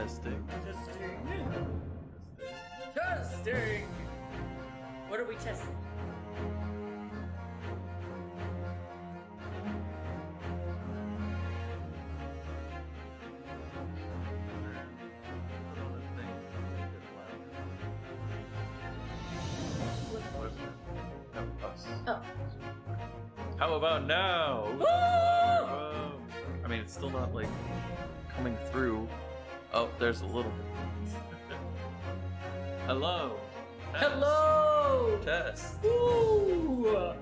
Testing. Testing. What are we testing? Oh. How about now? Woo! I mean, it's still not like coming through. Oh, there's a little bit. Hello. Test. Hello. Test. Woo!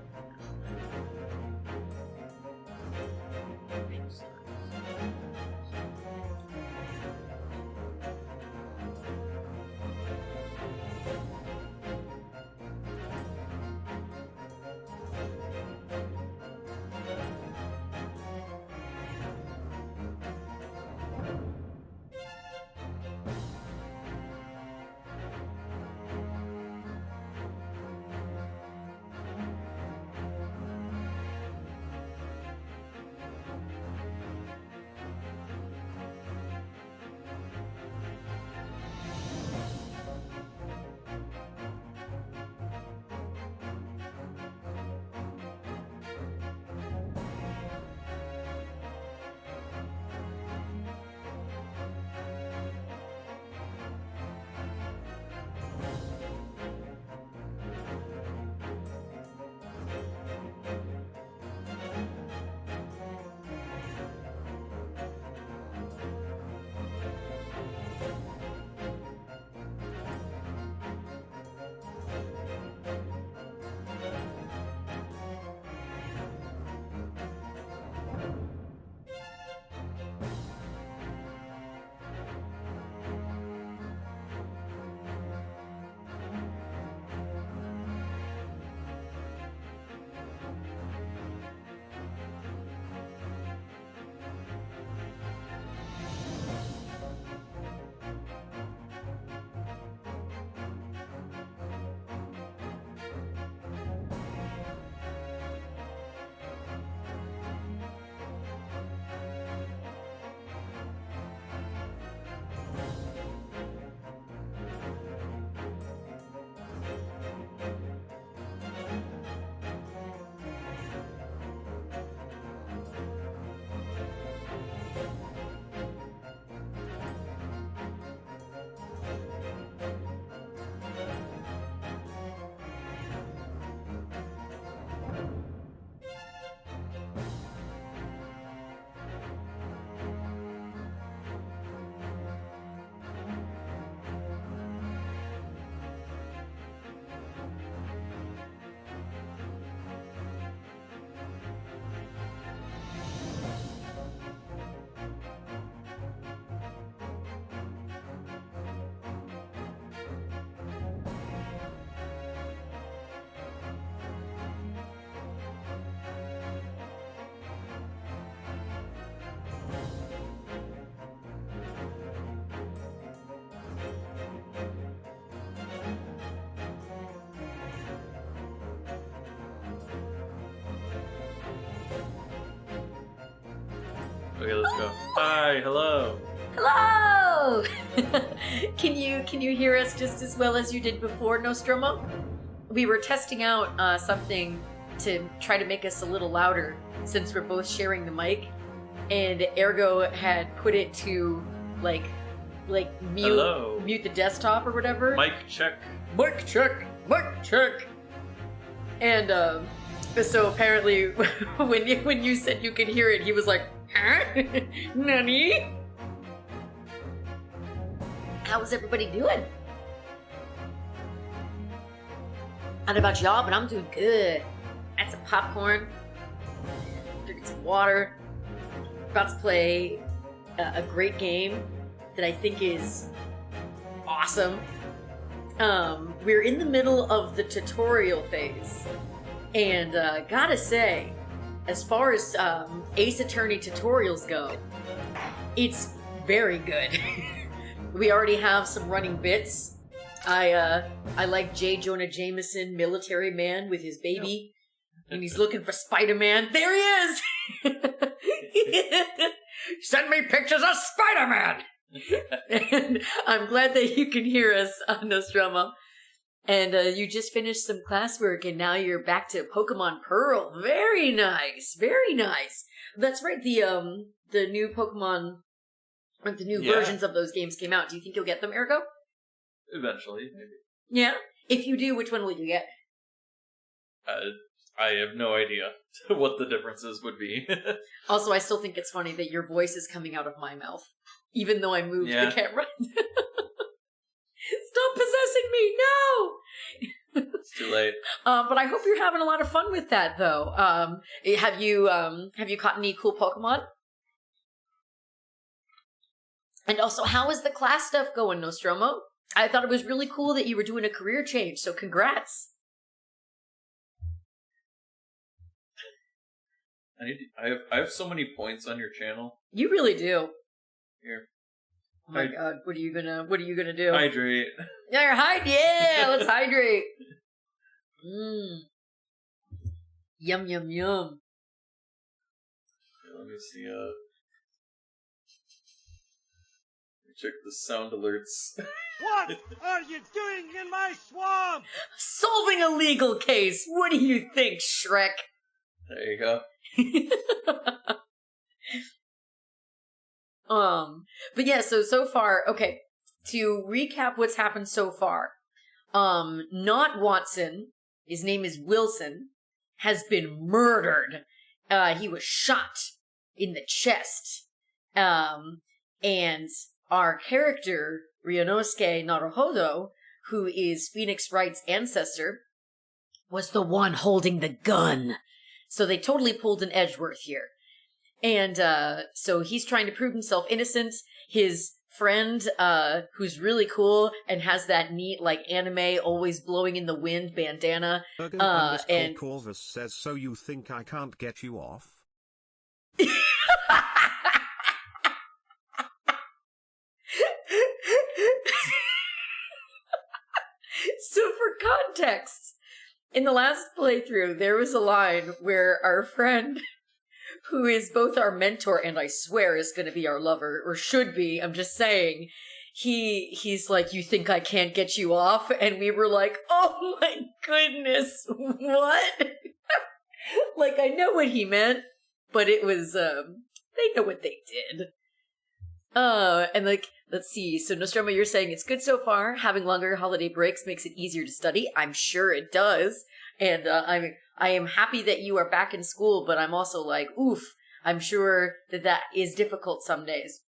Okay, let's go. Hi, hello. Hello. Can you hear us just as well as you did before, Nostromo? We were testing out something to try to make us a little louder since we're both sharing the mic, and Ergo had put it to like mute the desktop or whatever. Mic check. Mic check. Mic check. And so apparently when you said you could hear it, he was like, huh? Nani? How's everybody doing? I don't know about y'all, but I'm doing good. Had some popcorn, drinking some water, about to play a great game that I think is awesome. We're in the middle of the tutorial phase, and gotta say, as far as Ace Attorney tutorials go, it's very good. We already have some running bits. I like J. Jonah Jameson, military man with his baby, and he's looking for Spider-Man. There he is! Send me pictures of Spider-Man! And I'm glad that you can hear us, Nostromo. And you just finished some classwork, and now you're back to Pokemon Pearl. Very nice, very nice. That's right. The new Pokemon, or the new versions of those games came out. Do you think you'll get them, Ergo? Eventually, maybe. Yeah. If you do, which one will you get? I have no idea what the differences would be. Also, I still think it's funny that your voice is coming out of my mouth, even though I moved the camera. Stop possessing me! No! It's too late. But I hope you're having a lot of fun with that, though. Have you caught any cool Pokemon? And also, how is the class stuff going, Nostromo? I thought it was really cool that you were doing a career change, so congrats. I have so many points on your channel. You really do. Here. Oh my god, what are you gonna do? Hydrate. Yeah, let's hydrate. Yum yum yum. Let me see. Check the sound alerts. What are you doing in my swamp? Solving a legal case. What do you think, Shrek? There you go. But yeah, so far, okay, to recap what's happened so far, not Watson, his name is Wilson, has been murdered. He was shot in the chest. And our character, Ryunosuke Naruhodo, who is Phoenix Wright's ancestor, was the one holding the gun. So they totally pulled an Edgeworth here. And so he's trying to prove himself innocent. His friend, who's really cool and has that neat, like, anime always blowing in the wind bandana. And Corvus says, so you think I can't get you off? So for context, in the last playthrough, there was a line where our friend, who is both our mentor and I swear is going to be our lover, or should be, I'm just saying, he's like, you think I can't get you off? And we were like, oh my goodness, what? Like, I know what he meant, but it was, they know what they did. And like, let's see. So Nostromo, you're saying it's good so far. Having longer holiday breaks makes it easier to study. I'm sure it does. And I am happy that you are back in school, but I'm also like, oof, I'm sure that is difficult some days.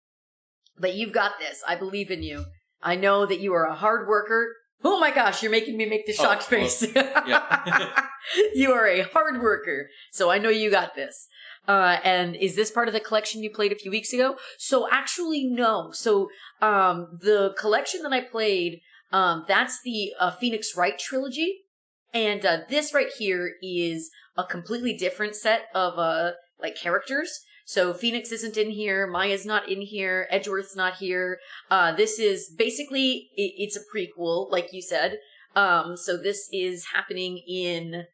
But you've got this. I believe in you. I know that you are a hard worker. Oh my gosh, you're making me make the shocked face. Yeah. You are a hard worker. So I know you got this. And is this part of the collection you played a few weeks ago? So actually, no. So, the collection that I played, that's the Phoenix Wright trilogy. And, this right here is a completely different set of, like, characters. So Phoenix isn't in here, Maya's not in here, Edgeworth's not here. This is basically, it's a prequel, like you said. So this is happening in,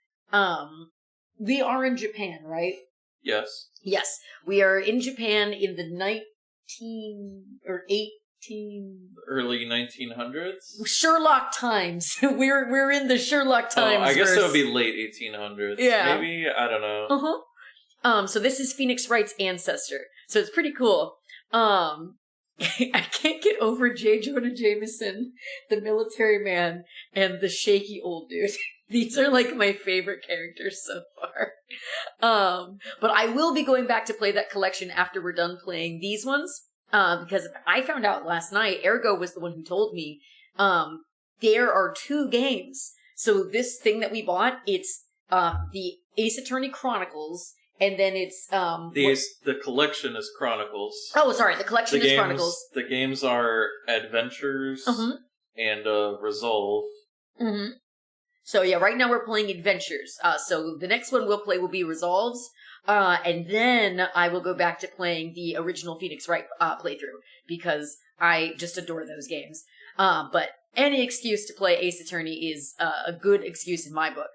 we are in Japan, right? Yes. Yes, we are in Japan in the early 1900s. Sherlock times. we're in the Sherlock times. I guess verse. it would be late 1800s. Yeah. Maybe, I don't know. So this is Phoenix Wright's ancestor. So it's pretty cool. I can't get over J. Jonah Jameson, the military man, and the shaky old dude. These are like my favorite characters so far. But I will be going back to play that collection after we're done playing these ones. Because I found out last night, Ergo was the one who told me, there are 2 games. So this thing that we bought, it's, the Ace Attorney Chronicles, and then it's, the collection is Chronicles. Oh, sorry, the collection is Chronicles. The games are Adventures and, Resolve. Mm-hmm. So yeah, right now we're playing Adventures. So the next one we'll play will be Resolves. And then I will go back to playing the original Phoenix Wright playthrough, because I just adore those games. But any excuse to play Ace Attorney is a good excuse in my book.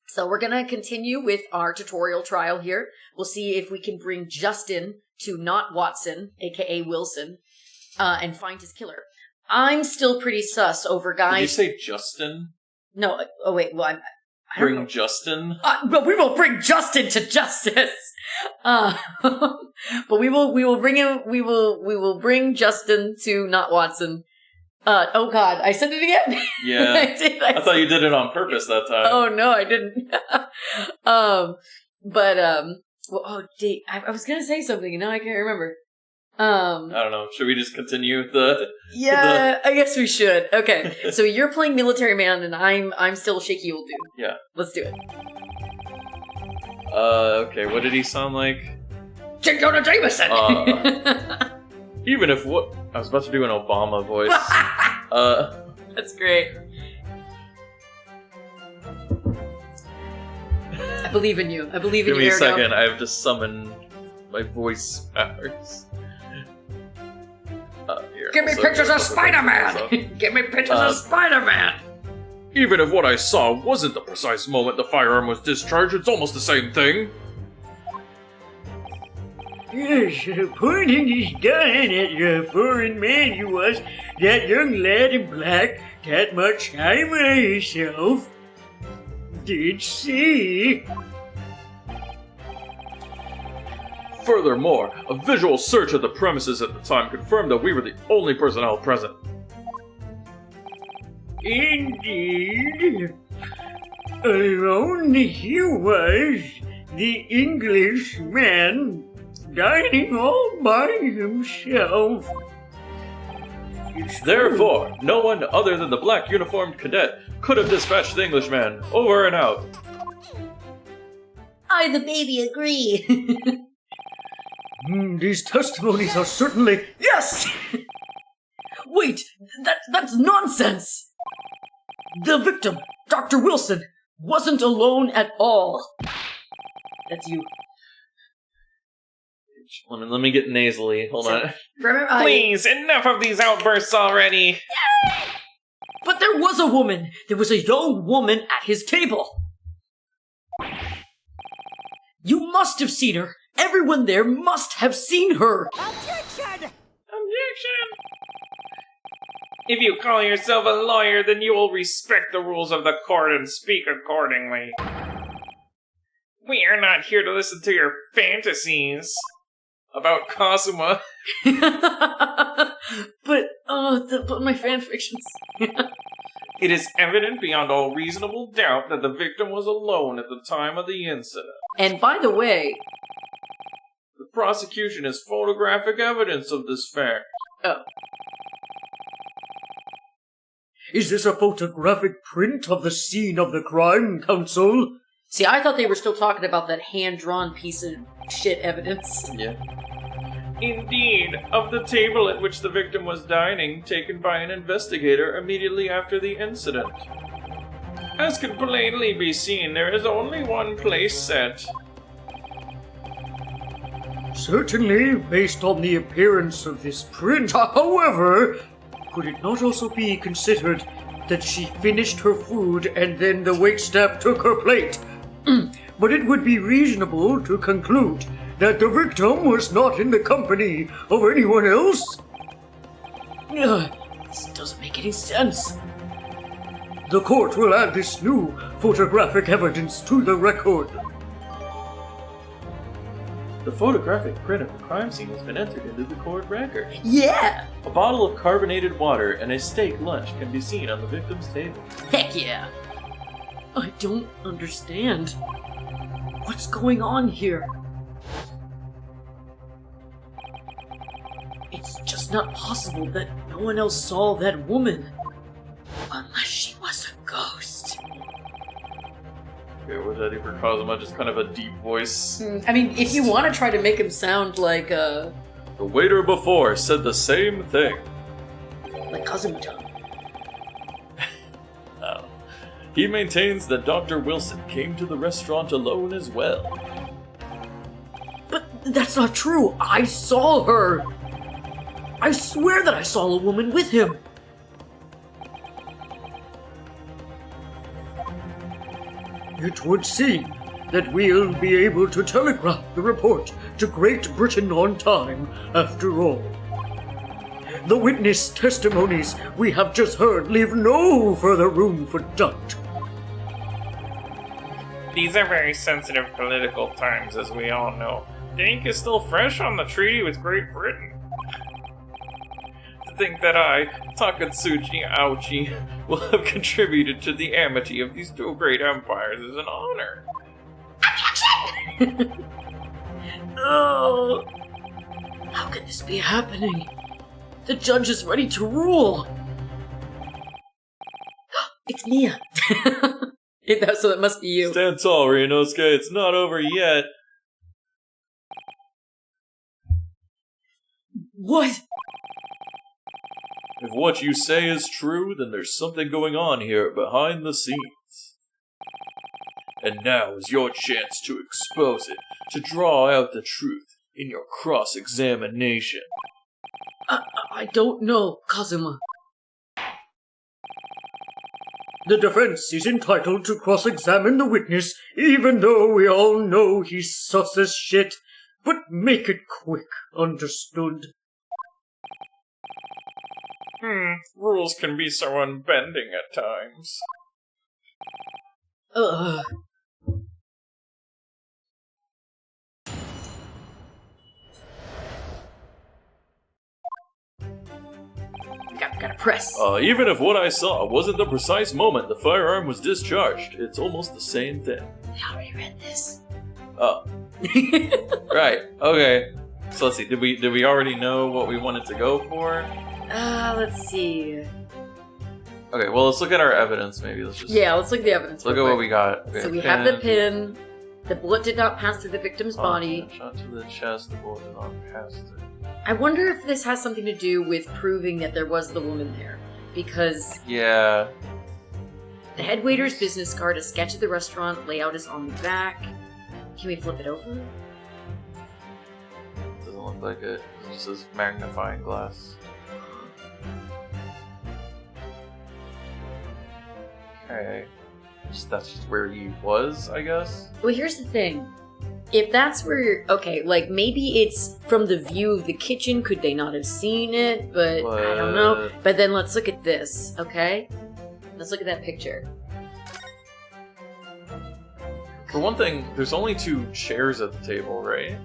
So we're gonna continue with our tutorial trial here. We'll see if we can bring Justin to not Watson, aka Wilson. and find his killer. I'm still pretty sus over Did guys. you say Justin? No, oh wait, well, I don't know. Bring Justin? But we will bring Justin to justice. But we will bring him. We will bring Justin to not Watson. Oh God, I said it again. Yeah. I did. I thought you did it on purpose that time. Oh no, I didn't. Well, oh, I was gonna say something, and now I can't remember. I don't know. Should we just continue the? Yeah, I guess we should. Okay, so you're playing military man, and I'm still shaky old dude. Yeah. Let's do it. Okay. What did he sound like? J. Jonah Jameson. Even if what I was about to do an Obama voice. That's great. I believe in you. I believe in Give you. me a second. I have to summon my voice powers. Here, Give me also- pictures of also- Spider-Man! Give me pictures of Spider-Man! Even if what I saw wasn't the precise moment the firearm was discharged, it's almost the same thing. Yes, pointing his gun at the foreign man you was, that young lad in black, that much I myself did see. Furthermore, a visual search of the premises at the time confirmed that we were the only personnel present. Indeed. Alone he was, the Englishman, dining all by himself. It's Therefore, no one other than the black uniformed cadet could have dispatched the Englishman. Over and out. I, the baby, agree. These testimonies are certainly... Yes! Wait, that's nonsense! The victim, Dr. Wilson, wasn't alone at all. That's you. Let me get nasally. Hold on. Remember, Please, enough of these outbursts already. But there was a woman. There was a young woman at his table. You must have seen her. Everyone there must have seen her. Objection! If you call yourself a lawyer, then you will respect the rules of the court and speak accordingly. We are not here to listen to your fantasies about Kazuma. but my fan fictions. It is evident beyond all reasonable doubt that the victim was alone at the time of the incident. And by the way, The prosecution has photographic evidence of this fact. oh, Is this a photographic print of the scene of the crime, Counsel? see, I thought they were still talking about that hand-drawn piece of shit evidence. Yeah. Indeed, of the table at which the victim was dining, taken by an investigator immediately after the incident. As can plainly be seen, there is only one place set. Certainly, based on the appearance of this print. However, could it not also be considered that she finished her food and then the waitstaff took her plate? But it would be reasonable to conclude that the victim was not in the company of anyone else. This doesn't make any sense. The court will add this new photographic evidence to the record. The photographic print of the crime scene has been entered into the court record. Yeah! A bottle of carbonated water and a steak lunch can be seen on the victim's table. Heck yeah! I don't understand. What's going on here? It's just not possible that no one else saw that woman. Unless she was a ghost. Okay, what did I do for Kazuma? Just kind of a deep voice. I mean, if you want to try to make him sound like The waiter before said the same thing. Kazuma-chan. He maintains that Dr. Wilson came to the restaurant alone as well. But that's not true. I saw her. I swear that I saw a woman with him. It would seem that we'll be able to telegraph the report to Great Britain on time, after all. The witness testimonies we have just heard leave no further room for doubt. These are very sensitive political times, as we all know. The ink is still fresh on the treaty with Great Britain. To think that I, Takatsuchi Aochi, will have contributed to the amity of these two great empires is an honor. Oh, how could this be happening? The judge is ready to rule. It's Mia. So it must be you. Stand tall, Ryunosuke. It's not over yet. What? If what you say is true, then there's something going on here behind the scenes. And now is your chance to expose it, to draw out the truth in your cross-examination. I don't know, Kazuma. The defense is entitled to cross-examine the witness, even though we all know he's sus as shit. But make it quick, understood? Rules can be so unbending at times. Gotta press. Even if what I saw wasn't the precise moment the firearm was discharged, it's almost the same thing. I already read this. Oh. Right, okay. So let's see, did we already know what we wanted to go for? Let's see. Okay, well let's look at our evidence maybe. Let's just Let's look at the evidence. look at what we got. Okay, So we have the pin. The bullet did not pass through the victim's body. Shot to the chest, the bullet did not pass through. I wonder if this has something to do with proving that there was the woman there. Because Yeah. the head waiter's business card, a sketch of the restaurant, layout is on the back. Can we flip it over? Doesn't look like it. It just says magnifying glass. Okay. That's just where he was, I guess? Well, here's the thing. If that's where you're... Okay, like, maybe it's from the view of the kitchen. Could they not have seen it? But I don't know. But then let's look at this, okay? Let's look at that picture. For one thing, there's only 2 chairs at the table, right?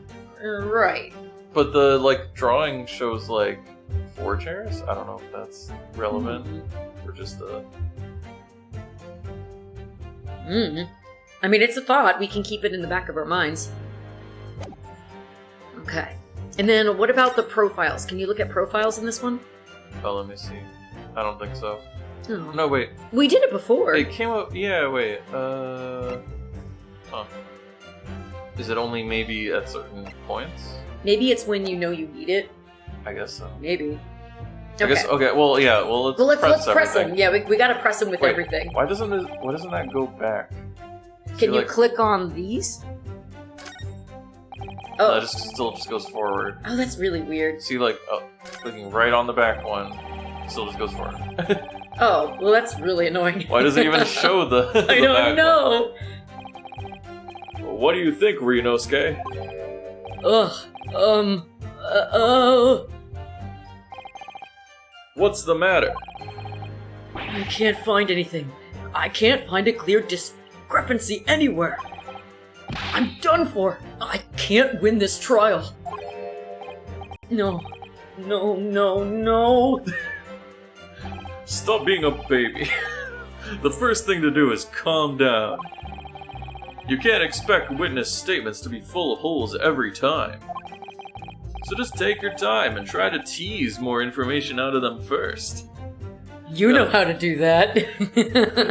Right. But the, drawing shows, 4 chairs? I don't know if that's relevant. Or just the... I mean, it's a thought. We can keep it in the back of our minds. Okay. And then what about the profiles? Can you look at profiles in this one? Oh, let me see. I don't think so. Oh. No, wait. We did it before. It came up... Yeah, wait. Huh. Is it only maybe at certain points? Maybe it's when you know you need it. I guess so. Maybe. I guess, okay, well, yeah, well, let's press everything. them. Yeah, we gotta press them with Wait, everything. Why doesn't that go back? Can you click on these? Oh. No, it still just goes forward. Oh, that's really weird. See, clicking right on the back one, still just goes forward. Oh, well, that's really annoying. Why does it even show the I the don't back know. one? Well, what do you think, Ryunosuke? What's the matter? I can't find anything. I can't find a clear discrepancy anywhere. I'm done for. I can't win this trial. No. Stop being a baby. The first thing to do is calm down. You can't expect witness statements to be full of holes every time. So just take your time and try to tease more information out of them first. You know how to do that.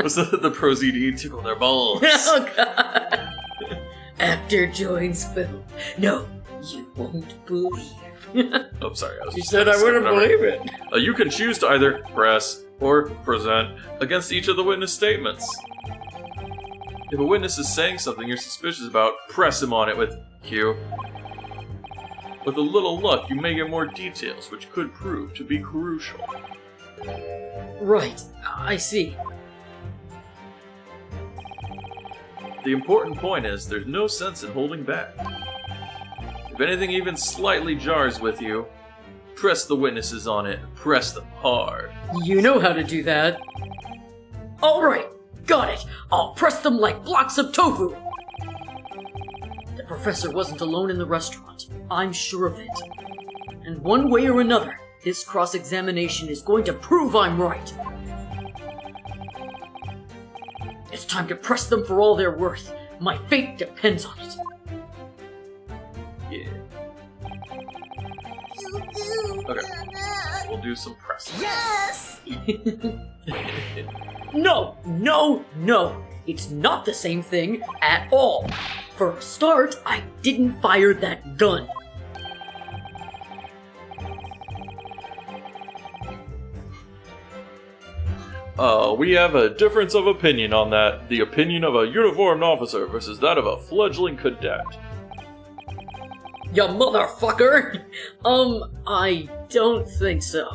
Was the pros ED tickle their balls? Oh god. Actor joins film. No, you won't believe. Oh, sorry. He said I wouldn't believe it. You can choose to either press or present against each of the witness statements. If a witness is saying something you're suspicious about, press him on it with Q. With a little luck, you may get more details, which could prove to be crucial. Right, I see. The important point is, there's no sense in holding back. If anything even slightly jars with you, Press the witnesses on it. Press them hard. You know how to do that. Alright, got it. I'll press them like blocks of tofu. The professor wasn't alone in the restaurant. I'm sure of it. And one way or another, this cross-examination is going to prove I'm right. It's time to press them for all they're worth. My fate depends on it. Yeah. Okay. We'll do some pressing. Yes! No, no, no. It's not the same thing at all. For a start, I didn't fire that gun. We have a difference of opinion on that. The opinion of a uniformed officer versus that of a fledgling cadet. Ya motherfucker! I don't think so.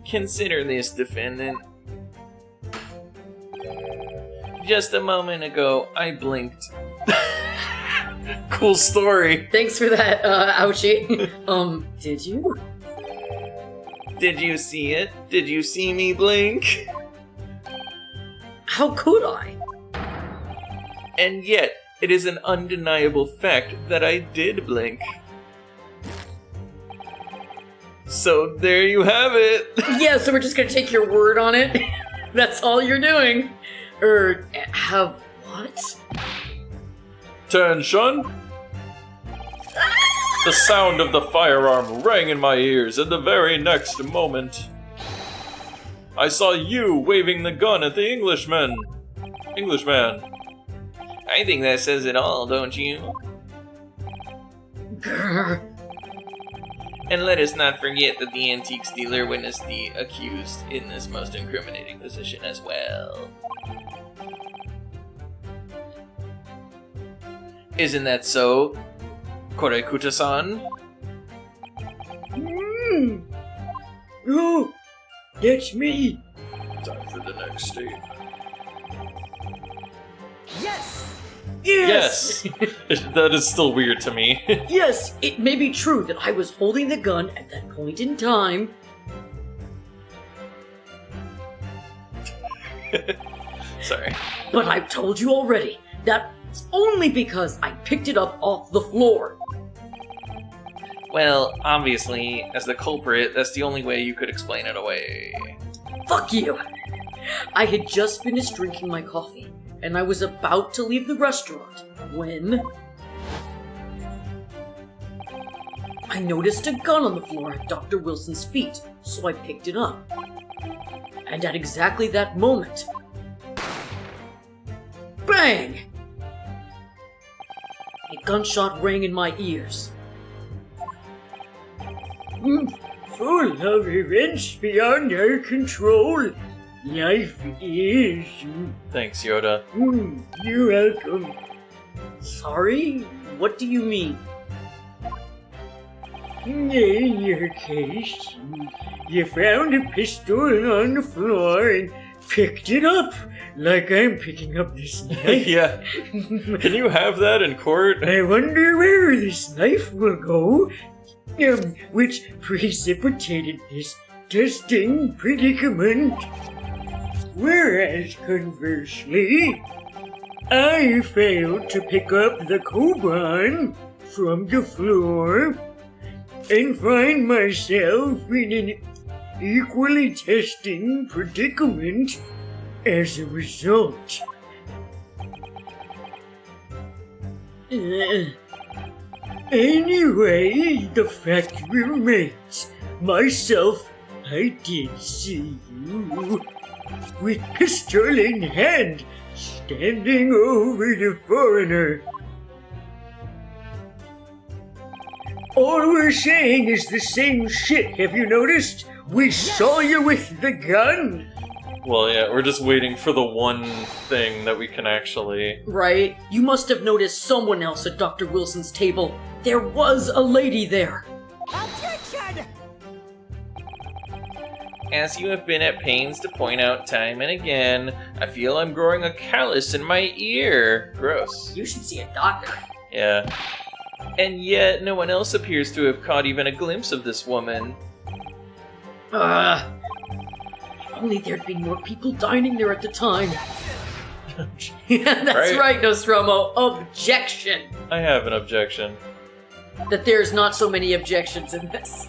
Consider this, defendant. Just a moment ago, I blinked. Cool story. Thanks for that, ouchie. Did you? Did you see it? Did you see me blink? How could I? And yet, it is an undeniable fact that I did blink. So there you have it. Yeah, so we're just gonna take your word on it? That's all you're doing? Have what? Tension! The sound of the firearm rang in my ears at the very next moment. I saw you waving the gun at the Englishman. Englishman. I think that says it all, don't you? Grr. And let us not forget that the antiques dealer witnessed the accused in this most incriminating position as well. Isn't that so, Korekuta-san? Oh, that's me. Time for the next stage. Yes! Yes! That is still weird to me. Yes, it may be true that I was holding the gun at that point in time. Sorry. But I've told you already, that's only because I picked it up off the floor. Well, obviously, as the culprit, that's the only way you could explain it away. Fuck you! I had just finished drinking my coffee, and I was about to leave the restaurant when I noticed a gun on the floor at Dr. Wilson's feet, so I picked it up. And at exactly that moment, bang! A gunshot rang in my ears. Full of events beyond our control. Life is. Thanks, Yoda. You're welcome. Sorry? What do you mean? In your case, you found a pistol on the floor and picked it up, like I'm picking up this knife. Yeah. Can you have that in court? I wonder where this knife will go, which precipitated this testing predicament. Whereas, conversely, I failed to pick up the Koban from the floor and find myself in an equally testing predicament as a result. Anyway, the fact remains, myself, I did see you, with pistol in hand, standing over the foreigner. All we're saying is the same shit, have you noticed? We saw you with the gun! Well, yeah, we're just waiting for the one thing that we can actually... Right? You must have noticed someone else at Dr. Wilson's table. There was a lady there. Objection! As you have been at pains to point out time and again, I feel I'm growing a callus in my ear. Gross. You should see a doctor. Yeah. And yet, no one else appears to have caught even a glimpse of this woman. If only there'd been more people dining there at the time. Yeah, that's Right. right, Nostromo. Objection! I have an objection. That there's not so many objections in this.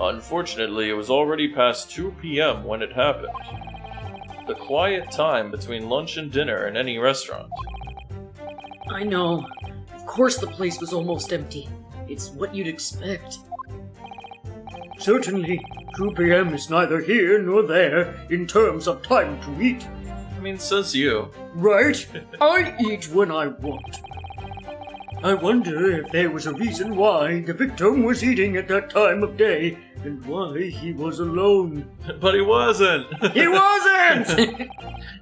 Unfortunately, it was already past 2 p.m. when it happened. The quiet time between lunch and dinner in any restaurant. I know. Of course the place was almost empty. It's what you'd expect. Certainly, 2 p.m. is neither here nor there in terms of time to eat. I mean, says you. Right? I eat when I want. I wonder if there was a reason why the victim was eating at that time of day and why he was alone. But he wasn't! He wasn't!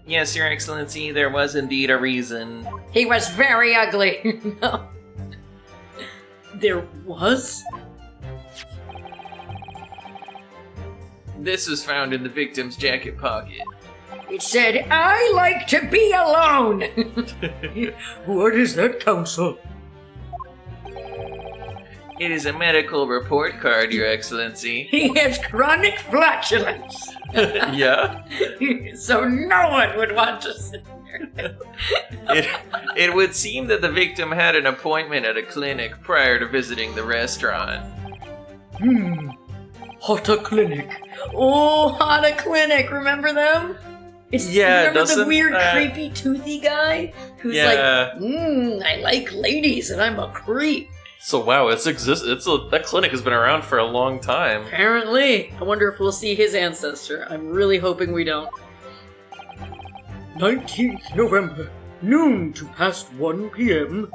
Yes, Your Excellency, there was indeed a reason. He was very ugly. No. There was? This was found in the victim's jacket pocket. It said, I like to be alone. What is that, Counsel? It is a medical report card, Your Excellency. He has chronic flatulence. Yeah? So no one would want to sit there. It would seem that the victim had an appointment at a clinic prior to visiting the restaurant. Hotta Clinic. Oh, Hana Clinic, remember them? Yeah, remember the doesn't weird, that- creepy, toothy guy? Who's Yeah. like, I like ladies and I'm a creep. So wow, that clinic has been around for a long time. Apparently. I wonder if we'll see his ancestor. I'm really hoping we don't. 19th November, noon to past 1 p.m.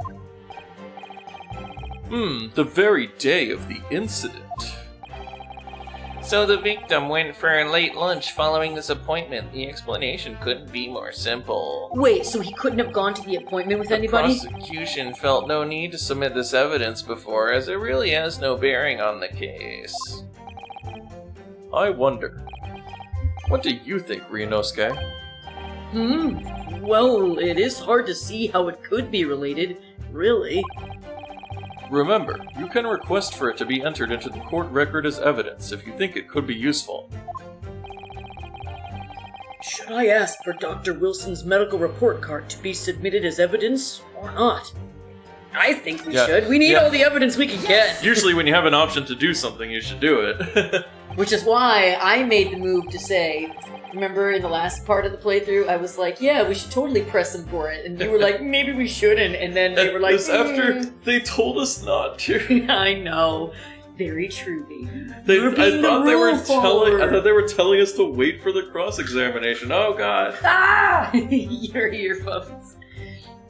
The very day of the incident. So the victim went for a late lunch following this appointment. The explanation couldn't be more simple. Wait, so he couldn't have gone to the appointment with The anybody? prosecution felt no need to submit this evidence before, as it really has no bearing on the case. I wonder, what do you think, Ryunosuke? Well, it is hard to see how it could be related, really. Remember, you can request for it to be entered into the court record as evidence if you think it could be useful. Should I ask for Dr. Wilson's medical report card to be submitted as evidence or not? I think we Yeah. should. We need Yeah. all the evidence we can get. Usually when you have an option to do something, you should do it. Which is why I made the move to say, remember in the last part of the playthrough, I was like, yeah, we should totally press them for it. And you were like, maybe we shouldn't. And then they were like, This after they told us not to. I know. Very true, baby. I thought they were telling us to wait for the cross-examination. Oh god. Ah! Your earphones.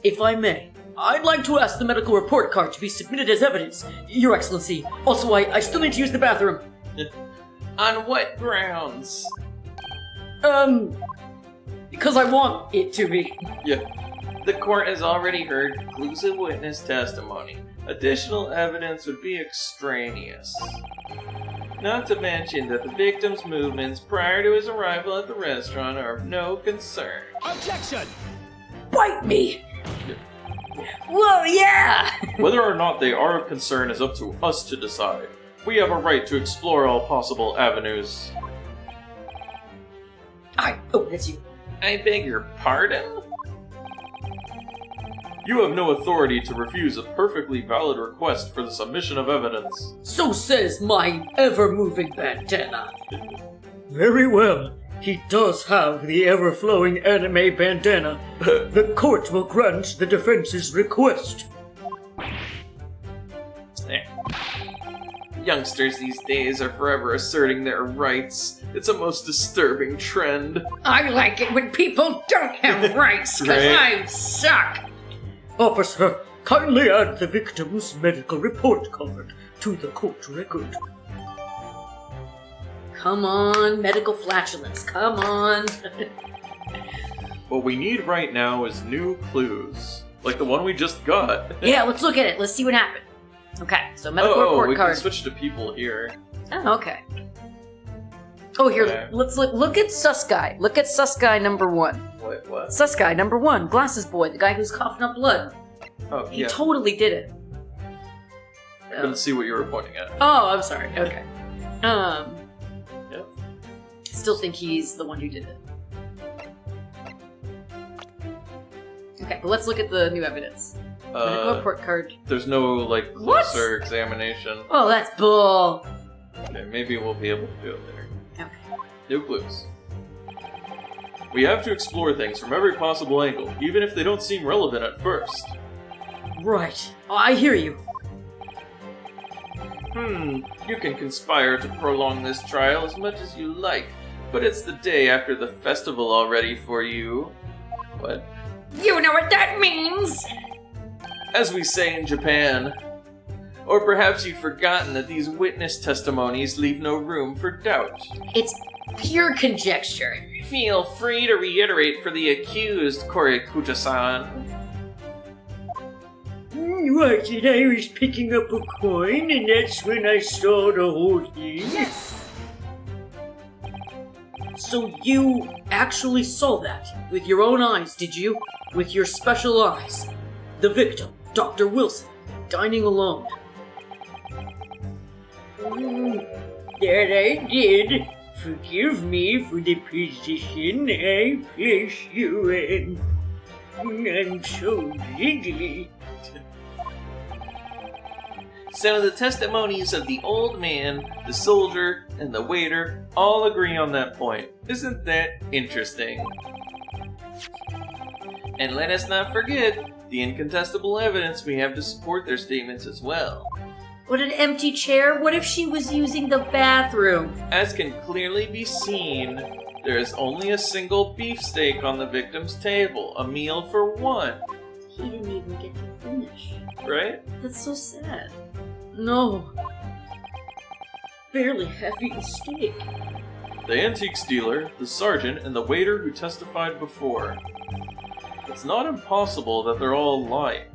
If I may, I'd like to ask the medical report card to be submitted as evidence, Your Excellency. Also, I still need to use the bathroom. On what grounds? Because I want it to be. Yeah. The court has already heard conclusive witness testimony. Additional evidence would be extraneous. Not to mention that the victim's movements prior to his arrival at the restaurant are of no concern. Objection! Bite me! Well, yeah! Whether or not they are of concern is up to us to decide. We have a right to explore all possible avenues. Oh, that's you. I beg your pardon? You have no authority to refuse a perfectly valid request for the submission of evidence. So says my ever-moving bandana. Very well. He does have the ever-flowing anime bandana. The court will grant the defense's request. Youngsters these days are forever asserting their rights. It's a most disturbing trend. I like it when people don't have rights, because Right. I suck. Officer, kindly add the victim's medical report card to the court record. Come on, medical flatulence, come on. What we need right now is new clues. Like the one we just got. Yeah, let's look at it. Let's see what happened. Okay, so medical report we card. can switch to people here. Oh, okay. Oh, here, Okay. let's look at sus guy. Look at sus guy number 1. What? Sus guy number 1, glasses boy, the guy who's coughing up blood. Oh, He yeah. totally did it. couldn't see what you were pointing at. Oh, I'm sorry. Okay. Yep. Still think he's the one who did it. Okay, but let's look at the new evidence. Medical report card. There's no, like, What? closer examination. Oh, that's bull. Okay, maybe we'll be able to do it later. Okay. No clues. We have to explore things from every possible angle, even if they don't seem relevant at first. Right. Oh, I hear you. You can conspire to prolong this trial as much as you like, but it's the day after the festival already for you. What? You know what that means! As we say in Japan. Or perhaps you've forgotten that these witness testimonies leave no room for doubt. It's pure conjecture. Feel free to reiterate for the accused, Korikuta-san. What, and I was picking up a coin, and that's when I saw the whole thing? Yes! So you actually saw that? With your own eyes, did you? With your special eyes? The victim, Dr. Wilson, dining alone. That I did. Forgive me for the position I place you in. I'm so giggly. So the testimonies of the old man, the soldier, and the waiter all agree on that point. Isn't that interesting? And let us not forget the incontestable evidence we have to support their statements as well. What an empty chair? What if she was using the bathroom? As can clearly be seen, there is only a single beefsteak on the victim's table, a meal for one, He didn't even get to finish. right? That's so sad. No. Barely have eaten steak. The antiques dealer, the sergeant, and the waiter who testified before. It's not impossible that they're all lying.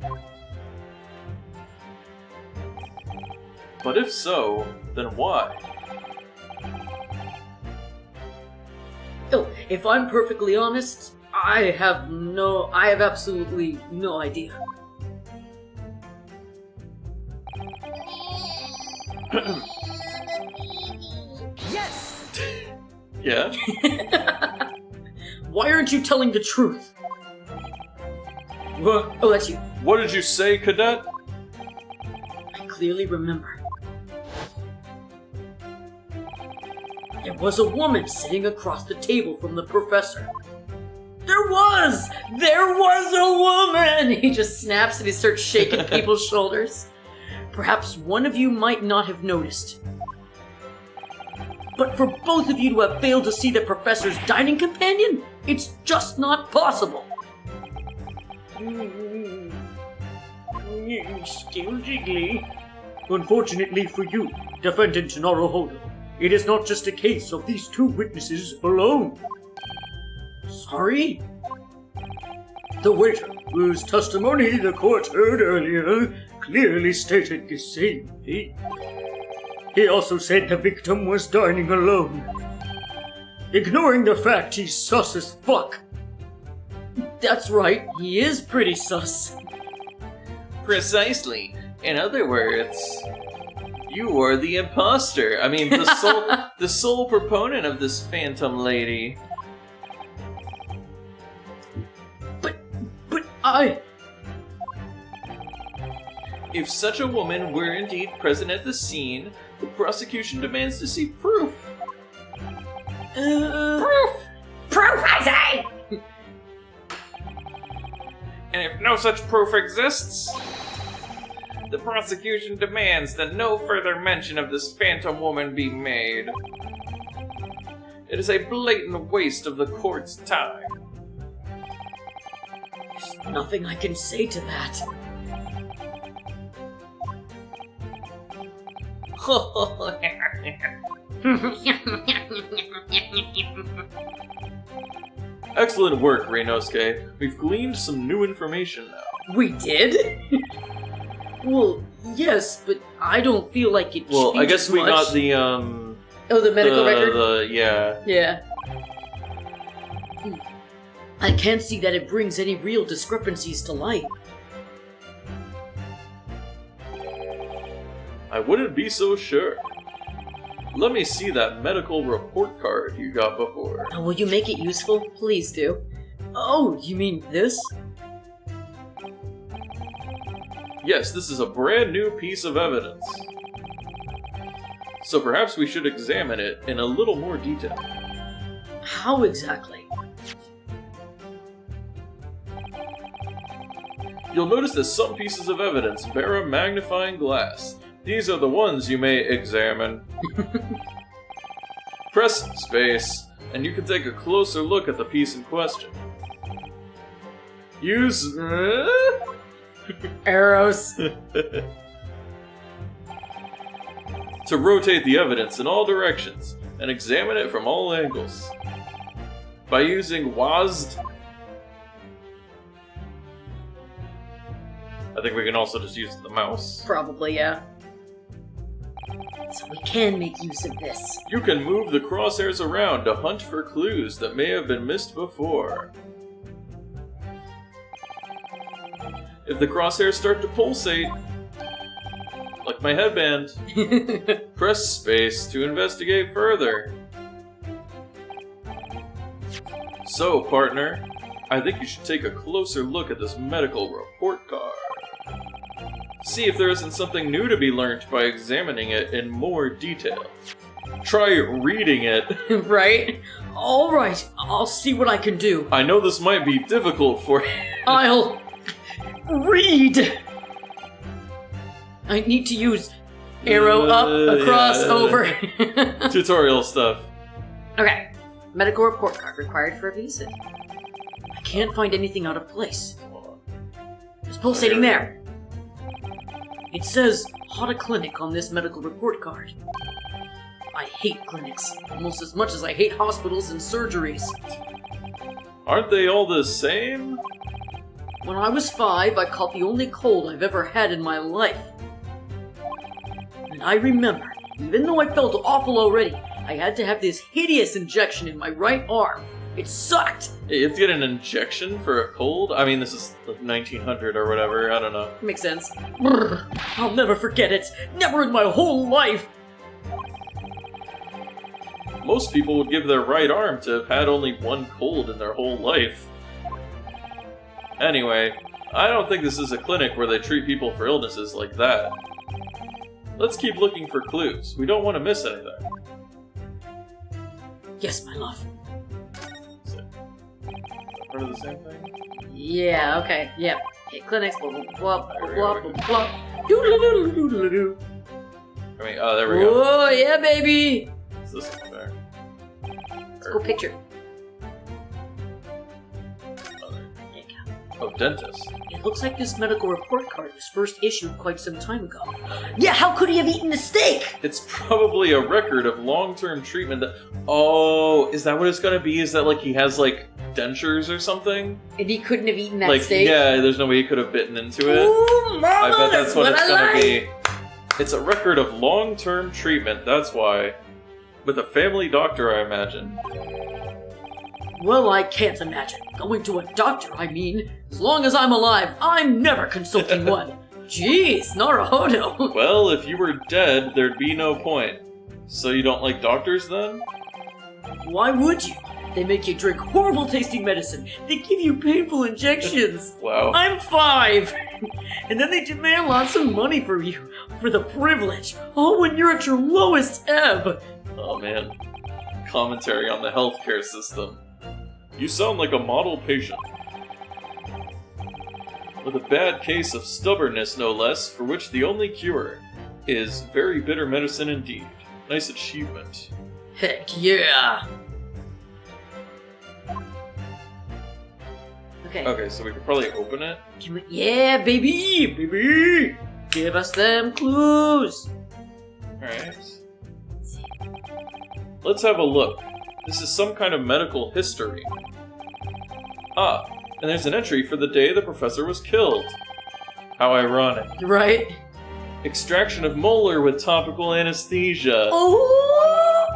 But if so, then why? Oh, if I'm perfectly honest, I have absolutely no idea. Yeah? Why aren't you telling the truth? What? Oh, that's you. What did you say, cadet? I clearly remember. There was a woman sitting across the table from the professor. There was a woman! He just snaps and he starts shaking people's shoulders. Perhaps one of you might not have noticed. But for both of you to have failed to see the professor's dining companion, it's just not possible. Still jiggly. Unfortunately for you, Defendant Naruhodo, it is not just a case of these two witnesses alone. Sorry? The waiter, whose testimony the court heard earlier, clearly stated the same thing. He also said the victim was dining alone. Ignoring the fact he's sus as fuck. That's right, he is pretty sus. Precisely. In other words, you are the imposter. I mean, the sole proponent of this phantom lady. But I... If such a woman were indeed present at the scene, the prosecution demands to see proof. Proof, I say! And if no such proof exists, the prosecution demands that no further mention of this phantom woman be made. It is a blatant waste of the court's time. There's nothing I can say to that. Excellent work, Reinosuke. We've gleaned some new information now. We did? Well, yes, but I don't feel like it Well, I guess changes we much. got the, Oh, the medical record? yeah. Yeah. I can't see that it brings any real discrepancies to light. I wouldn't be so sure. Let me see that medical report card you got before. Oh, will you make it useful? Please do. Oh, you mean this? Yes, this is a brand new piece of evidence. So perhaps we should examine it in a little more detail. How exactly? You'll notice that some pieces of evidence bear a magnifying glass. These are the ones you may examine. Press space, and you can take a closer look at the piece in question. Use... Arrows. to rotate the evidence in all directions and examine it from all angles. By using WASD... I think we can also just use the mouse. Probably, yeah. So we can make use of this. You can move the crosshairs around to hunt for clues that may have been missed before. If the crosshairs start to pulsate, like my headband, press space to investigate further. So, partner, I think you should take a closer look at this medical report card. See if there isn't something new to be learned by examining it in more detail. Try reading it. Right? Alright, I'll see what I can do. I know this might be difficult for you. I'll read! I need to use arrow up, across, yeah. over. Tutorial stuff. Okay. Medical report card required for a visa. I can't find anything out of place. It's pulsating there. It says Hada Clinic on this medical report card. I hate clinics, almost as much as I hate hospitals and surgeries. Aren't they all the same? When I was 5, I caught the only cold I've ever had in my life. And I remember, even though I felt awful already, I had to have this hideous injection in my right arm. It sucked! You have to get an injection for a cold? I mean, this is like 1900 or whatever, I don't know. Makes sense. Brr, I'll never forget it. Never in my whole life! Most people would give their right arm to have had only one cold in their whole life. Anyway, I don't think this is a clinic where they treat people for illnesses like that. Let's keep looking for clues. We don't want to miss anything. Yes, my love. Part of the same thing? Yeah, okay, yep. Okay, clinics, blah, blah, blah, blah, blah, blah. Doodle-doodle-doodle-doo. I mean, oh, there we go. Oh, yeah, baby! Is this one there? Let's go picture. Oh, there. There you go. Oh, dentist. It looks like this medical report card was first issued quite some time ago. Yeah, how could he have eaten the steak? It's probably a record of long-term treatment that... Oh, is that what it's gonna be? Is that like he has like dentures or something? And he couldn't have eaten that Like, steak? yeah, there's no way he could have bitten into it. Ooh, mama, I bet that's what it's I gonna like. be. It's a record of long-term treatment, that's why. With a family doctor, I imagine. Well, I can't imagine. Going to a doctor, I mean. As long as I'm alive, I'm never consulting one. Jeez, Naruhodo. Well, if you were dead, there'd be no point. So you don't like doctors, then? Why would you? They make you drink horrible tasting medicine. They give you painful injections. Wow. I'm 5. And then they demand lots of money from you for the privilege. Oh, when you're at your lowest ebb. Oh man. Commentary on the healthcare system. You sound like a model patient. With a bad case of stubbornness, no less, for which the only cure is very bitter medicine indeed. Nice achievement. Heck yeah. Okay. Okay, so we could probably open it. Can we? Yeah, baby, baby. Give us them clues. Alright. Let's have a look. This is some kind of medical history. Ah, and there's an entry for the day the professor was killed. How ironic. Right? Extraction of molar with topical anesthesia. Oh!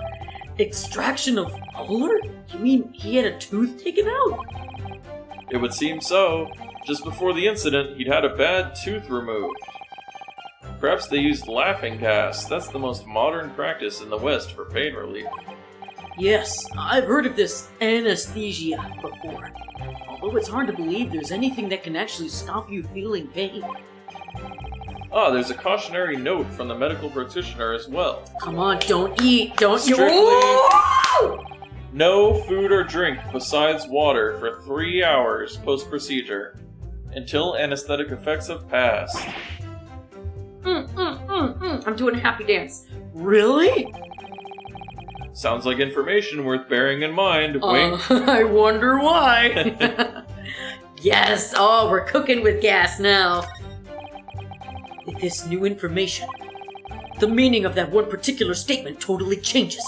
Extraction of molar? You mean he had a tooth taken out? It would seem so. Just before the incident, he'd had a bad tooth removed. Perhaps they used laughing gas. That's the most modern practice in the West for pain relief. Yes, I've heard of this anesthesia before. Although it's hard to believe there's anything that can actually stop you feeling pain. Ah, there's a cautionary note from the medical practitioner as well. Come on, don't eat, don't you? Strictly- Oh! No food or drink besides water for 3 hours post-procedure, until anesthetic effects have passed. I'm doing a happy dance. Really? Sounds like information worth bearing in mind. Wink. I wonder why. Yes, oh, we're cooking with gas now. With this new information, the meaning of that one particular statement totally changes.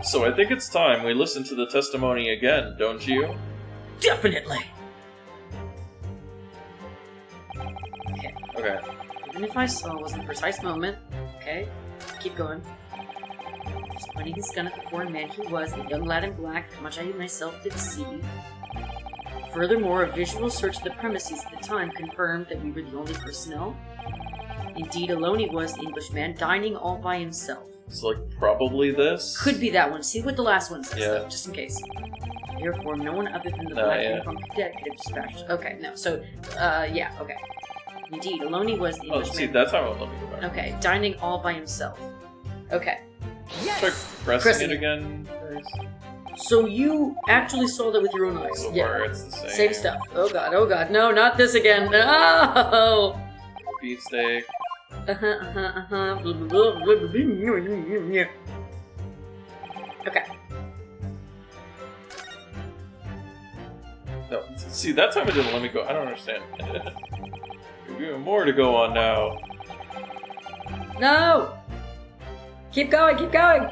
So I think it's time we listen to the testimony again, don't you? Definitely. Okay. Even if I saw was the precise moment. Okay, keep going. He's pointing his gun at the foreign man he was, the young lad in black, how much I myself did see. Furthermore, a visual search of the premises at the time confirmed that we were the only personnel. Indeed, alone he was, the Englishman, dining all by himself. It's like probably this. Could be that one. See what the last one says, Yeah. though, just in case. Therefore, no one other than the No, black yeah. uniformed cadet could have dispatched. Okay, no, so, yeah, okay. Indeed, alone he was, the Oh, Englishman. see, that's how let me go back. Okay, dining all by himself. Okay. Try pressing Pressing it it. again. Grace. So you actually saw that with your own eyes? So Yeah. far, it's the same. Same stuff. Oh god, no, not this again. No! Beefsteak. Okay. No, see, that time it didn't let me go. I don't understand. There's even more to go on now. No! Keep going, keep going!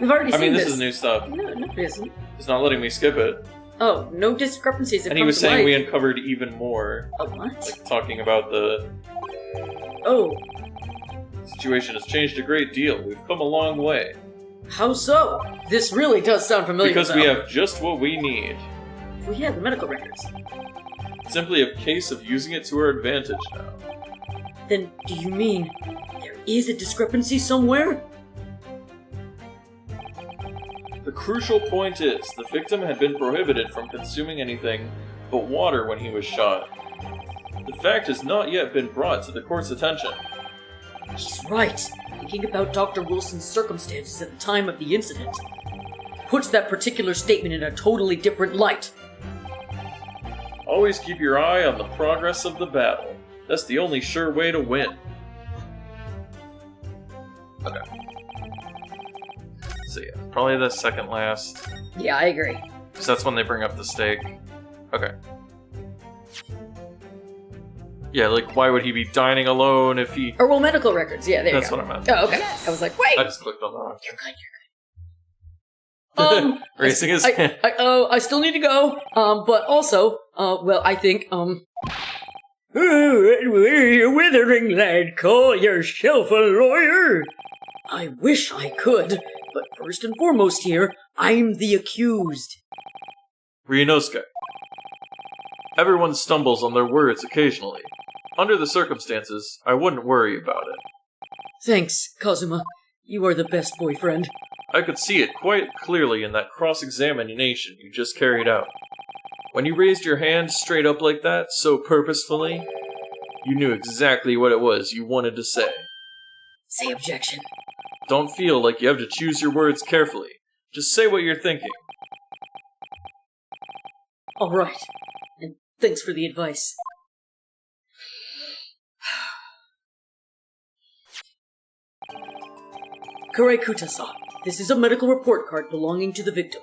We've already I seen mean, this. this is new stuff. No, it isn't. It's not letting me skip it. Oh, no discrepancies. have And he come was to saying light. we uncovered even more. Oh, what? Like, talking about the Oh, situation has changed a great deal. We've come a long way. How so? This really does sound familiar. Because we though. have just what we need. we have the medical records. Simply a case of using it to our advantage now. Then do you mean there is a discrepancy somewhere? The crucial point is, the victim had been prohibited from consuming anything but water when he was shot. The fact has not yet been brought to the court's attention. He's right. Thinking about Dr. Wilson's circumstances at the time of the incident puts that particular statement in a totally different light. Always keep your eye on the progress of the battle. That's the only sure way to win. Okay. So yeah, probably the second last. Yeah, I agree. Because that's when they bring up the steak. Okay. Yeah, like, why would he be dining alone if he... Or, well, medical records. Yeah, there That's you go. what I meant. Oh, okay. I was like, wait! I just clicked on the wrong. You're good, you're Raising his hand. I still need to go. But also, well, I think, withering lad, call yourself a lawyer. I wish I could, but first and foremost here, I'm the accused. Ryunosuke. Everyone stumbles on their words occasionally. Under the circumstances, I wouldn't worry about it. Thanks, Kazuma. You are the best boyfriend. I could see it quite clearly in that cross-examination you just carried out. When you raised your hand straight up like that, so purposefully, you knew exactly what it was you wanted to say. Say objection. Don't feel like you have to choose your words carefully. Just say what you're thinking. All right. And thanks for the advice. Kurekuta-san, this is a medical report card belonging to the victim.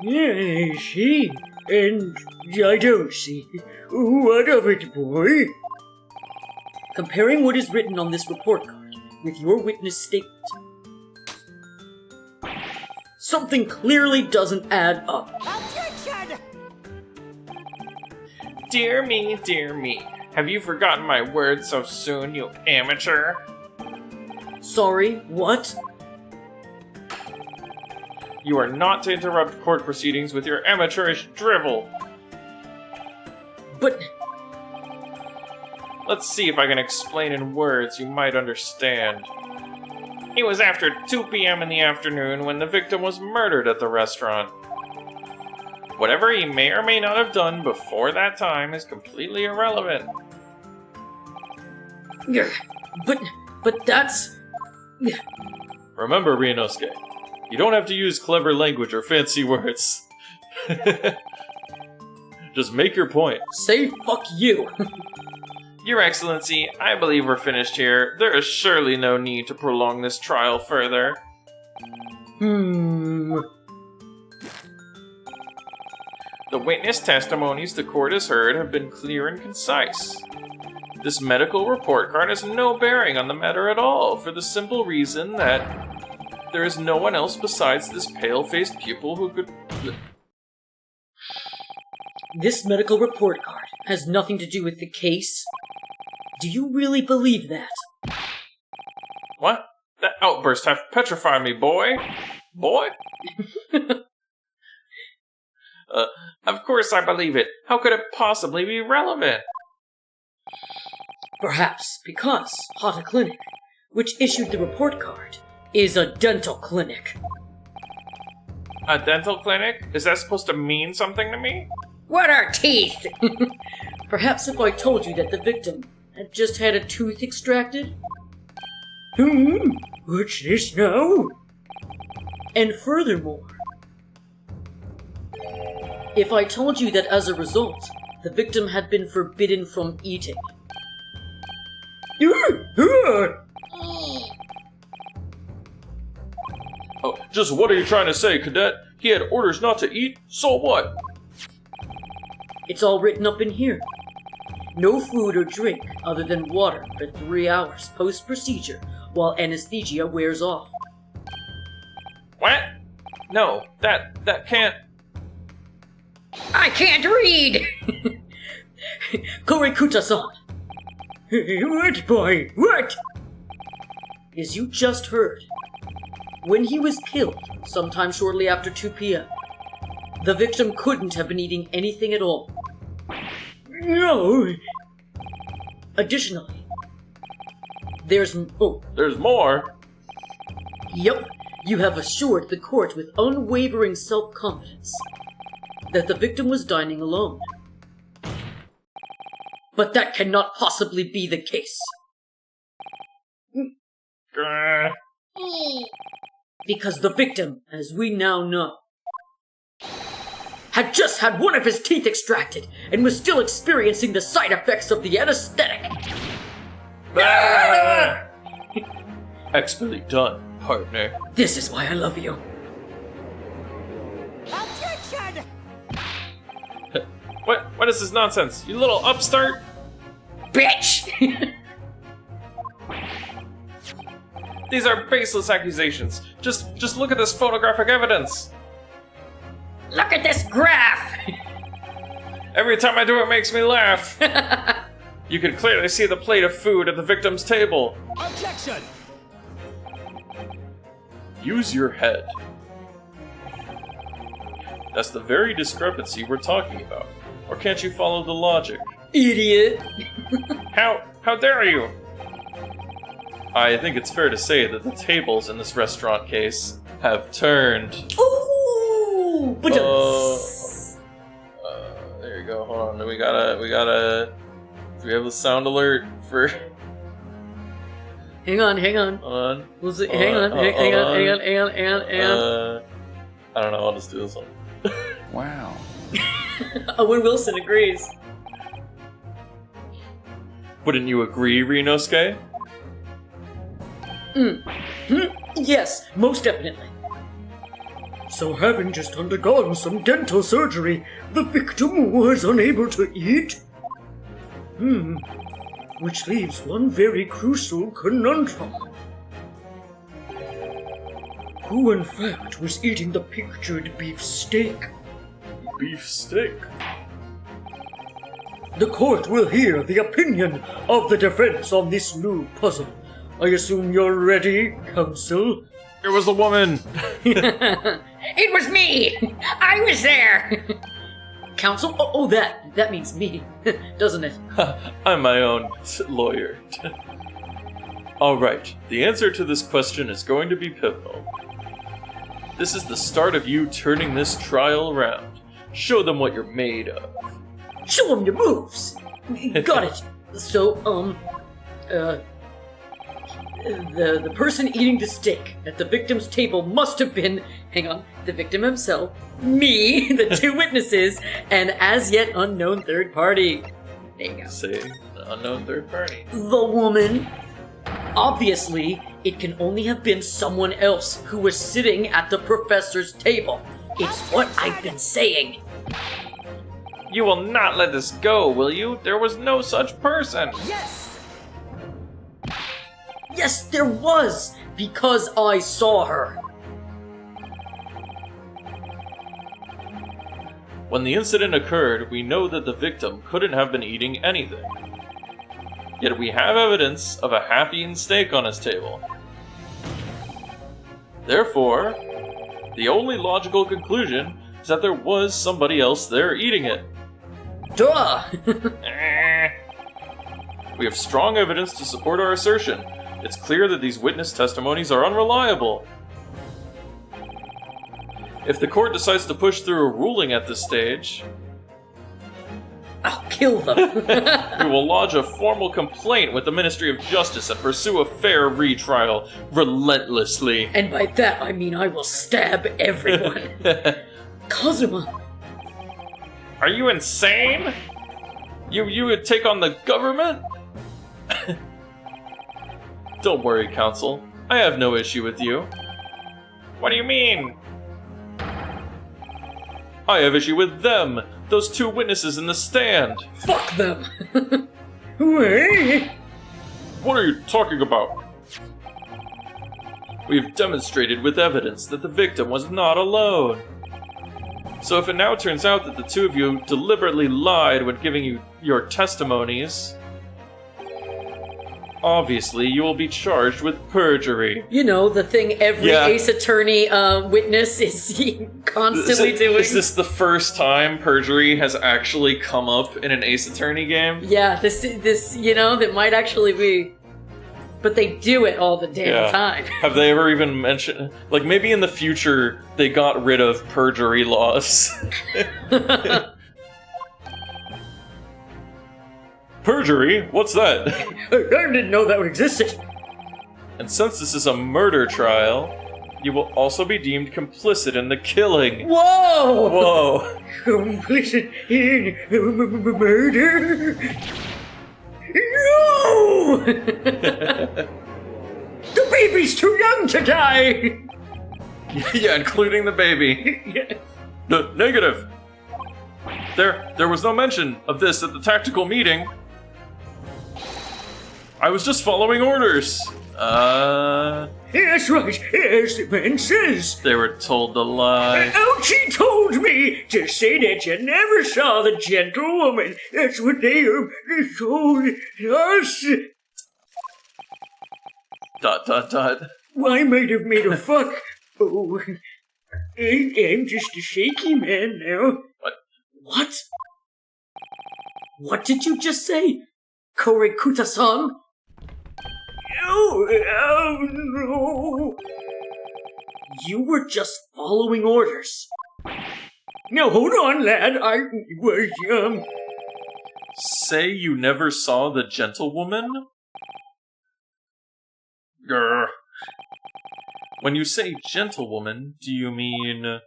I see. And I don't see. What of it, boy? Comparing what is written on this report card with your witness statement, something clearly doesn't add up. Dear me. Have you forgotten my words so soon, you amateur? Sorry, what? You are not to interrupt court proceedings with your amateurish drivel. But Let's see if I can explain in words you might understand. It was after 2 p.m. in the afternoon when the victim was murdered at the restaurant. Whatever he may or may not have done before that time is completely irrelevant. But that's... Remember, Ryunosuke, you don't have to use clever language or fancy words. Just make your point. Say fuck you. Your Excellency, I believe we're finished here. There is surely no need to prolong this trial further. Hmm... The witness testimonies the court has heard have been clear and concise. This medical report card has no bearing on the matter at all, for the simple reason that there is no one else besides this pale-faced pupil who could... This medical report card has nothing to do with the case? Do you really believe that? What? That outburst hath petrified me, boy! Boy? Of course I believe it. How could it possibly be relevant? Perhaps because Hata Clinic, which issued the report card, is a dental clinic. A dental clinic? Is that supposed to mean something to me? What are teeth? Perhaps if I told you that the victim had just had a tooth extracted? What's this now? And furthermore, if I told you that as a result, the victim had been forbidden from eating. Oh, just what are you trying to say, Cadet? He had orders not to eat? So what? It's all written up in here. No food or drink other than water for 3 hours post-procedure while anesthesia wears off. What? No, that can't... I can't read! Korekuta-san, What, boy? What? as you just heard, when he was killed, sometime shortly after 2 p.m., the victim couldn't have been eating anything at all. No. Additionally, there's... There's more? Yep, you have assured the court with unwavering self-confidence that the victim was dining alone. But that cannot possibly be the case. Because the victim, as we now know, had just had one of his teeth extracted and was still experiencing the side effects of the anesthetic. Expertly done, partner. This is why I love you. Objection! What is this nonsense? You little upstart? Bitch! These are baseless accusations. Just look at this photographic evidence. Look at this graph! Every time I do it makes me laugh. You can clearly see the plate of food at the victim's table. Objection! Use your head. That's the very discrepancy we're talking about. Or can't you follow the logic? Idiot! How dare you? I think it's fair to say that the tables in this restaurant case have turned. Ooh! There you go. Hold on. We gotta. Do we have the sound alert for? Hang on. Hold on. Was it? Hang on. Hang on. I don't know. I'll just do this one. Wow. Owen Wilson agrees. Wouldn't you agree, Ryunosuke? Yes, most definitely. So having just undergone some dental surgery, the victim was unable to eat? Which leaves one very crucial conundrum. Who in fact was eating the pictured beef steak? Beef steak. The court will hear the opinion of the defense on this new puzzle. I assume you're ready, counsel? It was a woman. It was me! I was there! counsel? Oh, that means me, doesn't it? I'm my own lawyer. Alright, the answer to this question is going to be pivotal. This is the start of you turning this trial around. Show them what you're made of. Show them your moves! Got it. So, the person eating the steak at the victim's table must have been, hang on, the victim himself, me, the two witnesses, and as yet unknown third party. There you go. Say, the unknown third party. The woman. Obviously, it can only have been someone else who was sitting at the professor's table. It's what I've been saying. You will not let this go, will you? There was no such person. Yes! Yes, there was, because I saw her. When the incident occurred, we know that the victim couldn't have been eating anything. Yet we have evidence of a half-eaten steak on his table. Therefore, the only logical conclusion is that there was somebody else there eating it. Duh! We have strong evidence to support our assertion. It's clear that these witness testimonies are unreliable. If the court decides to push through a ruling at this stage, I'll kill them. we will lodge a formal complaint with the Ministry of Justice and pursue a fair retrial relentlessly. And by that I mean I will stab everyone. Kazuma! Are you insane? You would take on the government? Don't worry, Counsel. I have no issue with you. What do you mean? I have issue with them, those two witnesses in the stand. Fuck them! Wait. What are you talking about? We've demonstrated with evidence that the victim was not alone. So if it now turns out that the two of you deliberately lied when giving you your testimonies, obviously you will be charged with perjury. You know, the thing every Yeah. Ace Attorney witness is constantly doing. Is this the first time perjury has actually come up in an Ace Attorney game? Yeah, this, you know, that might actually be. But they do it all the damn Yeah. time. Have they ever even mentioned... Like, maybe in the future they got rid of perjury laws. Perjury? What's that? I didn't know that existed. And since this is a murder trial, you will also be deemed complicit in the killing. Whoa! Whoa. Complicit in murder? No! The baby's too young to die! Yeah, including the baby. Negative. There was no mention of this at the tactical meeting. I was just following orders. That's right, as the man says. They were told to lie. Ouchie told me to say that you never saw the gentlewoman. That's what they told us. ... I might have made a fuck. Oh, I'm just a shaky man now. What? What did you just say? Korekuta-san? Oh, no. You were just following orders. Now hold on, lad. I was, Say you never saw the gentlewoman? Grr. When you say gentlewoman, do you mean...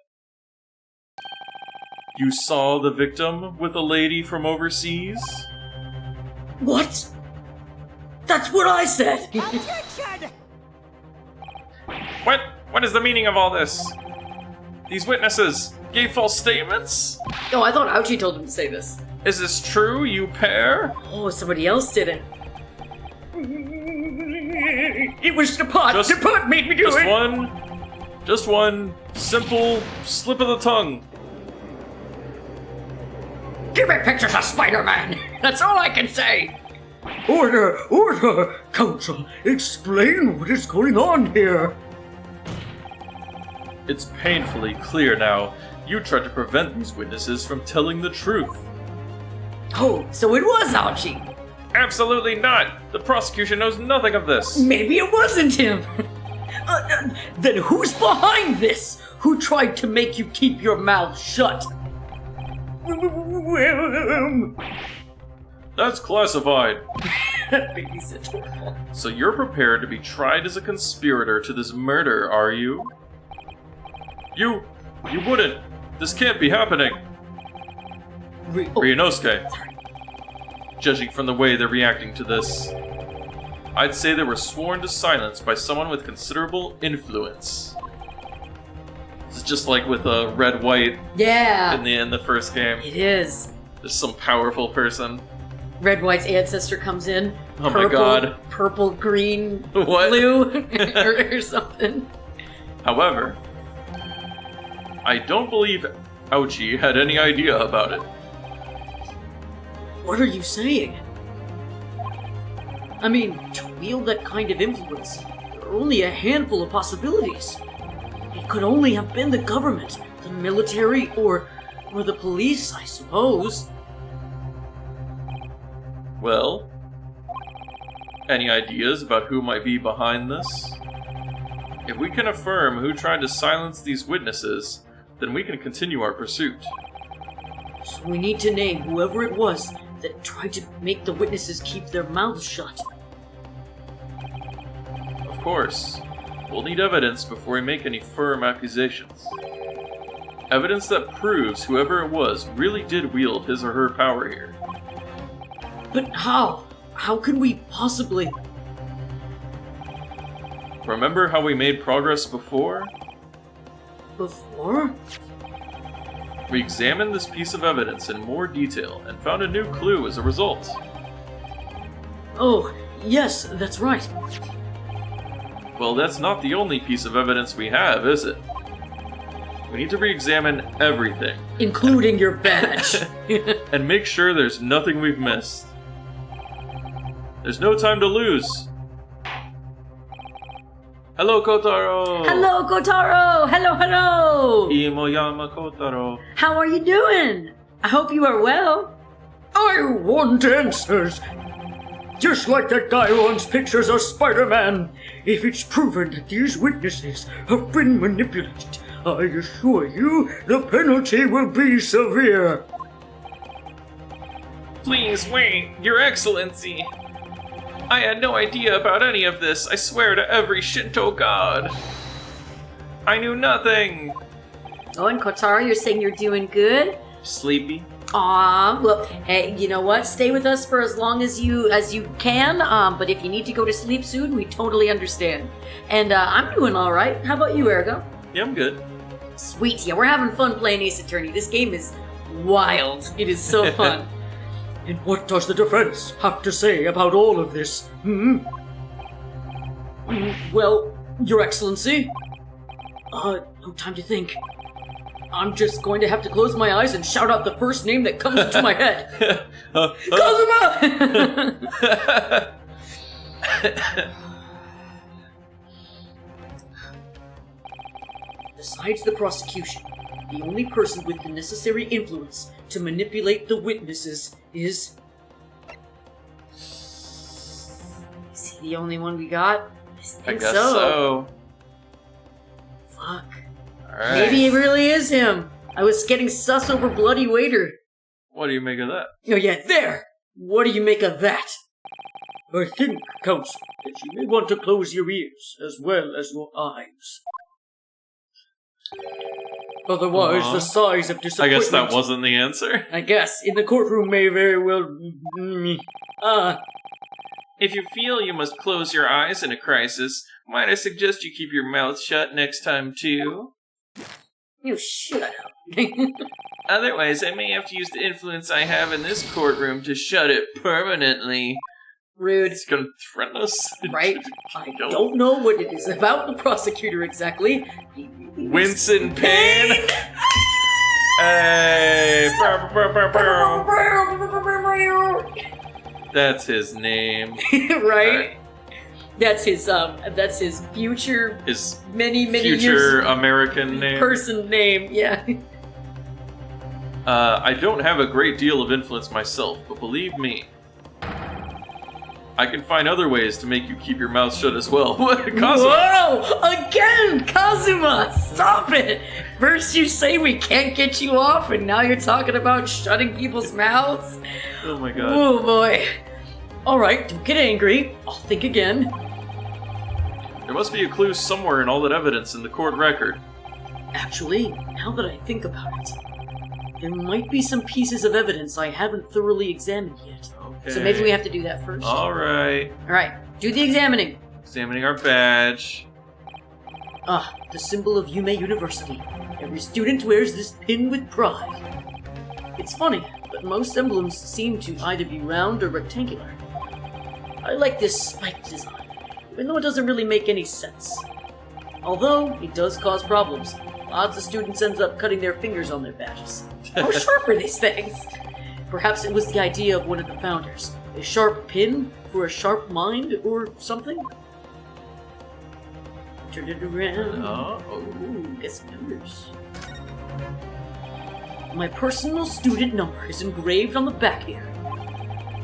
You saw the victim with a lady from overseas? What? That's what I said! Objection! What is the meaning of all this? These witnesses gave false statements? Oh, I thought Ouchie told him to say this. Is this true, you pair? Oh, somebody else did it. It was the pot. Just- The pot made me do it. Just one simple slip of the tongue. Give me pictures of Spider-Man. That's all I can say. Order, order, Counsel. Explain what is going on here. It's painfully clear now You tried to prevent these witnesses from telling the truth. Oh, so it was Archie. Absolutely not! The prosecution knows nothing of this! Maybe it wasn't him. Then who's behind this? Who tried to make you keep your mouth shut? That's classified. Babysitter. So you're prepared to be tried as a conspirator to this murder, are you? You wouldn't! This can't be happening! Ryunosuke. Judging from the way they're reacting to this, I'd say they were sworn to silence by someone with considerable influence. It's just like with Red White Yeah, in the first game. it is. There's some powerful person. Red White's ancestor comes in. Oh my god. Purple, green, What? blue, or something. However, I don't believe Ouchie had any idea about it. What are you saying? I mean, to wield that kind of influence, there are only a handful of possibilities. It could only have been the government, the military, or the police, I suppose. Well, any ideas about who might be behind this? If we can affirm who tried to silence these witnesses, then we can continue our pursuit. So we need to name whoever it was that tried to make the witnesses keep their mouths shut. Of course, we'll need evidence before we make any firm accusations. Evidence that proves whoever it was really did wield his or her power here. But how? How can we possibly... Remember how we made progress before? Before? We examined this piece of evidence in more detail and found a new clue as a result. Oh, yes, that's right. Well, that's not the only piece of evidence we have, is it? We need to re-examine everything Including your badge. and make sure there's nothing we've missed. There's no time to lose. Hello, Kotaro! Hello, Kotaro! Hello! Imoyama Kotaro. How are you doing? I hope you are well. I want answers! Just like that guy who wants pictures of Spider-Man. If it's proven that these witnesses have been manipulated, I assure you the penalty will be severe. Please wait, Your Excellency. I had no idea about any of this, I swear to every Shinto god. I knew nothing. Oh, and Kotaro, you're saying you're doing good? Sleepy? Aw, well, hey, you know what? Stay with us for as long as you can. But if you need to go to sleep soon, we totally understand. And I'm doing all right. How about you, Ergo? Yeah, I'm good. Sweet, yeah, we're having fun playing Ace Attorney. This game is wild. It is so fun. And what does the defense have to say about all of this? Well, Your Excellency. No time to think. I'm just going to have to close my eyes and shout out the first name that comes into my head. Kazuma! Besides the prosecution, the only person with the necessary influence to manipulate the witnesses is... Is he the only one we got? I think guess so. Fuck. Alright. Maybe it really is him. I was getting sus over Bloody Waiter. What do you make of that? Oh yeah, there! What do you make of that? I think, Counsel, that you may want to close your ears as well as your eyes. Otherwise, Aw. the size of I disappointment... guess that wasn't the answer. I guess. in the courtroom may very well... If you feel you must close your eyes in a crisis, might I suggest you keep your mouth shut next time too? You shut up. Otherwise, I may have to use the influence I have in this courtroom to shut it permanently. Rude. It's gonna threaten us. Right? I don't know what it is about the prosecutor exactly. Winston Payne? Hey! Bow, bow, bow, bow. That's his name. Right? That's his future His many future years American name. person name, yeah. I don't have a great deal of influence myself, but believe me, I can find other ways to make you keep your mouth shut as well. Kazuma! Whoa! Again, Kazuma! Stop it! First you say we can't get you off, and now you're talking about shutting people's mouths? Oh my god. Oh boy. Alright, don't get angry. I'll think again. There must be a clue somewhere in all that evidence in the court record. Actually, now that I think about it, there might be some pieces of evidence I haven't thoroughly examined yet. Okay. So maybe we have to do that first. Alright. Alright, do the examining. Examining our badge. Ah, the symbol of Yume University. Every student wears this pin with pride. It's funny, but most emblems seem to either be round or rectangular. I like this spiked design, even though it doesn't really make any sense. Although, it does cause problems. Lots of students end up cutting their fingers on their badges. How sharp are these things? Perhaps it was the idea of one of the founders. A sharp pin for a sharp mind or something? Turn it around. Ooh, get some numbers. My personal student number is engraved on the back here.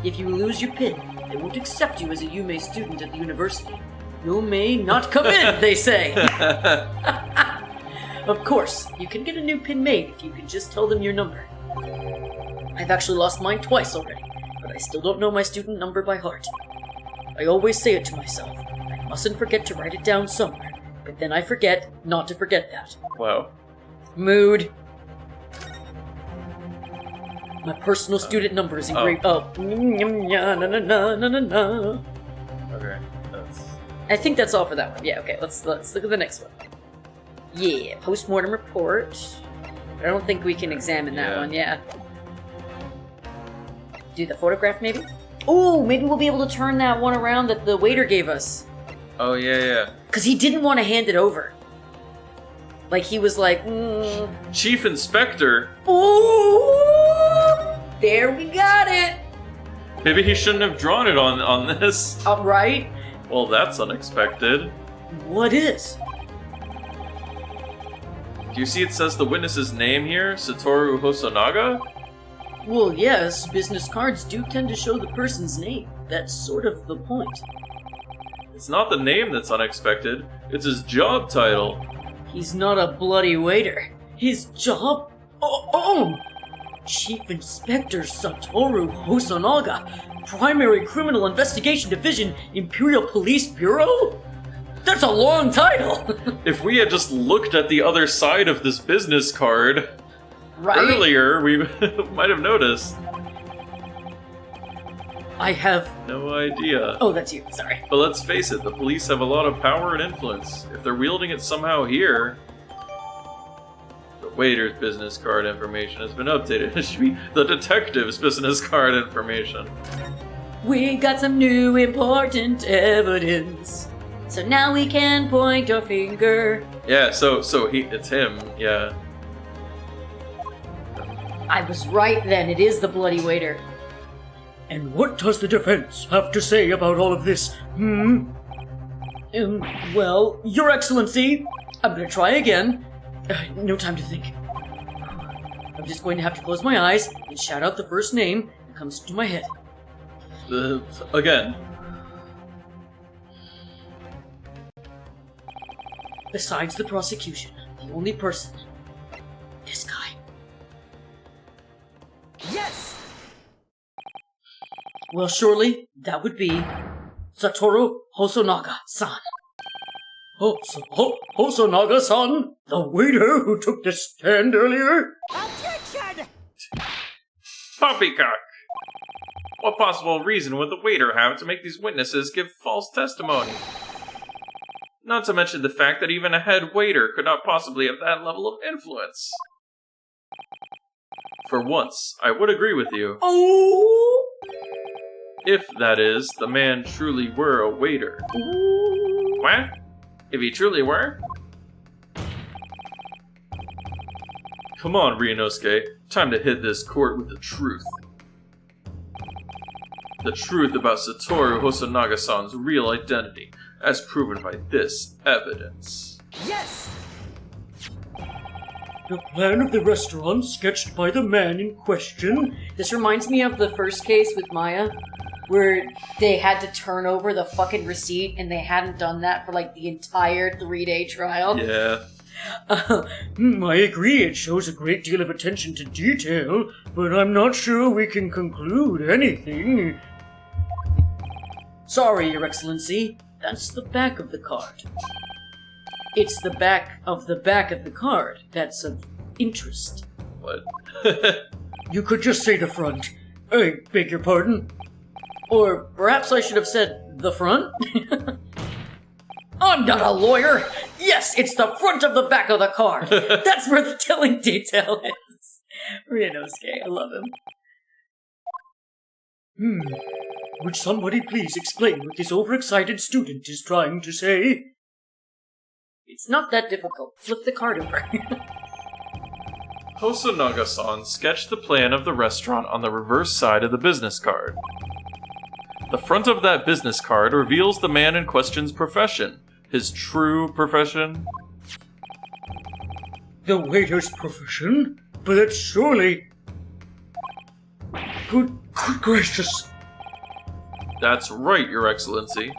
If you lose your pin, they won't accept you as a Yume student at the university. You may not come in, they say. Of course, you can get a new pin made if you can just tell them your number. I've actually lost mine twice already, but I still don't know my student number by heart. I always say it to myself. I mustn't forget to write it down somewhere, but then I forget not to forget that. Wow. Mood. My personal student number is engraved. Oh. Okay. That's... I think that's all for that one. Yeah, okay, let's look at the next one. Yeah, postmortem report. I don't think we can examine that one, yeah. Do the photograph, maybe? Oh, maybe we'll be able to turn that one around that the waiter gave us. Oh, yeah. Because he didn't want to hand it over. Like, he was like, Chief Inspector? ooh! There we got it! Maybe he shouldn't have drawn it on this. Alright. Well, that's unexpected. What is? Do you see it says the witness's name here? Satoru Hosonaga? Well, yes, business cards do tend to show the person's name. That's sort of the point. It's not the name that's unexpected, it's his job title. He's not a bloody waiter. His job? Oh! Chief Inspector Satoru Hosonaga, Primary Criminal Investigation Division, Imperial Police Bureau? That's a long title! If we had just looked at the other side of this business card Right? earlier, we might have noticed. I have... No idea. Oh, that's you. Sorry. But let's face it, the police have a lot of power and influence. If they're wielding it somehow here... The waiter's business card information has been updated. It should be the detective's business card information. We got some new important evidence. So now we can point our finger. Yeah, so it's him, yeah. I was right then. It is the bloody waiter. And what does the defense have to say about all of this? Well, Your Excellency, I'm gonna try again. No time to think. I'm just going to have to close my eyes and shout out the first name that comes to my head. Again. Besides the prosecution, the only person. This guy. Yes! Well, surely that would be Satoru Hosonaga-san. Hosonaga-san? The waiter who took the stand earlier? Objection! Poppycock! What possible reason would the waiter have to make these witnesses give false testimony? Not to mention the fact that even a head waiter could not possibly have that level of influence. For once, I would agree with you. Oh! If, that is, the man truly were a waiter. What? If he truly were? Come on, Ryunosuke. Time to hit this court with the truth. The truth about Satoru Hosonaga-san's real identity, as proven by this evidence. Yes! The plan of the restaurant sketched by the man in question. This reminds me of the first case with Maya, where they had to turn over the fucking receipt and they hadn't done that for like the entire 3-day trial. Yeah. I agree, it shows a great deal of attention to detail, but I'm not sure we can conclude anything. Sorry, Your Excellency, that's the back of the card. It's the back of the card that's of interest. What? You could just say the front. I beg your pardon? Or perhaps I should have said the front? I'm not a lawyer! Yes, it's the front of the back of the card! That's where the telling detail is. Ryunosuke, I love him. Would somebody please explain what this overexcited student is trying to say? It's not that difficult. Flip the card over. Hosonaga-san sketched the plan of the restaurant on the reverse side of the business card. The front of that business card reveals the man in question's profession. His true profession? The waiter's profession? But that's surely... Good gracious. That's right, Your Excellency.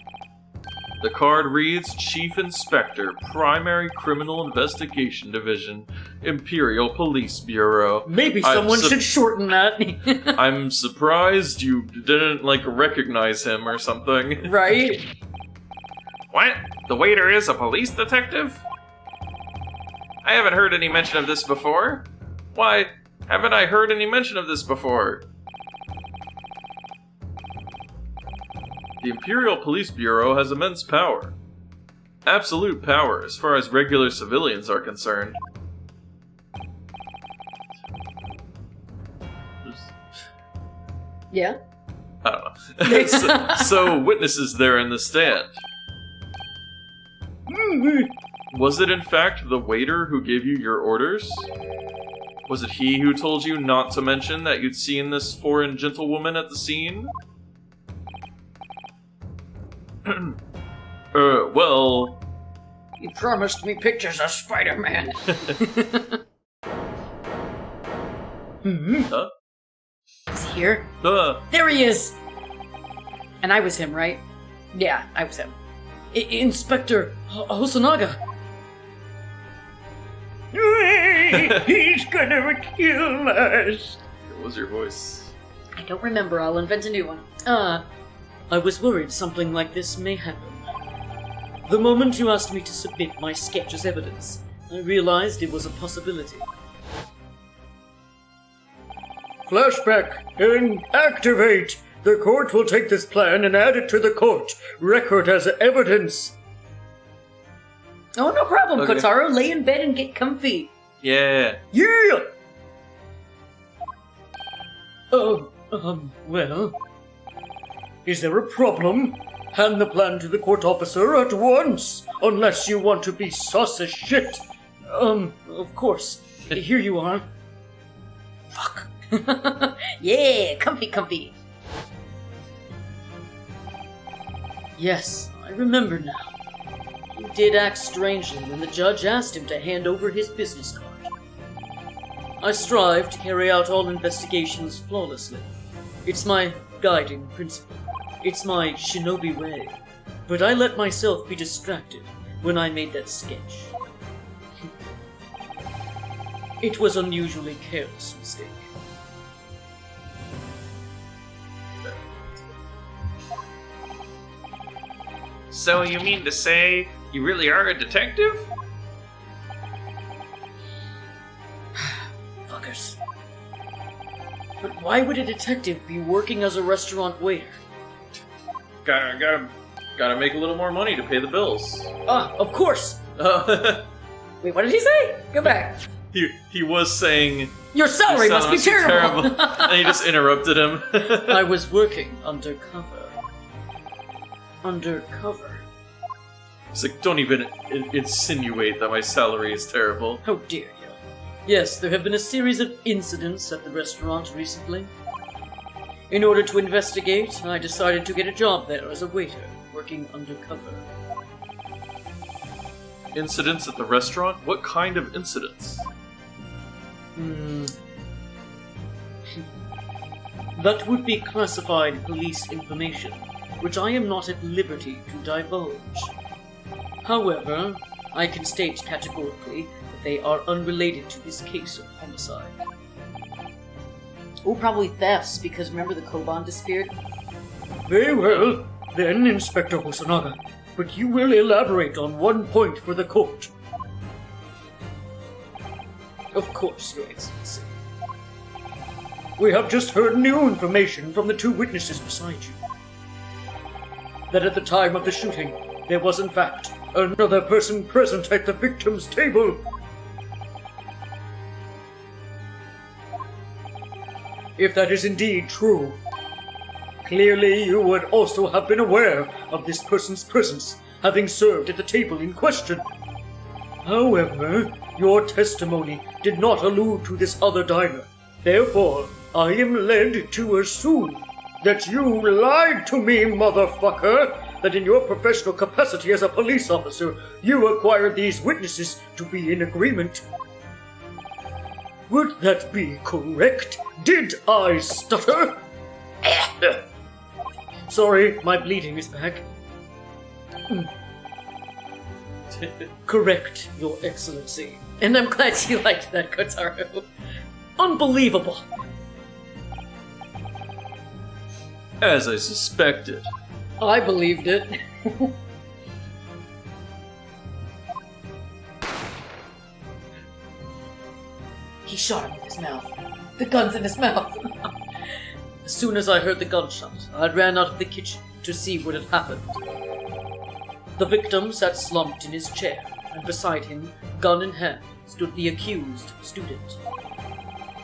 The card reads Chief Inspector, Primary Criminal Investigation Division, Imperial Police Bureau. Maybe someone should shorten that. I'm surprised you didn't, recognize him or something. Right? What? The waiter is a police detective? I haven't heard any mention of this before. Why, haven't I heard any mention of this before? The Imperial Police Bureau has immense power. Absolute power as far as regular civilians are concerned. Yeah? I don't know. so witnesses there in the stand. Was it in fact the waiter who gave you your orders? Was it he who told you not to mention that you'd seen this foreign gentlewoman at the scene? Well... You promised me pictures of Spider-Man. Huh? Is he here? Huh? There he is! And I was him, right? Yeah, I was him. Inspector Hosonaga. He's gonna kill us. What was your voice? I don't remember. I'll invent a new one. I was worried something like this may happen. The moment you asked me to submit my sketch as evidence, I realized it was a possibility. Flashback and activate. The court will take this plan and add it to the court record as evidence. Oh, no problem, Okay. Kotaro. Lay in bed and get comfy. Yeah. Yeah! Well... Is there a problem? Hand the plan to the court officer at once, unless you want to be sus as shit. Of course. Here you are. Fuck. Yeah, comfy. Yes, I remember now. He did act strangely when the judge asked him to hand over his business card. I strive to carry out all investigations flawlessly. It's my guiding principle. It's my shinobi way. But I let myself be distracted when I made that sketch. It was an unusually careless mistake. So you mean to say you really are a detective? Fuckers. But why would a detective be working as a restaurant waiter? Gotta make a little more money to pay the bills. Of course! Oh. Wait, what did he say? Go back. he was saying Your salary "Your must be salary terrible! and he just interrupted him. I was working undercover. Undercover? It's like, don't even insinuate that my salary is terrible. How dare you? Yes, there have been a series of incidents at the restaurant recently. In order to investigate, I decided to get a job there as a waiter, working undercover. Incidents at the restaurant? What kind of incidents? That would be classified police information, which I am not at liberty to divulge. However, I can state categorically that they are unrelated to this case of homicide. Oh, probably thefts, because remember the Koban disappeared? Very well, then, Inspector Hosonaga. But you will elaborate on one point for the court. Of course, Your Excellency. We have just heard new information from the two witnesses beside you. That at the time of the shooting, there was in fact another person present at the victim's table. If that is indeed true, clearly you would also have been aware of this person's presence, having served at the table in question. However, your testimony did not allude to this other diner. Therefore, I am led to assume that you lied to me, motherfucker, that in your professional capacity as a police officer, you acquired these witnesses to be in agreement. Would that be correct? Did I stutter? Sorry, my bleeding is back. Correct, Your Excellency. And I'm glad you liked that, Kotaro. Unbelievable. As I suspected. I believed it. He shot him with his mouth. The gun's in his mouth. As soon as I heard the gunshot, I ran out of the kitchen to see what had happened. The victim sat slumped in his chair, and beside him, gun in hand, stood the accused student.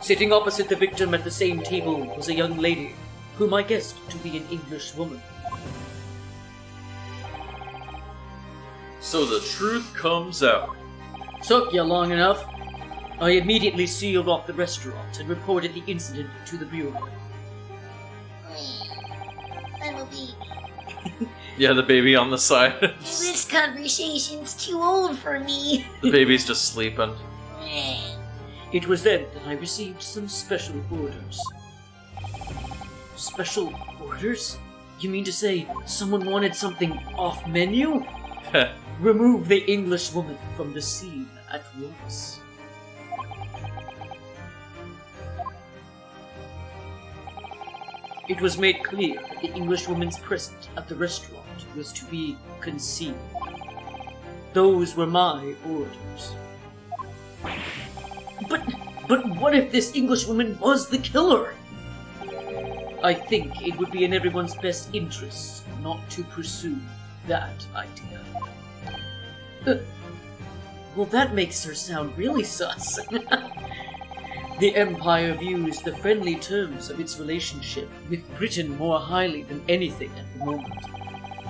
Sitting opposite the victim at the same table was a young lady, whom I guessed to be an English woman. So the truth comes out. Took you long enough. I immediately sealed off the restaurant and reported the incident to the bureau. I'm a baby. Yeah, the baby on the side. This conversation's too old for me. The baby's just sleeping. It was then that I received some special orders. Special orders? You mean to say someone wanted something off menu? Remove the English woman from the scene at once. It was made clear that the Englishwoman's presence at the restaurant was to be concealed. Those were my orders. But what if this Englishwoman was the killer? I think it would be in everyone's best interest not to pursue that idea. Well, that makes her sound really sus. The Empire views the friendly terms of its relationship with Britain more highly than anything at the moment.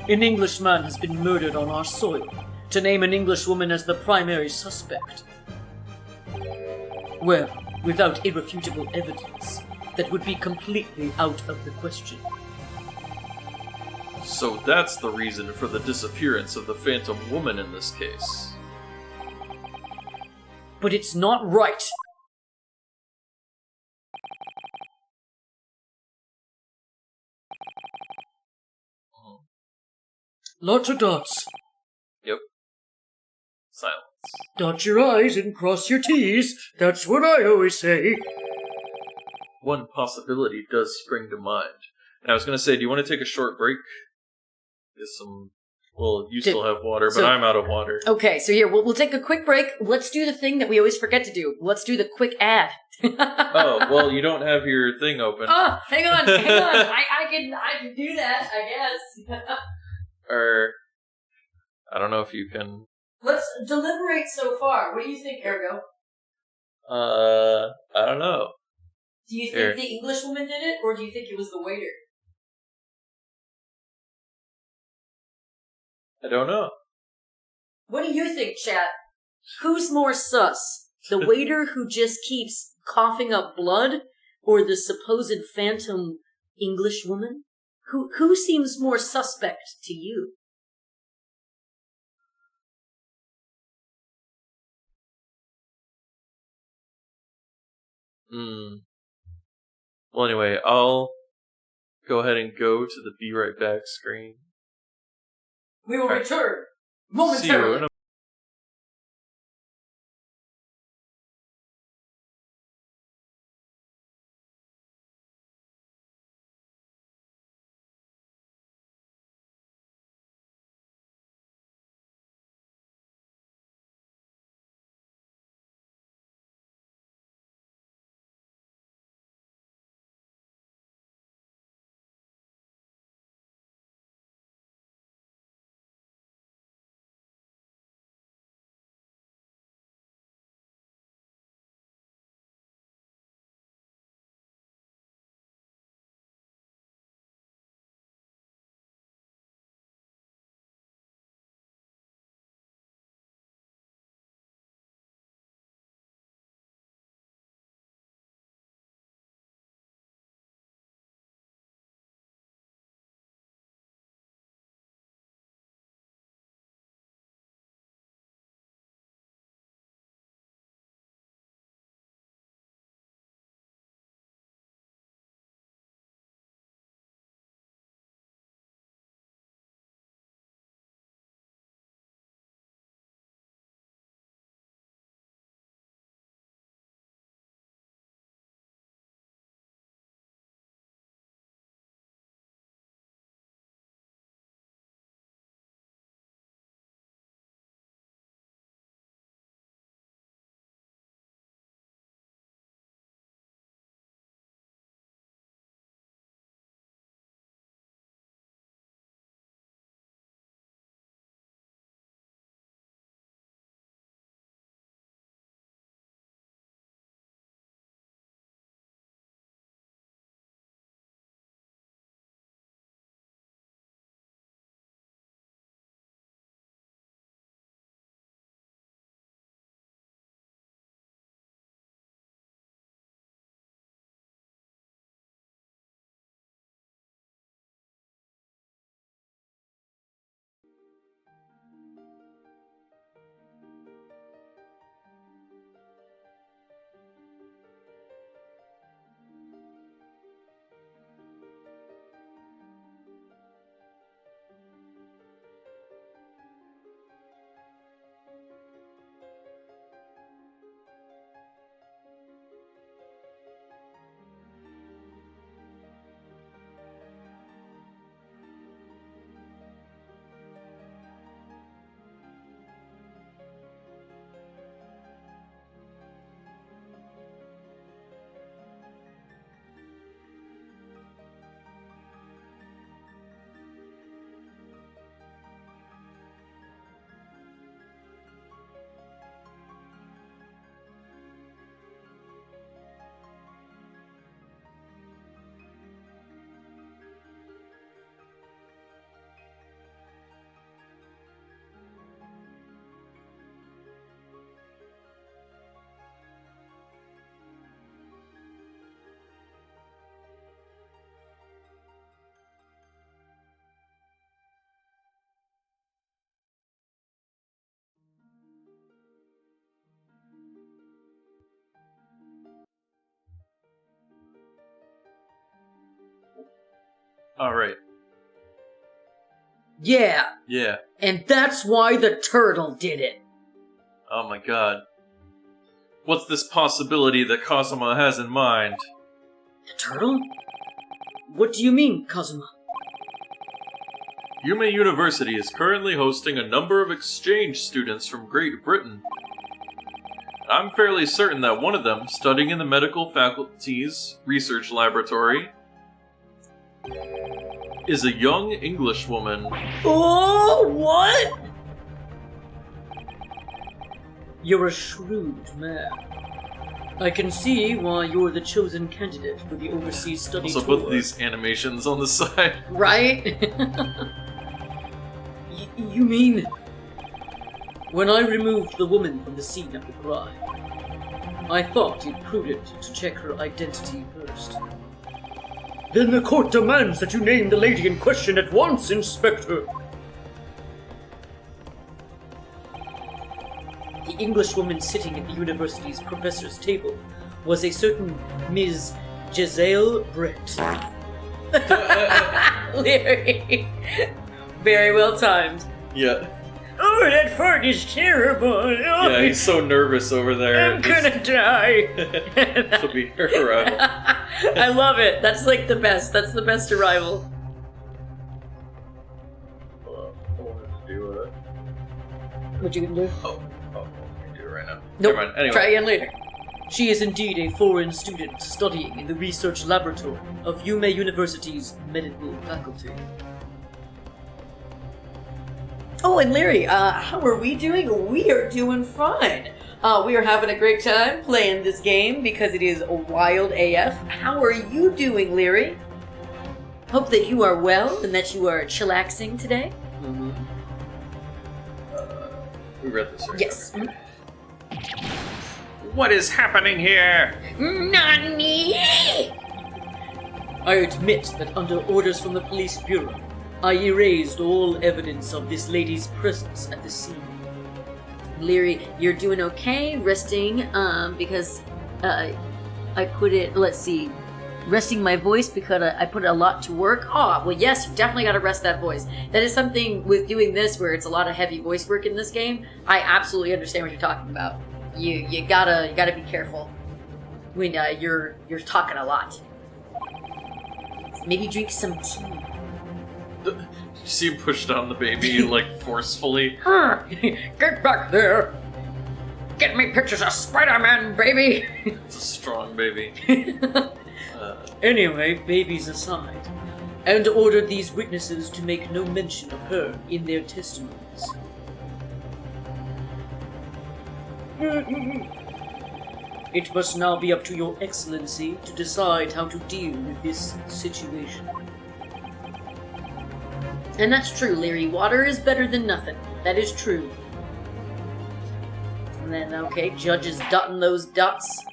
An Englishman has been murdered on our soil. To name an Englishwoman as the primary suspect, well, without irrefutable evidence, that would be completely out of the question. So that's the reason for the disappearance of the Phantom Woman in this case. But it's not right! Lots of dots. Yep. Silence. Dot your I's and cross your T's. That's what I always say. One possibility does spring to mind. And I was going to say, do you want to take a short break? Get some... Well, you still have water, but so- I'm out of water. Okay, so here, we'll take a quick break. Let's do the thing that we always forget to do. Let's do the quick ad. Oh, well, you don't have your thing open. Oh, hang on. I can do that, I guess. Or... I don't know if you can... Let's deliberate so far. What do you think, Ergo? I don't know. Do you think Here. the Englishwoman did it, or do you think it was the waiter? I don't know. What do you think, chat? Who's more sus? The waiter who just keeps coughing up blood, or the supposed phantom Englishwoman? Who seems more suspect to you? Well, anyway, I'll go ahead and go to the Be Right Back screen. We will Alright. return See you momentarily. in a Alright. Yeah, Yeah. and that's why the turtle did it. Oh my god. What's this possibility that Kazuma has in mind? The turtle? What do you mean, Kazuma? Yume University is currently hosting a number of exchange students from Great Britain. I'm fairly certain that one of them, studying in the medical faculty's research laboratory, is a young English woman. Oh, what? You're a shrewd man. I can see why you're the chosen candidate for the overseas study Also, tour. both of these animations on the side. Right? You mean... When I removed the woman from the scene of the crime, I thought it prudent to check her identity first. Then the court demands that you name the lady in question at once, Inspector. The Englishwoman sitting at the university's professor's table was a certain Ms. Giselle Brett. Larry. Very well timed. Yeah. Oh, that fart is terrible. Oh, Yeah, he's so nervous over there. I'm gonna die. This will be her arrival. I love it. That's like the best. That's the best arrival. I wanted to do it. What you gonna do? Oh, I can do it right now. Nope. Never mind. Anyway. Try again later. She is indeed a foreign student studying in the research laboratory of Yume University's medical faculty. Oh, and Larry, how are we doing? We are doing fine. We are having a great time playing this game because it is wild AF. How are you doing, Larry? Hope that you are well and that you are chillaxing today. Mm-hmm. We read this right? Yes. What is happening here? Nani? I admit that under orders from the police bureau, I erased all evidence of this lady's presence at the scene. Leary, you're doing okay, resting, because I put it, let's see, resting my voice because I put a lot to work. Oh, well, yes, you definitely got to rest that voice. That is something with doing this where it's a lot of heavy voice work in this game. I absolutely understand what you're talking about. You gotta be careful when you're talking a lot. Maybe drink some tea. Did you see him push down the baby, like, forcefully? Get back there! Get me pictures of Spider-Man, baby! It's a strong baby. Anyway, babies aside, and ordered these witnesses to make no mention of her in their testimonies. It must now be up to your excellency to decide how to deal with this situation. And that's true, Leary. Water is better than nothing. That is true. And then, okay, Judge is dotting those dots.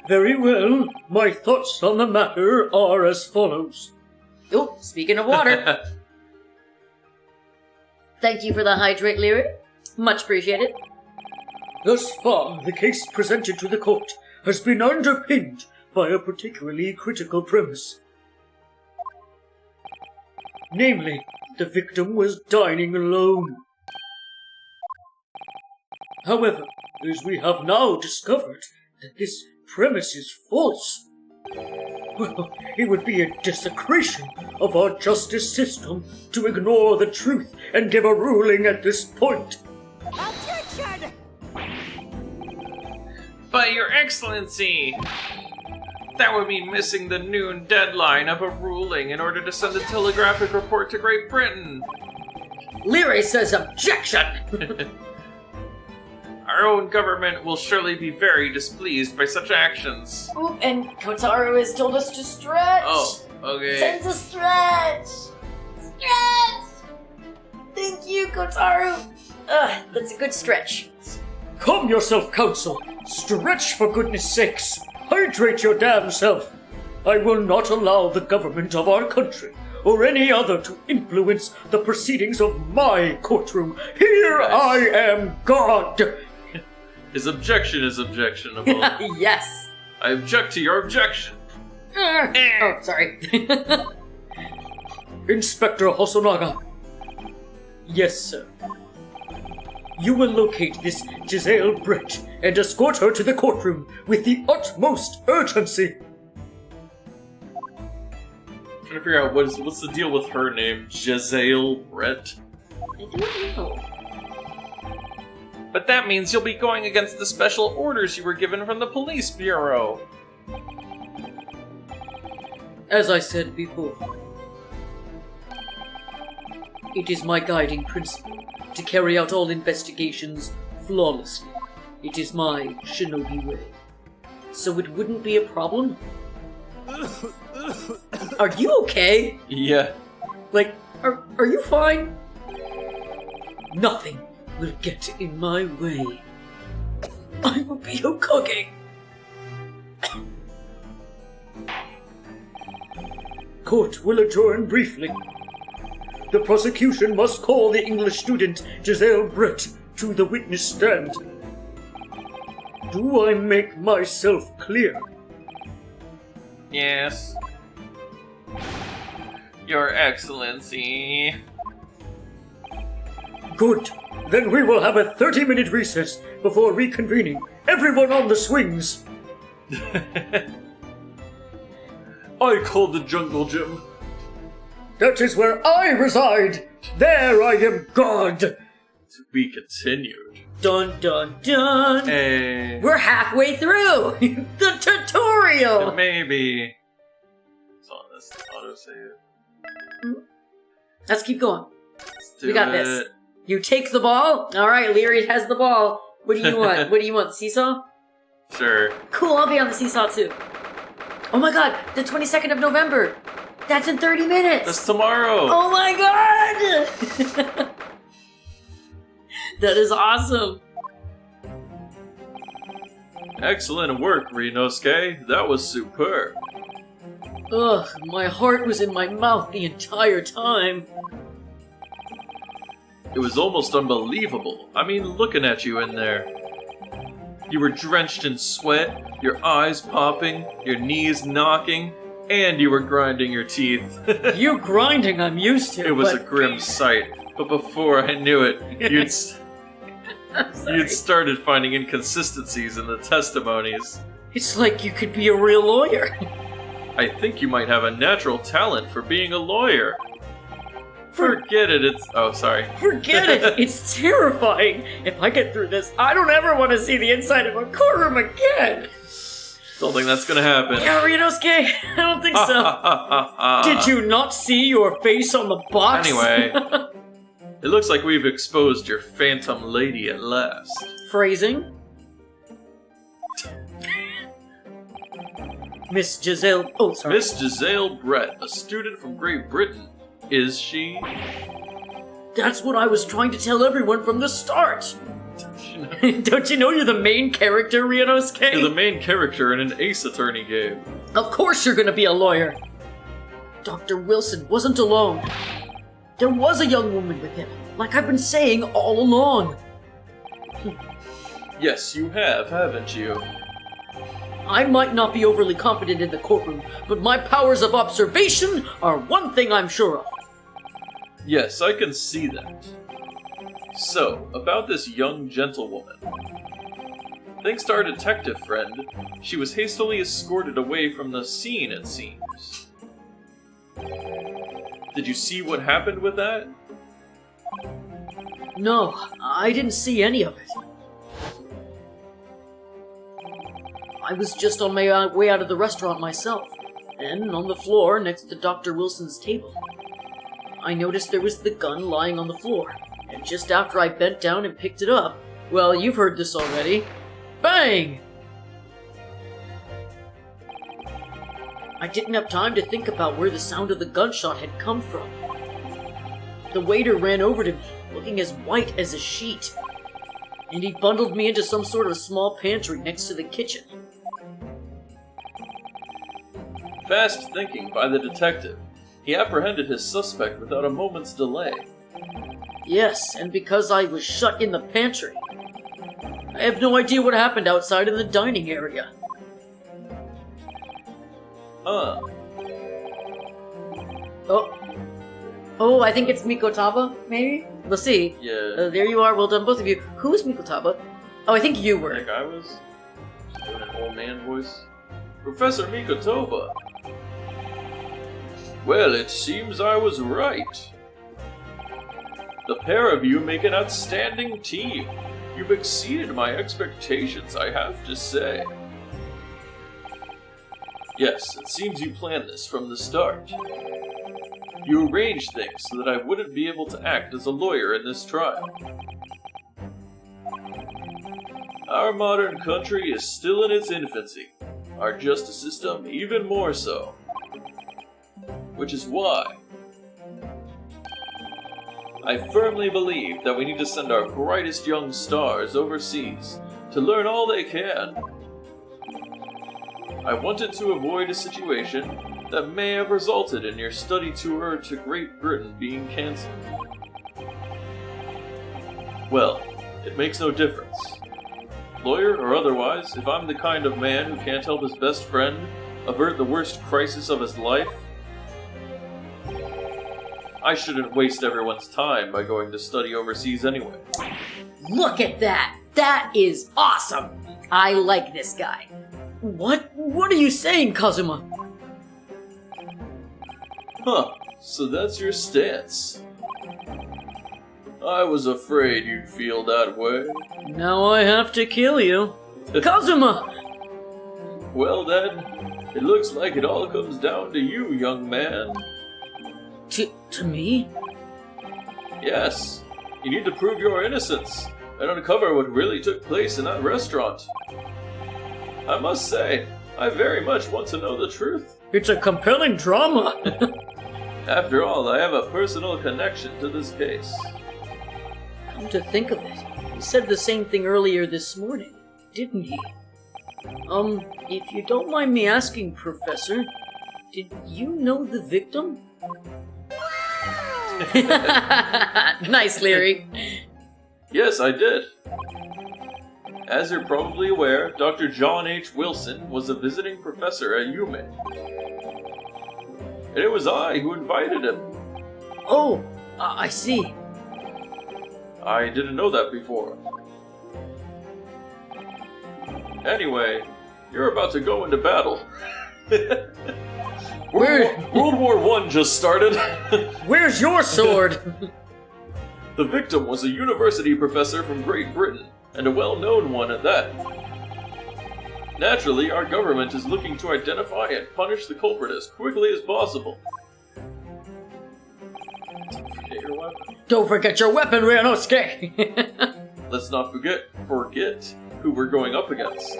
Very well. My thoughts on the matter are as follows. Oh, speaking of water. Thank you for the hydrate, Leary. Much appreciated. Thus far, the case presented to the court has been underpinned by a particularly critical premise. Namely, the victim was dining alone. However, as we have now discovered that this premise is false, well, it would be a desecration of our justice system to ignore the truth and give a ruling at this point. Objection! But, Your Excellency, that would mean missing the noon deadline of a ruling in order to send a telegraphic report to Great Britain. Leary says objection! Our own government will surely be very displeased by such actions. Oop, and Kotaro has told us to stretch. Oh, okay. Time to stretch. Stretch. Thank you, Kotaro. That's a good stretch. Calm yourself, counsel. Stretch, for goodness sakes. Hydrate your damn self. I will not allow the government of our country or any other to influence the proceedings of my courtroom. Here I am, God. His objection is objectionable. Yes! I object to your objection. Oh, sorry. Inspector Hosonaga. Yes, sir. You will locate this Giselle Brett and escort her to the courtroom with the utmost urgency. I'm trying to figure out what's the deal with her name, Giselle Brett. I don't know. But that means you'll be going against the special orders you were given from the police bureau. As I said before, it is my guiding principle to carry out all investigations flawlessly. It is my shinobi way. So it wouldn't be a problem? Are you okay? Yeah. Like, are you fine? Nothing will get in my way. I will be your cooking. Court will adjourn briefly. The prosecution must call the English student Giselle Brett to the witness stand. Do I make myself clear? Yes. Your Excellency. Good. Then we will have a 30-minute recess before reconvening. Everyone on the swings. I called the jungle gym. That is where I reside. There I am God. To be continued. Dun dun dun! Hey. We're halfway through the tutorial! Maybe. It's on this autosave. Let's keep going. Let's do We got it. this. You take the ball. All right, Leary has the ball. What do you want? What do you want? Seesaw? Sure. Cool, I'll be on the seesaw too. Oh my god, the 22nd of November. That's in 30 minutes. That's tomorrow. Oh my god! That is awesome. Excellent work, Rinosuke. That was superb. Ugh, my heart was in my mouth the entire time. It was almost unbelievable. I mean, looking at you in there. You were drenched in sweat, your eyes popping, your knees knocking, and you were grinding your teeth. You grinding, I'm used to. It was a but- grim sight, but before I knew it, I'm sorry. you'd started finding inconsistencies in the testimonies. It's like you could be a real lawyer. I think you might have a natural talent for being a lawyer. Forget it, it's... Oh, sorry. Forget it. It's terrifying. If I get through this, I don't ever want to see the inside of a courtroom again. Don't think that's gonna happen. Yeah, Rinosuke, I don't think so. Did you not see your face on the box? Anyway, it looks like we've exposed your phantom lady at last. Phrasing. Miss Giselle. Oh, sorry. Miss Giselle Brett, a student from Great Britain. Is she? That's what I was trying to tell everyone from the start. Don't you know you're the main character, Rinosuke? You're the main character in an Ace Attorney game. Of course you're gonna be a lawyer. Dr. Wilson wasn't alone. There was a young woman with him, like I've been saying all along. Yes, you have, haven't you? I might not be overly confident in the courtroom, but my powers of observation are one thing I'm sure of. Yes, I can see that. So, about this young gentlewoman. Thanks to our detective friend, she was hastily escorted away from the scene, it seems. Did you see what happened with that? No, I didn't see any of it. I was just on my way out of the restaurant myself, and on the floor next to Dr. Wilson's table. I noticed there was the gun lying on the floor, and just after I bent down and picked it up, well, you've heard this already, bang! I didn't have time to think about where the sound of the gunshot had come from. The waiter ran over to me, looking as white as a sheet, and he bundled me into some sort of small pantry next to the kitchen. Fast thinking by the detective. He apprehended his suspect without a moment's delay. Yes, and because I was shut in the pantry. I have no idea what happened outside in the dining area. Huh. Oh, I think it's Mikotaba, maybe? We'll see. Yeah. There you are, well done, both of you. Who was Mikotaba? Oh, I think you I were. think I was doing an old man voice. Professor Mikotoba. Well, it seems I was right. The pair of you make an outstanding team. You've exceeded my expectations, I have to say. Yes, it seems you planned this from the start. You arranged things so that I wouldn't be able to act as a lawyer in this trial. Our modern country is still in its infancy, our justice system even more so. Which is why I firmly believe that we need to send our brightest young stars overseas to learn all they can. I wanted to avoid a situation that may have resulted in your study tour to Great Britain being cancelled. Well, it makes no difference. Lawyer or otherwise, if I'm the kind of man who can't help his best friend avert the worst crisis of his life, I shouldn't waste everyone's time by going to study overseas anyway. Look at that! That is awesome! I like this guy. What are you saying, Kazuma? Huh, so that's your stance. I was afraid you'd feel that way. Now I have to kill you. Kazuma! Well then, it looks like it all comes down to you, young man. To me? Yes, you need to prove your innocence and uncover what really took place in that restaurant. I must say, I very much want to know the truth. It's a compelling drama. After all, I have a personal connection to this case. Come to think of it, he said the same thing earlier this morning, didn't he? If you don't mind me asking, Professor, did you know the victim? Nice, Leary. Yes, I did. As you're probably aware, Dr. John H. Wilson was a visiting professor at UMA. And it was I who invited him. Oh, I see. I didn't know that before. Anyway, you're about to go into battle. World War I just started. Where's your sword? The victim was a university professor from Great Britain, and a well-known one at that. Naturally, our government is looking to identify and punish the culprit as quickly as possible. Forget your weapon. Don't forget your weapon, Ryanosuke! Let's not forget who we're going up against.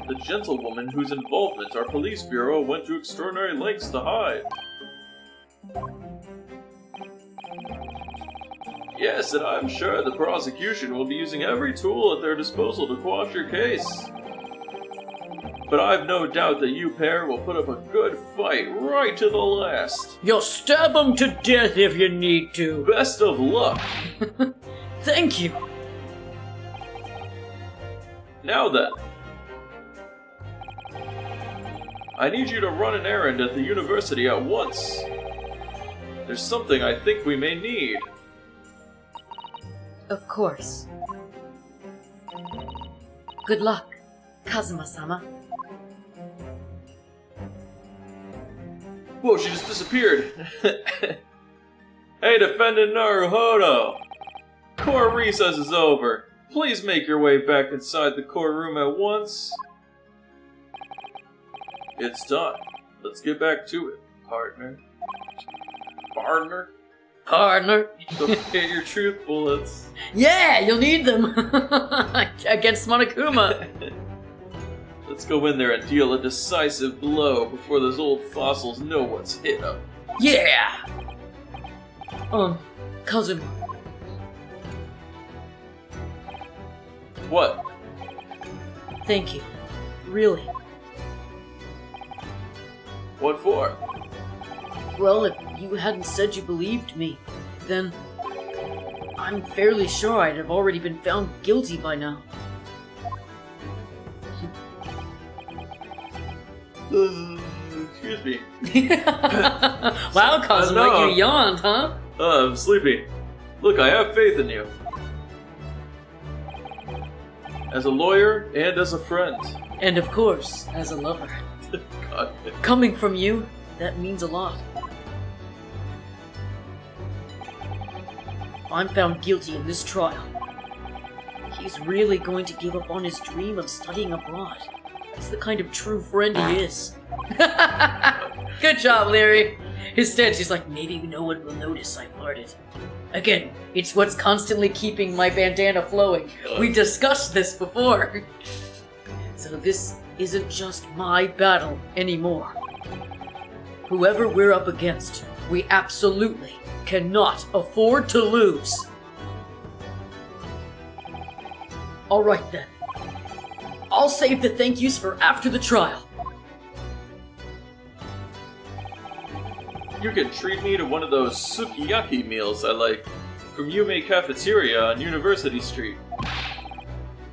The gentlewoman whose involvement our police bureau went to extraordinary lengths to hide. Yes, and I'm sure the prosecution will be using every tool at their disposal to quash your case. But I've no doubt that you pair will put up a good fight right to the last. You'll stab him to death if you need to. Best of luck. Thank you. Now then. I need you to run an errand at the university at once. There's something I think we may need. Of course. Good luck, Kazuma-sama. Whoa, she just disappeared. Hey, Defendant Naruhodo! Court recess is over. Please make your way back inside the courtroom at once. It's done. Let's get back to it, partner. Partner? Partner. Don't forget your truth bullets. Yeah, you'll need them. Against Monokuma. Let's go in there and deal a decisive blow before those old fossils know what's hit them. Yeah! Kazuma. What? Thank you. Really. What for? Well, if you hadn't said you believed me, then I'm fairly sure I'd have already been found guilty by now. Excuse me. Wow, Kazuma, No. you yawned, huh? I'm sleepy. Look, I have faith in you. As a lawyer and as a friend. And of course, as a lover. God. Coming from you, that means a lot. If I'm found guilty in this trial, he's really going to give up on his dream of studying abroad. That's the kind of true friend he is. Good job, Leary. His stance, he's like, maybe no one will notice I farted. Again, it's what's constantly keeping my bandana flowing. We discussed this before. So this isn't just my battle anymore. Whoever we're up against, we absolutely cannot afford to lose. Alright then. I'll save the thank yous for after the trial. You can treat me to one of those sukiyaki meals I like from Yume Cafeteria on University Street.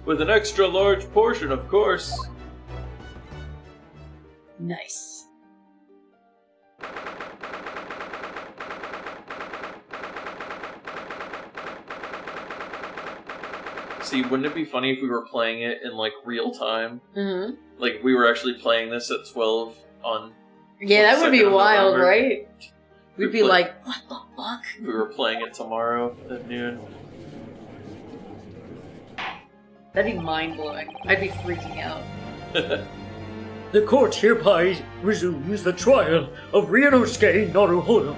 With an extra large portion, of course. Nice. See, wouldn't it be funny if we were playing it in, like, real time? Mm-hmm. Like, we were actually playing this at 12 on... Yeah, that would be 2nd of wild, November. right? We'd be play- like, what the fuck? We were playing it tomorrow at noon. That'd be mind-blowing. I'd be freaking out. The court hereby resumes the trial of Ryunosuke Naruhodo.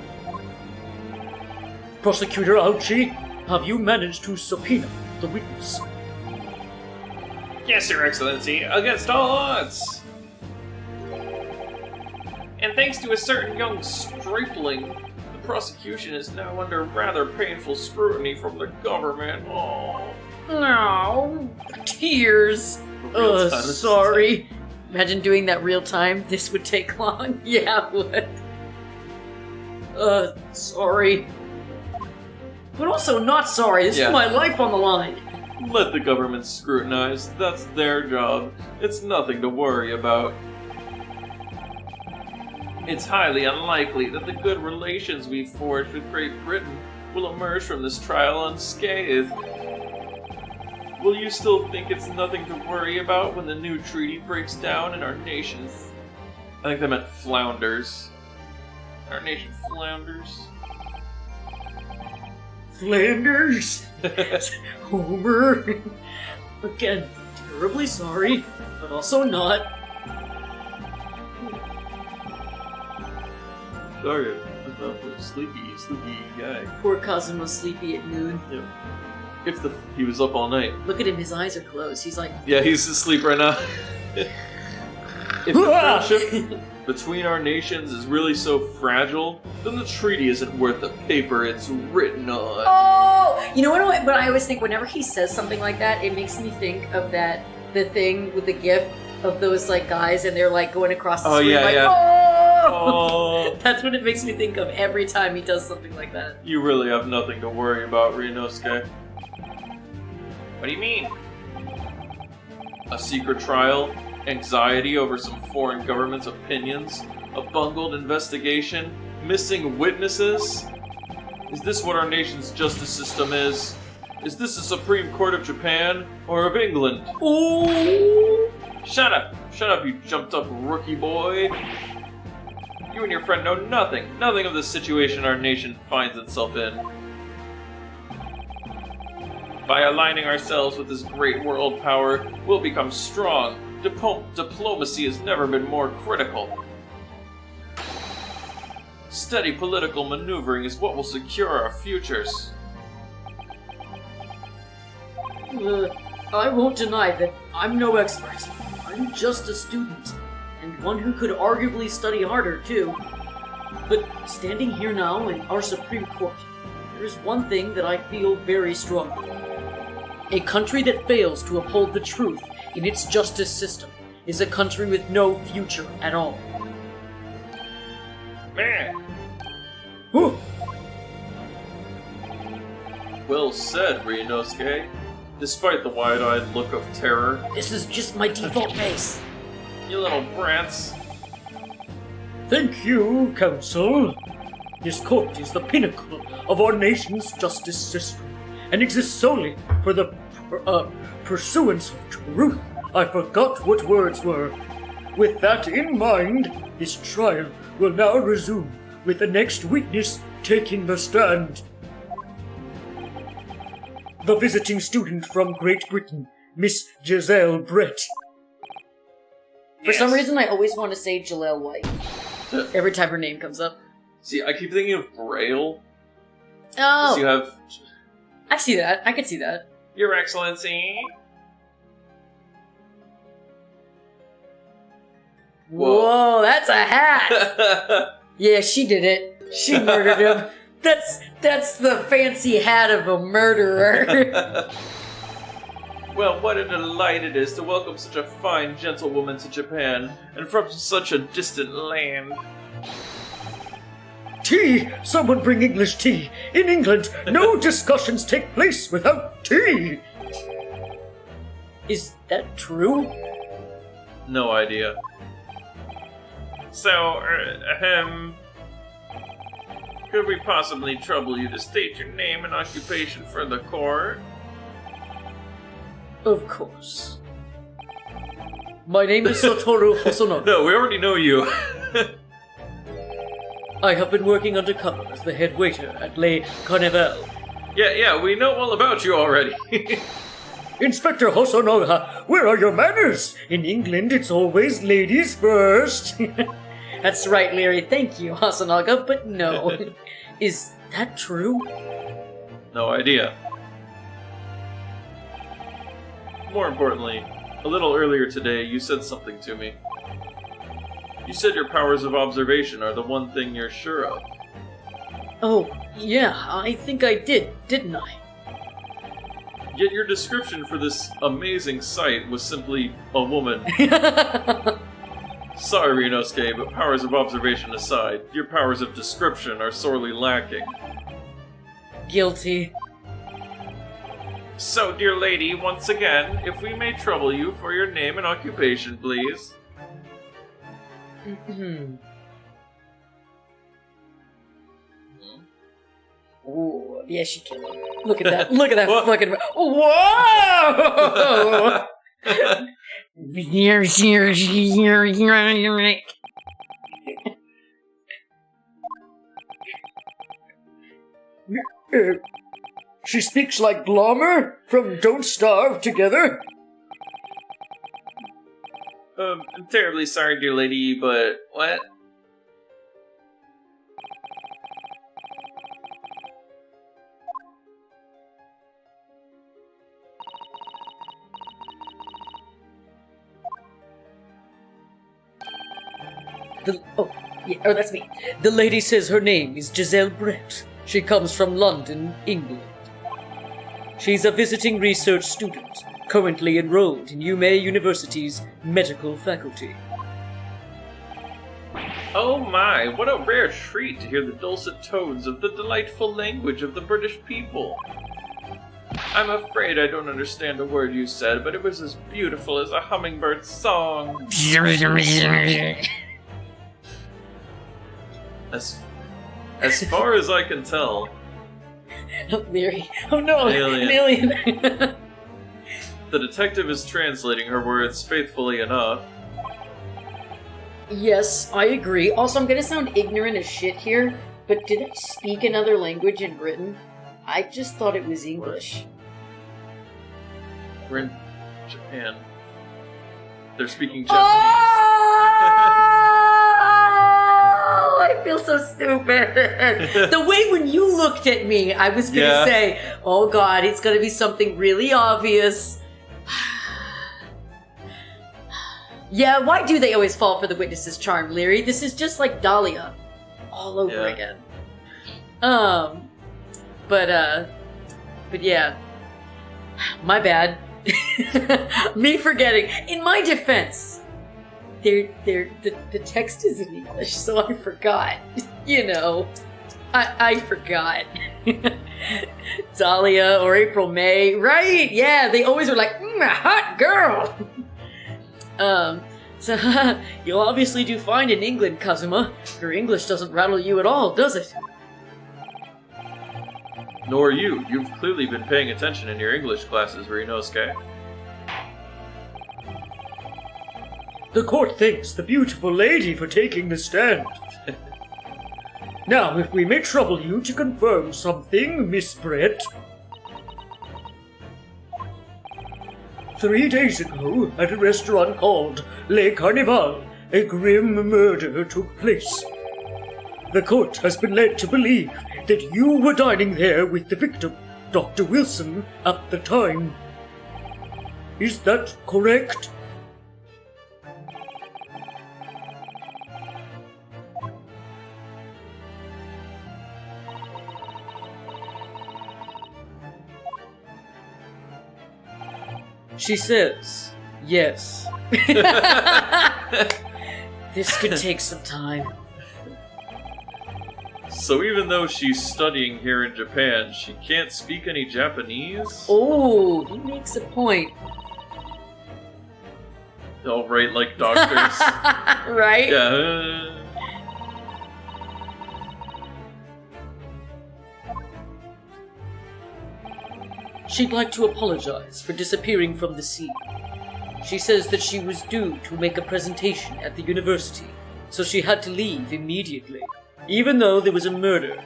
Prosecutor Aochi, have you managed to subpoena the witness? Yes, Your Excellency, against all odds! And thanks to a certain young stripling, the prosecution is now under rather painful scrutiny from the government. Oh, No, tears. real time. Sorry. Imagine doing that real time. This would take long. Yeah, it would. Sorry. But also not sorry. This Yeah. is my life on the line. Let the government scrutinize. That's their job. It's nothing to worry about. It's highly unlikely that the good relations we've forged with Great Britain will emerge from this trial unscathed. Will you still think it's nothing to worry about when the new treaty breaks down and our nation... I think they meant flounders. Our nation flounders. Flanders? Homer? Again, terribly sorry, but also not. Sorry, I'm a sleepy guy. Poor cousin was sleepy at noon. If he was up all night. Look at him, his eyes are closed. He's like, Yeah, he's asleep right now. If the friendship between our nations is really so fragile, then the treaty isn't worth the paper it's written on. oh! You know what? But I always think whenever he says something like that, it makes me think of the thing with the gif of those like guys and they're like going across the Oh, screen yeah, like, yeah. oh! Oh, That's what it makes me think of every time he does something like that. you really have nothing to worry about, Ryunosuke. What do you mean? A secret trial? Anxiety over some foreign government's opinions? A bungled investigation? Missing witnesses? Is this what our nation's justice system is? Is this the Supreme Court of Japan or of England? Ooh! Shut up! Shut up, you jumped up rookie boy! You and your friend know nothing of the situation our nation finds itself in. By aligning ourselves with this great world power, we'll become strong. Diplomacy has never been more critical. Steady political maneuvering is what will secure our futures. I won't deny that I'm no expert. I'm just a student, and one who could arguably study harder, too. But standing here now in our Supreme Court, there is one thing that I feel very strongly. A country that fails to uphold the truth in its justice system is a country with no future at all. Man, Oh, well said, Ryunosuke. Despite the wide-eyed look of terror, This is just my default pace. you little brats. thank you, Council. This court is the pinnacle of our nation's justice system and exists solely for the pursuance of truth. I forgot what words were. With that in mind, this trial will now resume with the next witness taking the stand. The visiting student from Great Britain, Miss Giselle Brett. For some reason, I always want to say Jaleel White every time her name comes up. See, I keep thinking of Braille. Oh, You have I see that. I could see that. Your Excellency. Whoa, that's a hat. Yeah, she did it. She murdered him. That's the fancy hat of a murderer. Well, what a delight it is to welcome such a fine gentlewoman to Japan, and from such a distant land. Tea! Someone bring English tea! In England, no discussions take place without tea! Is that true? No idea. So, could we possibly trouble you to state your name and occupation for the court? Of course. My name is Satoru Hosono. No, we already know you. I have been working undercover as the head waiter at Le Carnival. Yeah, we know all about you already. Inspector Hosonoha, where are your manners? In England, it's always ladies first. That's right, Leary. Thank you, Hasanaga, but no. Is that true? No idea. More importantly, a little earlier today, you said something to me. You said your powers of observation are the one thing you're sure of. Oh, yeah, I think I did, didn't I? Yet your description for this amazing sight was simply a woman. Sorry, Ryunosuke, but powers of observation aside, your powers of description are sorely lacking. Guilty. So, dear lady, once again, if we may trouble you for your name and occupation, please. Ooh, yeah, she killed him. Look at that. Look at that What? fucking... Whoa! She speaks like Blommer from Don't Starve Together. I'm terribly sorry, dear lady, but what? That's me. The lady says her name is Giselle Brett. She comes from London, England. She's a visiting research student, currently enrolled in UMay University's medical faculty. Oh my, what a rare treat to hear the dulcet tones of the delightful language of the British people. I'm afraid I don't understand a word you said, but it was as beautiful as a hummingbird's song. As far as I can tell, Leary. Oh no, Alien. an alien. the detective is translating her words faithfully enough. Yes, I agree. Also, I'm gonna sound ignorant as shit here, but did they speak another language in Britain? I just thought it was English. We're in Japan. They're speaking Japanese. Oh, I feel so stupid. The way when you looked at me, I was gonna Yeah. say, oh god, it's gonna be something really obvious. Yeah, why do they always fall for the witness's charm, Leary? This is just like Dahlia. All over Yeah. again. But yeah. My bad. Me forgetting. In my defense, the text is in English, so I forgot. You know, I forgot. Dahlia or April May, right? Yeah, they always were like, a hot girl. So you'll obviously do fine in England, Kazuma. Your English doesn't rattle you at all, does it? Nor you. You've clearly been paying attention in your English classes, Ryunosuke. The court thanks the beautiful lady for taking the stand. Now, if we may trouble you to confirm something, Miss Brett. 3 days ago, at a restaurant called Le Carnival, a grim murder took place. The court has been led to believe that you were dining there with the victim, Dr. Wilson, at the time. Is that correct? She says, yes. This could take some time. So even though she's studying here in Japan, she can't speak any Japanese? Oh, he makes a point. They'll write like doctors. Right? Yeah. She'd like to apologize for disappearing from the scene. She says that she was due to make a presentation at the university, so she had to leave immediately, even though there was a murder.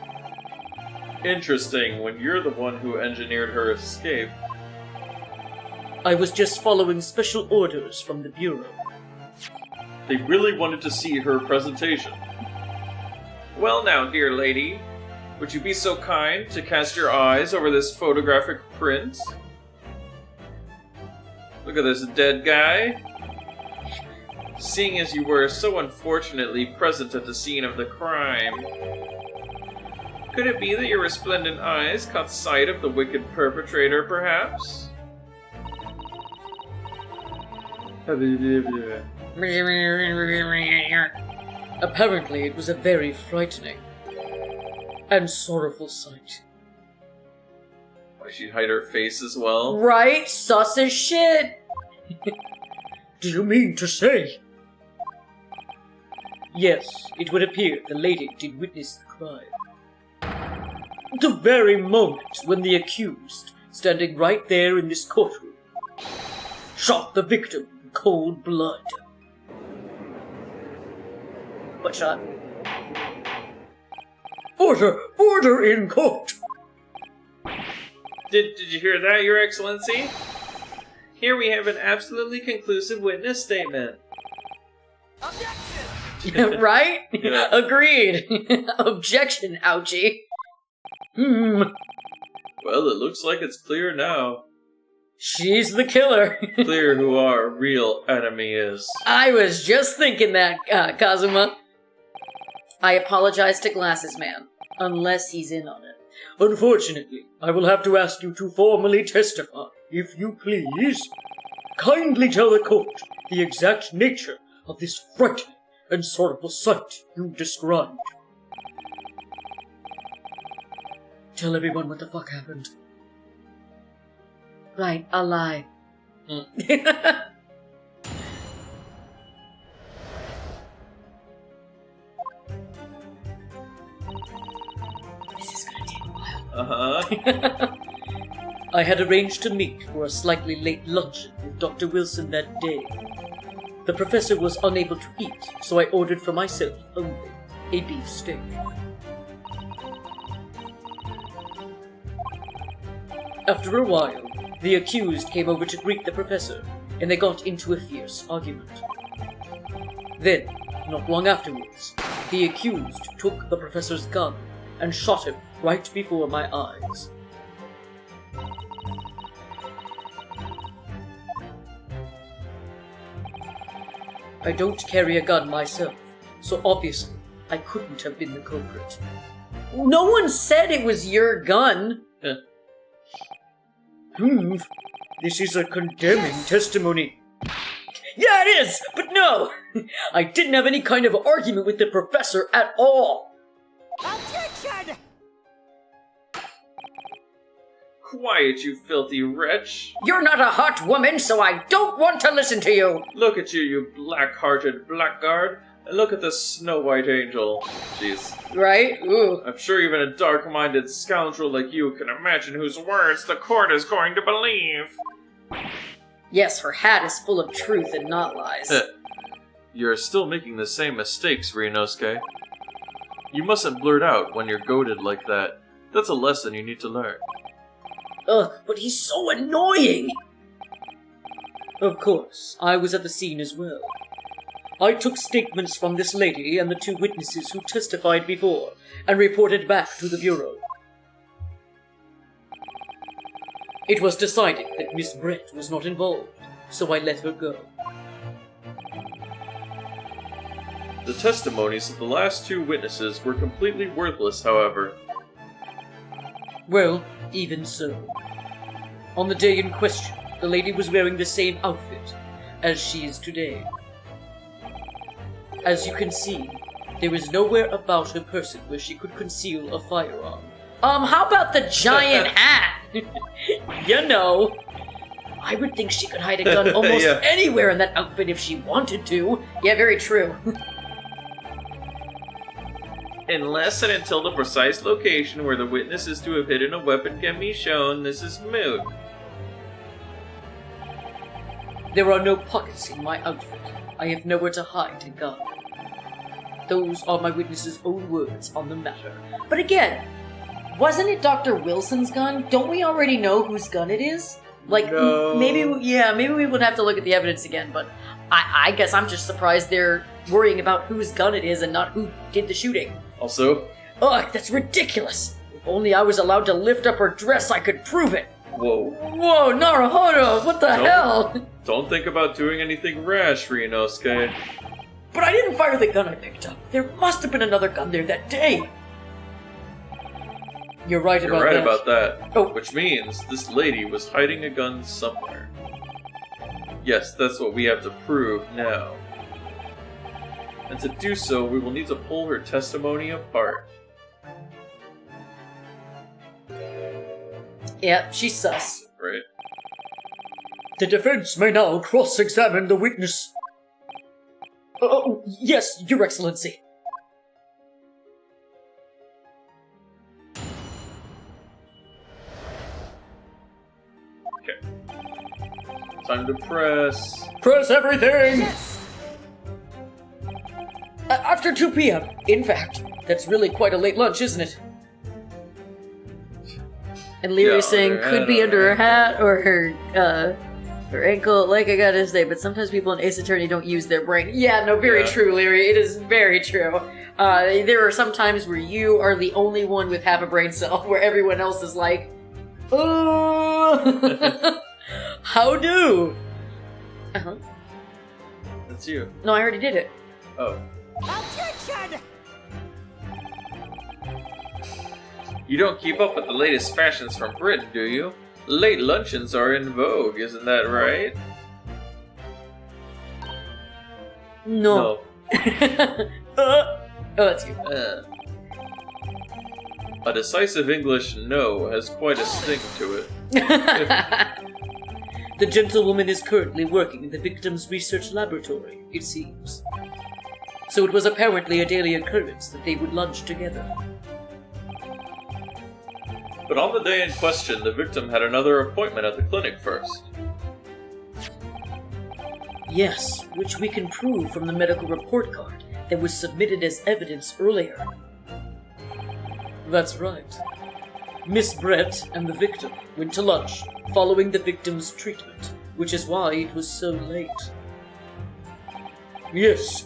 Interesting, when you're the one who engineered her escape. I was just following special orders from the Bureau. They really wanted to see her presentation. Well now, dear lady, would you be so kind to cast your eyes over this photographic print? Look at this dead guy. Seeing as you were so unfortunately present at the scene of the crime, could it be that your resplendent eyes caught sight of the wicked perpetrator, perhaps? Apparently, it was a very frightening and sorrowful sight. Why, she'd hide her face as well? Right? Sus as shit. Do you mean to say? Yes, it would appear the lady did witness the crime. The very moment when the accused, standing right there in this courtroom, shot the victim in cold blood. What shot? Order! Order in court! Did you hear that, Your Excellency? Here we have an absolutely conclusive witness statement. Right? Yeah. Agreed. Objection, ouchie. Well, it looks like it's clear now. She's the killer. Clear who our real enemy is. I was just thinking that, Kazuma. I apologize to Glasses Man, unless he's in on it. Unfortunately, I will have to ask you to formally testify. If you please, kindly tell the court the exact nature of this frightening and sorrowful sight you described. Tell everyone what the fuck happened. Right, I'll lie. This is gonna take a while. Uh-huh. I had arranged to meet for a slightly late luncheon with Dr. Wilson that day. The professor was unable to eat, so I ordered for myself only a beef steak. After a while, the accused came over to greet the professor, and they got into a fierce argument. Then, not long afterwards, the accused took the professor's gun and shot him right before my eyes. I don't carry a gun myself, so obviously I couldn't have been the culprit. No one said it was your gun. This is a condemning testimony. Yeah, it is, but no! I didn't have any kind of argument with the professor at all. Objection! Quiet, you filthy wretch. You're not a hot woman, so I don't want to listen to you. Look at you, you black-hearted blackguard. And look at this snow-white angel. Jeez. Right? Ooh. I'm sure even a dark-minded scoundrel like you can imagine whose words the court is going to believe. Yes, her hat is full of truth and not lies. You're still making the same mistakes, Ryunosuke. You mustn't blurt out when you're goaded like that. That's a lesson you need to learn. Ugh, but he's so annoying. Of course, I was at the scene as well. I took statements from this lady and the two witnesses who testified before, and reported back to the Bureau. It was decided that Miss Brett was not involved, so I let her go. The testimonies of the last two witnesses were completely worthless, however. Well, even so. On the day in question, the lady was wearing the same outfit as she is today. As you can see, there is nowhere about her person where she could conceal a firearm. How about the giant hat? You know. I would think she could hide a gun almost Yeah. anywhere in that outfit if she wanted to. Yeah, very true. Unless and until the precise location where the witness is to have hidden a weapon can be shown, this is moot. There are no pockets in my outfit. I have nowhere to hide a gun. Those are my witness's own words on the matter. But again, wasn't it Dr. Wilson's gun? Don't we already know whose gun it is? Like, No. maybe we would have to look at the evidence again, but I guess I'm just surprised they're worrying about whose gun it is and not who did the shooting. Also, Ugh, that's ridiculous! If only I was allowed to lift up her dress, I could prove it! whoa. Whoa, Naruhodo, what the Nope. hell? Don't think about doing anything rash, Ryunosuke. But I didn't fire the gun I picked up. There must have been another gun there that day. You're right You're about right that. about that. Oh. Which means this lady was hiding a gun somewhere. Yes, that's what we have to prove now. And to do so, we will need to pull her testimony apart. Yeah, she's sus. Right? The defense may now cross-examine the witness. Oh, yes, Your Excellency. Time to press. Press everything! Yes! After 2 p.m. In fact, that's really quite a late lunch, isn't it? And Leary's Yeah, saying her could hat be on under her her hat or her ankle, like I gotta say, but sometimes people in Ace Attorney don't use their brain. Yeah, no, very Yeah. true, Leary. It is very true. There are some times where you are the only one with half a brain cell, where everyone else is like, Oh, how do? uh-huh. That's you. No, I already did it. Oh. Objection! You don't keep up with the latest fashions from Britain, do you? Late luncheons are in vogue, isn't that right? No. Oh, that's you. A decisive English no has quite a sting to it. The gentlewoman is currently working in the victim's research laboratory, it seems. So it was apparently a daily occurrence that they would lunch together. But on the day in question, the victim had another appointment at the clinic first. Yes, which we can prove from the medical report card that was submitted as evidence earlier. That's right. Miss Brett and the victim went to lunch following the victim's treatment, which is why it was so late. Yes,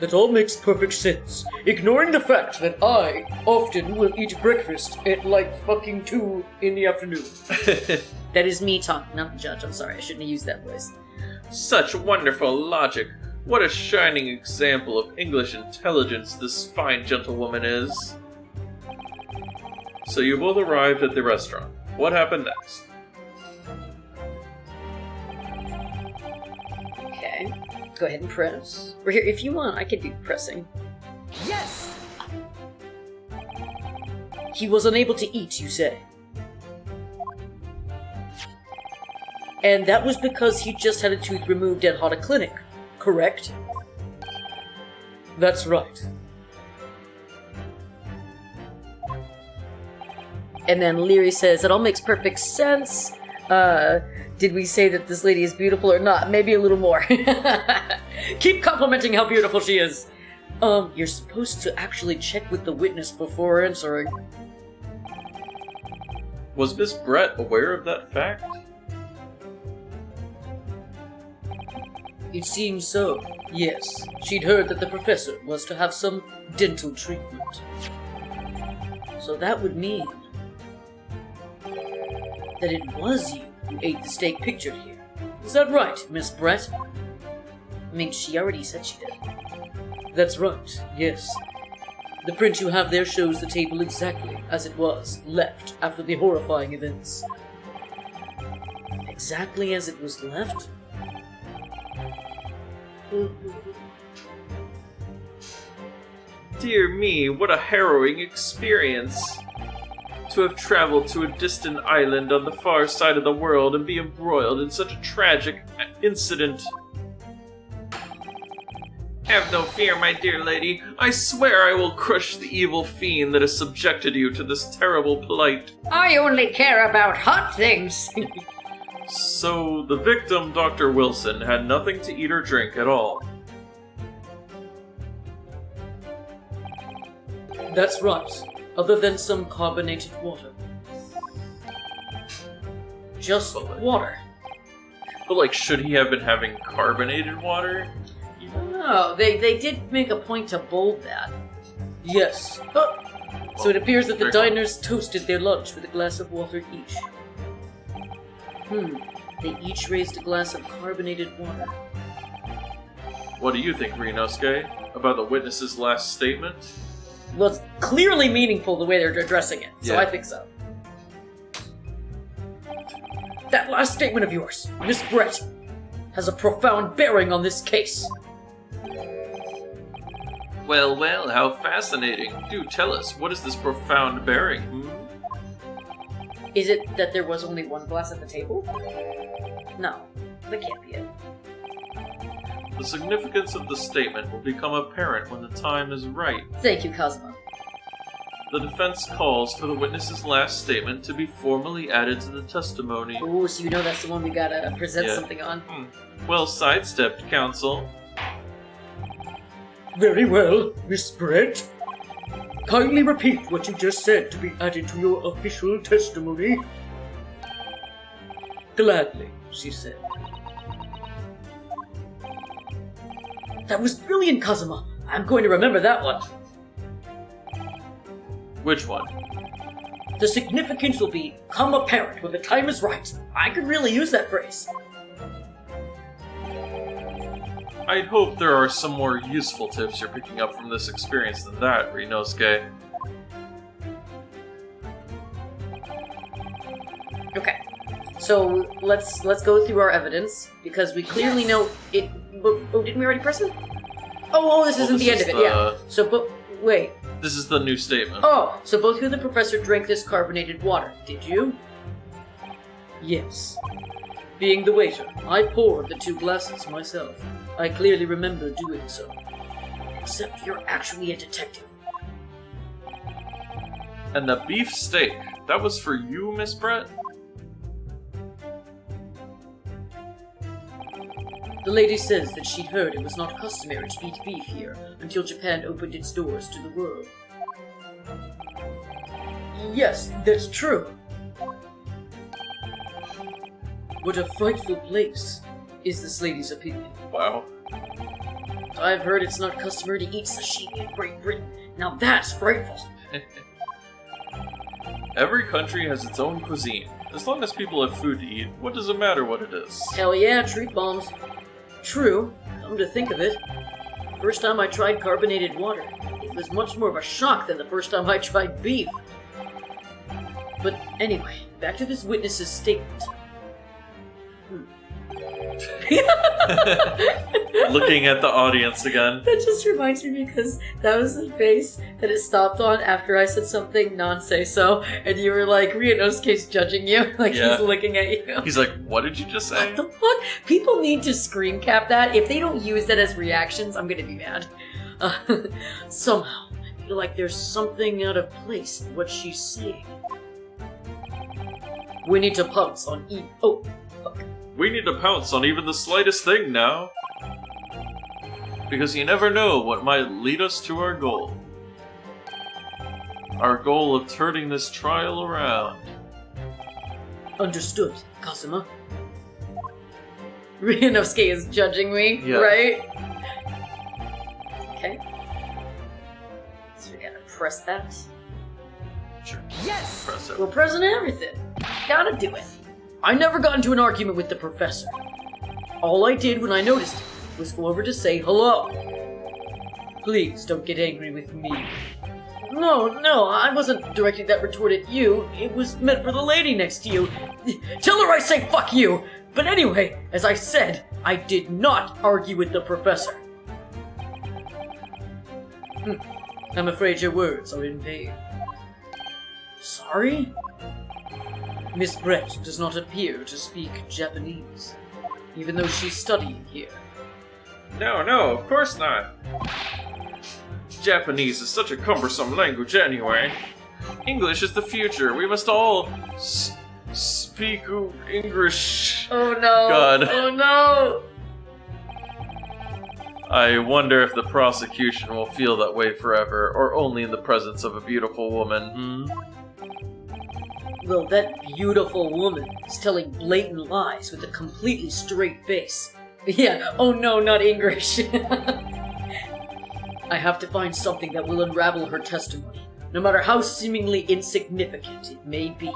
that all makes perfect sense. Ignoring the fact that I often will eat breakfast at like fucking 2 in the afternoon. That is me talking, not the judge. I'm sorry, I shouldn't have used that voice. Such wonderful logic! What a shining example of English intelligence this fine gentlewoman is! So you both arrived at the restaurant. What happened next? Okay. Go ahead and press. Or here, if you want, I can do pressing. Yes! He was unable to eat, you say? And that was because he just had a tooth removed at Hada Clinic, correct? That's right. And then Leary says, it all makes perfect sense. Did we say that this lady is beautiful or not? Maybe a little more. Keep complimenting how beautiful she is! You're supposed to actually check with the witness before answering. Was Miss Brett aware of that fact? It seems so, yes. She'd heard that the professor was to have some dental treatment. So that would mean that it was you who ate the steak pictured here. Is that right, Miss Brett? I mean, she already said she did. That's right, yes. The print you have there shows the table exactly as it was left after the horrifying events. Exactly as it was left? Dear me, what a harrowing experience! To have traveled to a distant island on the far side of the world and be embroiled in such a tragic incident. Have no fear, my dear lady. I swear I will crush the evil fiend that has subjected you to this terrible plight. I only care about hot things. So, the victim, Dr. Wilson, had nothing to eat or drink at all. That's right. Other than some carbonated water. Just water. But, like, should he have been having carbonated water? Oh, they did make a point to bold that. Yes. So it appears that the diners toasted their lunch with a glass of water each. They each raised a glass of carbonated water. What do you think, Rinosuke, about the witness's last statement? Well, it's clearly meaningful the way they're addressing it, so Yeah. I think so. That last statement of yours, Miss Brett, has a profound bearing on this case. Well, well, how fascinating. Do tell us, what is this profound bearing, Is it that there was only one glass at the table? No, that can't be it. The significance of the statement will become apparent when the time is right. Thank you, Kazuma. The defense calls for the witness's last statement to be formally added to the testimony. Ooh, so you know that's the one we gotta present Yeah. something on. Well sidestepped, counsel. Very well, Miss Brett. Kindly repeat what you just said to be added to your official testimony. Gladly, she said. That was brilliant, Kazuma. I'm going to remember that one. Which one? The significance will become apparent when the time is right. I could really use that phrase. I'd hope there are some more useful tips you're picking up from this experience than that, Rinosuke. Okay. So let's go through our evidence because we clearly know it. Oh, didn't we already press it? Oh, this isn't this the end is of it. Yeah. So, wait. This is the new statement. Oh, so both you and the professor drank this carbonated water, did you? Yes. Being the waiter, I poured the 2 glasses myself. I clearly remember doing so. Except you're actually a detective. And the beef steak, that was for you, Miss Brett? The lady says that she'd heard it was not customary to eat beef here until Japan opened its doors to the world. Yes, that's true. What a frightful place, is this lady's opinion. Wow. I've heard it's not customary to eat sashimi in Great Britain. Now that's frightful. Every country has its own cuisine. As long as people have food to eat, what does it matter what it is? Hell yeah, treat bombs. True, come to think of it. First time I tried carbonated water, it was much more of a shock than the first time I tried beef. But anyway, back to this witness's statement. Looking at the audience again. That just reminds me because that was the face that it stopped on after I said something non-say-so, and you were like, Ryunosuke's judging you, like Yeah. he's looking at you. He's like, what did you just say? What the fuck? People need to screen cap that. If they don't use that as reactions, I'm gonna be mad. Somehow, I feel like there's something out of place in what she's saying. We need to pounce on E. Oh, fuck. We need to pounce on even the slightest thing now. Because you never know what might lead us to our goal. Our goal of turning this trial around. Understood, Kazuma. Ryunosuke is judging me, Yeah. right? Okay. So we gotta press that. Sure. Yes! Press it. We're present everything. Gotta do it. I never got into an argument with the professor. All I did when I noticed him was go over to say hello. Please don't get angry with me. No, I wasn't directing that retort at you. It was meant for the lady next to you. Tell her I say fuck you! But anyway, as I said, I did not argue with the professor. I'm afraid your words are in vain. Sorry? Miss Brett does not appear to speak Japanese, even though she's studying here. No, of course not. Japanese is such a cumbersome language anyway. English is the future. We must all speak English. Oh no! God. Oh no! I wonder if the prosecution will feel that way forever, or only in the presence of a beautiful woman, Well, that beautiful woman is telling blatant lies with a completely straight face. Yeah, oh no, not English. I have to find something that will unravel her testimony, no matter how seemingly insignificant it may be.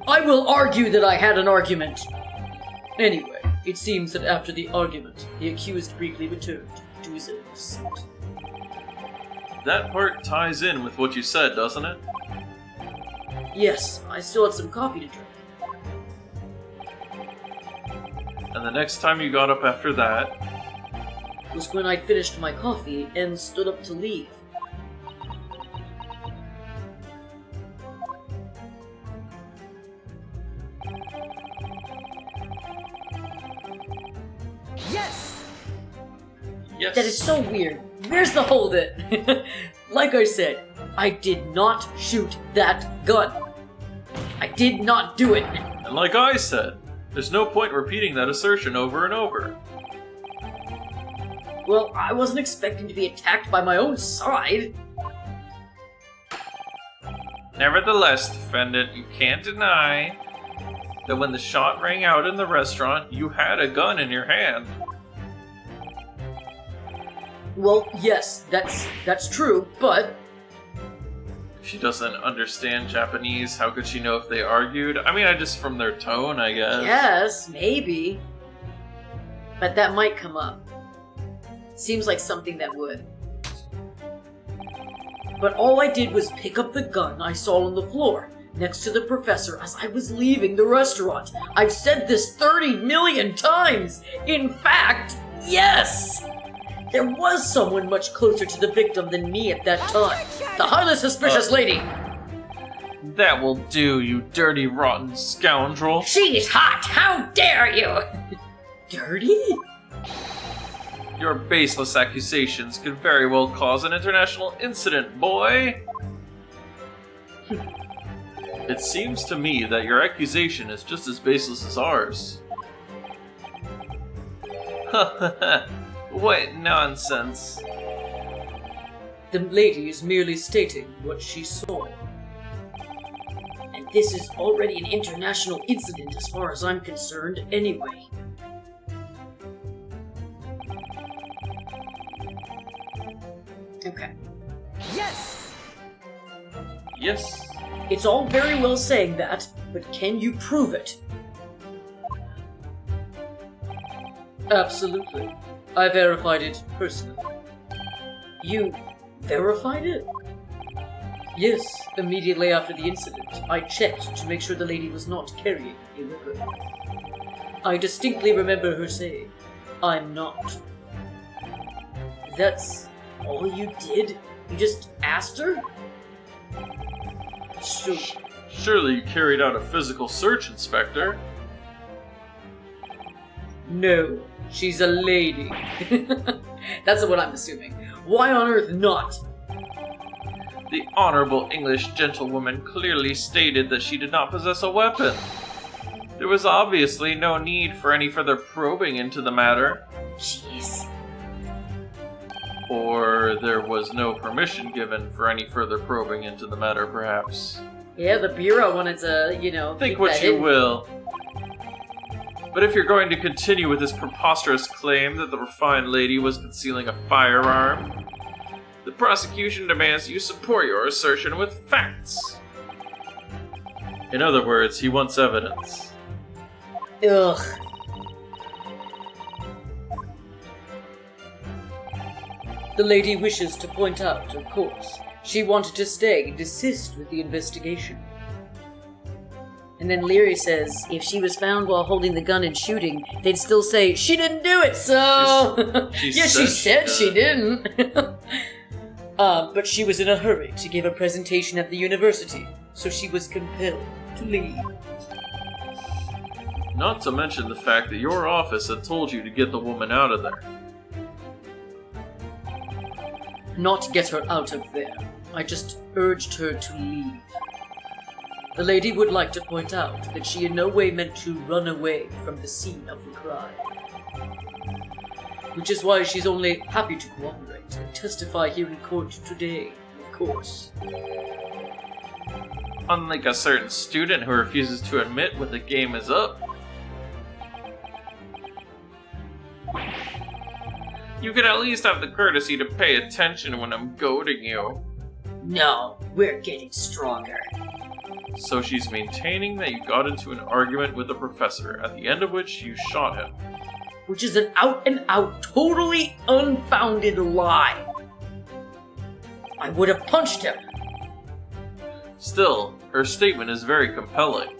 I will argue that I had an argument. Anyway, it seems that after the argument, the accused briefly returned to his own seat. That part ties in with what you said, doesn't it? Yes, I still had some coffee to drink. And the next time you got up after that, Was when I finished my coffee and stood up to leave. Yes! yes. That is so weird. Where's the hold it? Like I said, I did not shoot that gun. I did not do it. And like I said, there's no point repeating that assertion over and over. Well, I wasn't expecting to be attacked by my own side. Nevertheless, defendant, you can't deny that when the shot rang out in the restaurant, you had a gun in your hand. Well, yes, that's true, but If she doesn't understand Japanese, how could she know if they argued? I mean, just from their tone, I guess. yes, maybe. But that might come up. Seems like something that would. But all I did was pick up the gun I saw on the floor, next to the professor as I was leaving the restaurant. I've said this 30 million times! In fact, yes! There was someone much closer to the victim than me at that time. The highly suspicious lady. That will do, you dirty, rotten scoundrel. She's hot! How dare you! Dirty? Your baseless accusations could very well cause an international incident, boy! It seems to me that your accusation is just as baseless as ours. What nonsense. The lady is merely stating what she saw. And this is already an international incident as far as I'm concerned, anyway. Okay. Yes! Yes, It's all very well saying that, but can you prove it? Absolutely. I verified it personally. You verified it? Yes, immediately after the incident, I checked to make sure the lady was not carrying a weapon. I distinctly remember her saying, "I'm not." That's all you did? You just asked her? Sure. surely you carried out a physical search, Inspector. No, she's a lady. That's what I'm assuming. Why on earth not? The honorable English gentlewoman clearly stated that she did not possess a weapon. There was obviously no need for any further probing into the matter. Jeez. Or there was no permission given for any further probing into the matter, perhaps. Yeah, the Bureau wanted to, Think keep what that you in. will. But if you're going to continue with this preposterous claim that the refined lady was concealing a firearm, the prosecution demands you support your assertion with facts. In other words, he wants evidence. Ugh. The lady wishes to point out, of course, she wanted to stay and desist with the investigation. And then Leary says if she was found while holding the gun and shooting, they'd still say, she didn't do it, so... She yeah, she said she didn't. But she was in a hurry to give a presentation at the university, so she was compelled to leave. Not to mention the fact that your office had told you to get the woman out of there. Not get her out of there. I just urged her to leave. The lady would like to point out that she in no way meant to run away from the scene of the crime. Which is why she's only happy to cooperate and testify here in court today, of course. Unlike a certain student who refuses to admit when the game is up. You could at least have the courtesy to pay attention when I'm goading you. No, we're getting stronger. So she's maintaining that you got into an argument with the professor, at the end of which you shot him. Which is an out-and-out, totally unfounded lie. I would have punched him. Still, her statement is very compelling.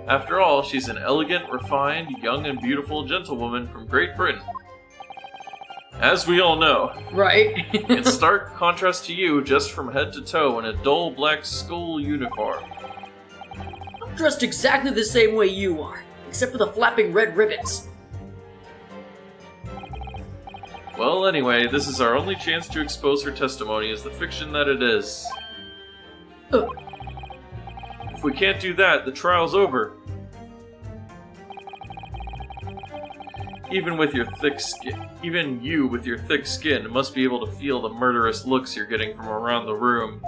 After all, she's an elegant, refined, young and beautiful gentlewoman from Great Britain. As we all know, Right? in stark contrast to you, just from head to toe in a dull black school uniform. I'm dressed exactly the same way you are, except for the flapping red ribbons. Well, anyway, this is our only chance to expose her testimony as the fiction that it is. If we can't do that, the trial's over. Even you with your thick skin must be able to feel the murderous looks you're getting from around the room.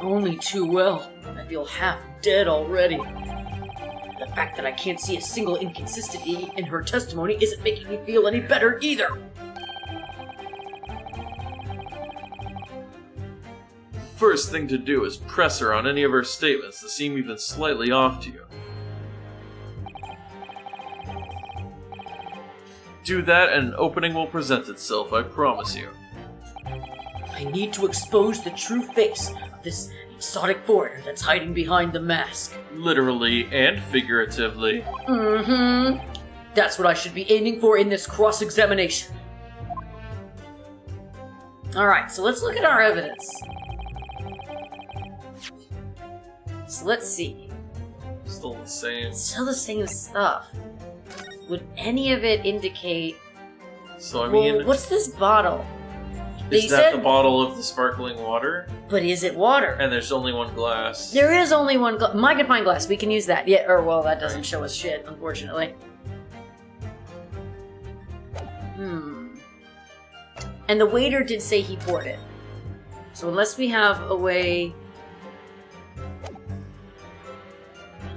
Only too well. I feel half dead already. The fact that I can't see a single inconsistency in her testimony isn't making me feel any better either. First thing to do is press her on any of her statements that seem even slightly off to you. Do that and an opening will present itself, I promise you. I need to expose the true face of this exotic foreigner that's hiding behind the mask. Literally and figuratively. Mm-hmm. That's what I should be aiming for in this cross-examination. Alright, so let's look at our evidence. So let's see. Still the same. Still the same stuff. Would any of it indicate... So I mean, Well, what's this bottle? They is that said- the bottle of the sparkling water? But is it water? And there's only one glass. There is only one magnifying glass. We can use that. Yeah, or well, that doesn't show us shit, unfortunately. And the waiter did say he poured it. So unless we have a way...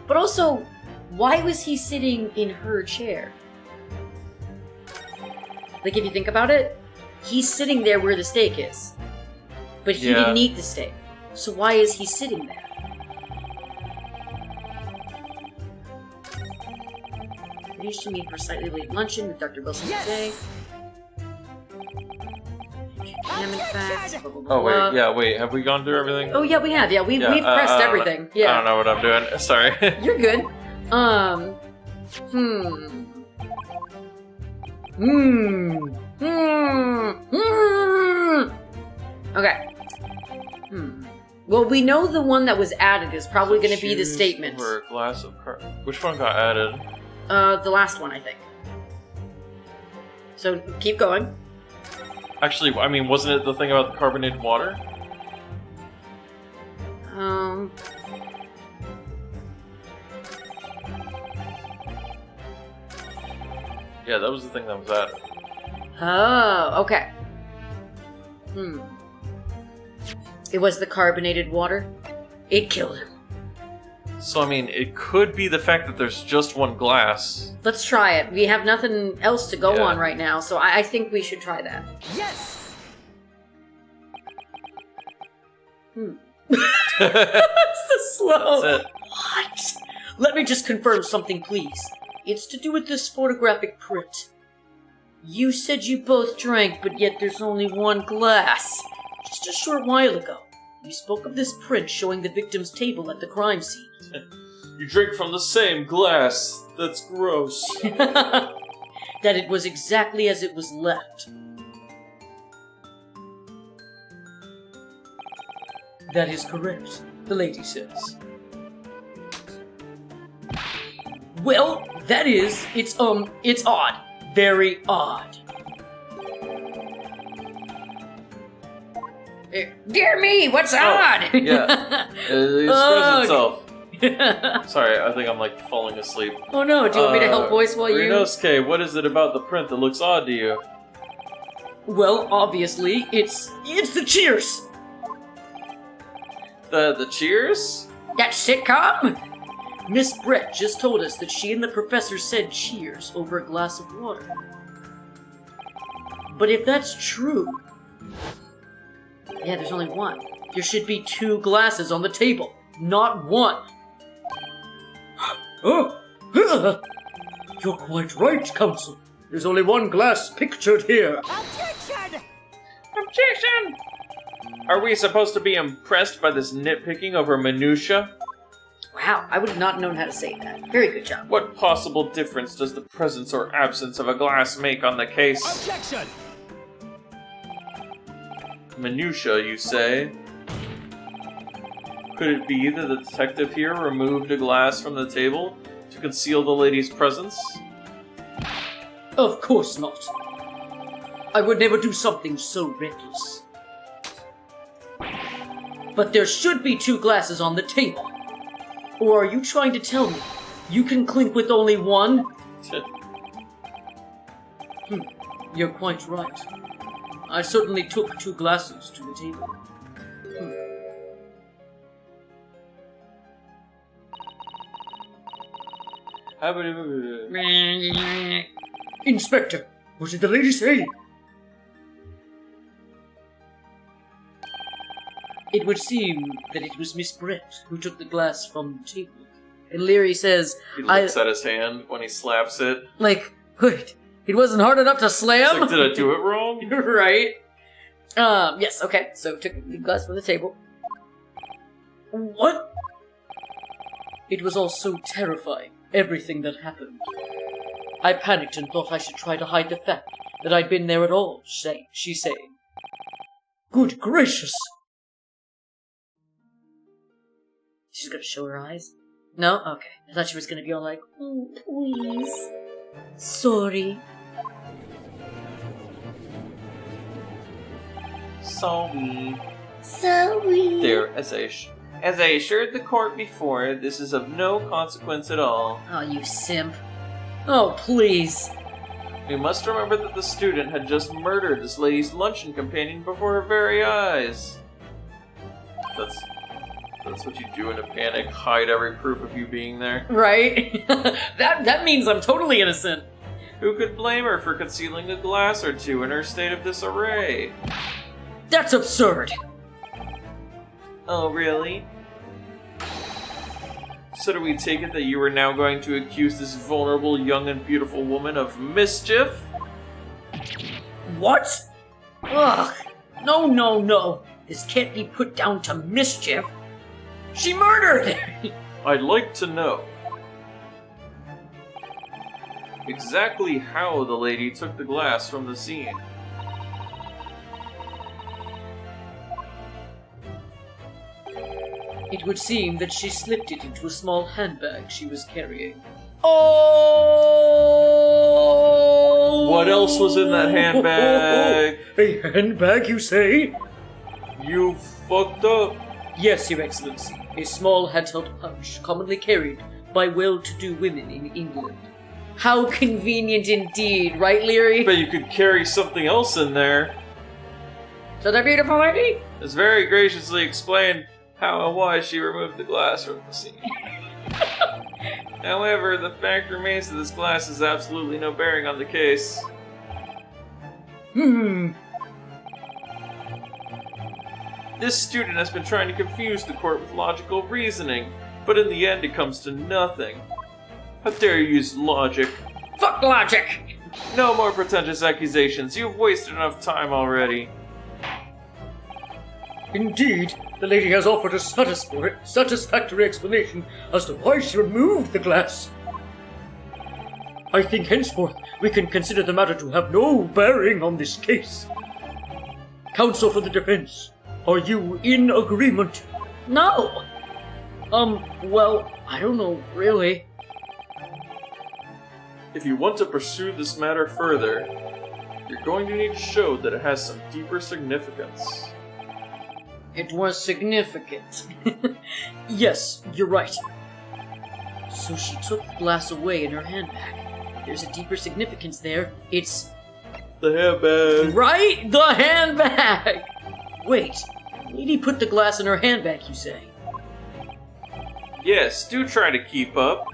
But also, why was he sitting in her chair? Like, if you think about it, he's sitting there where the steak is. But he Yeah. didn't eat the steak. So why is he sitting there? Finished to meet for slightly late luncheon with Dr. Wilson Yes! today. Canon facts, blah, blah, blah, Oh blah. wait, have we gone through everything? Oh yeah, we have. Yeah, we've Yeah, pressed I don't know. everything. I Yeah. don't know what I'm doing. Sorry. You're good. Okay. Well, we know the one that was added is probably going to be the Choose statement. over a glass of Which one got added? The last one, I think. So keep going. Actually, I mean, wasn't it the thing about the carbonated water? Yeah, that was the thing that was added. Oh, okay. It was the carbonated water. It killed him. So, I mean, it could be the fact that there's just one glass. Let's try it. We have nothing else to go Yeah. on right now, so I think we should try that. Yes! That's the slow. That's it. What? Let me just confirm something, please. It's to do with this photographic print. You said you both drank, but yet there's only one glass. Just a short while ago, you spoke of this print showing the victim's table at the crime scene. You drink from the same glass. That's gross. That it was exactly as it was left. That is correct, the lady says. Well, it's odd. Very odd. Dear me, what's odd? Yeah. It Oh, expresses itself. Sorry, I think I'm like falling asleep. Oh no, do you want me to help voice while you... Rinosuke, what is it about the print that looks odd to you? Well, obviously, it's the cheers! The cheers? That sitcom? Miss Brett just told us that she and the professor said cheers over a glass of water. But if that's true... Yeah, there's only one. There should be 2 glasses on the table, not 1. Oh, you're quite right, Counsel. There's only 1 glass pictured here. Objection! Objection! Are we supposed to be impressed by this nitpicking over minutia? Wow, I would have not known how to say that. Very good job. What possible difference does the presence or absence of a glass make on the case? Objection! Minutia, you say? Could it be that the detective here removed a glass from the table to conceal the lady's presence? Of course not. I would never do something so reckless. But there should be 2 glasses on the table. Or are you trying to tell me you can clink with only 1? You're quite right. I certainly took 2 glasses to the table. Inspector, what did the lady say? It would seem that it was Miss Brett who took the glass from the table. And Leary says, He looks at his hand when he slaps it. like, wait, it wasn't hard enough to He's slam? like, did I do it wrong? Right? Yes, okay, so took the glass from the table. What? It was all so terrifying, everything that happened. I panicked and thought I should try to hide the fact that I'd been there at all, she's saying. Good gracious! She's gonna show her eyes? No? Okay. I thought she was gonna be all like, Oh, please. Sorry. Sorry. Sorry. There, as I assured the court before, this is of no consequence at all. Oh, you simp. oh, please. We must remember that the student had just murdered this lady's luncheon companion before her very eyes. That's what you do in a panic, hide every proof of you being there. Right? that means I'm totally innocent. Who could blame her for concealing a glass or 2 in her state of disarray? That's absurd. Oh, really? So do we take it that you are now going to accuse this vulnerable, young and beautiful woman of mischief? What? Ugh. No. This can't be put down to mischief. She murdered! I'd like to know exactly how the lady took the glass from the scene. It would seem that she slipped it into a small handbag she was carrying. Oh! What else was in that handbag? A handbag, you say? You fucked up. Yes, Your Excellency. A small handheld pouch commonly carried by well-to-do women in England. How convenient indeed, right, Leary? Bet you could carry something else in there. So they're beautiful, lady? It's very graciously explained how and why she removed the glass from the scene. However, the fact remains that this glass has absolutely no bearing on the case. This student has been trying to confuse the court with logical reasoning, but in the end it comes to nothing. How dare you use logic? Fuck logic! No more pretentious accusations. You've wasted enough time already. Indeed, the lady has offered a satisfactory explanation as to why she removed the glass. I think henceforth we can consider the matter to have no bearing on this case. Counsel for the defense, Are you in agreement? No! Well, I don't know, really. If you want to pursue this matter further, you're going to need to show that it has some deeper significance. It was significant. Yes, you're right. So she took the glass away in her handbag. There's a deeper significance there. It's... The handbag. Right? The handbag! Wait, lady put the glass in her handbag, you say? Yes, do try to keep up.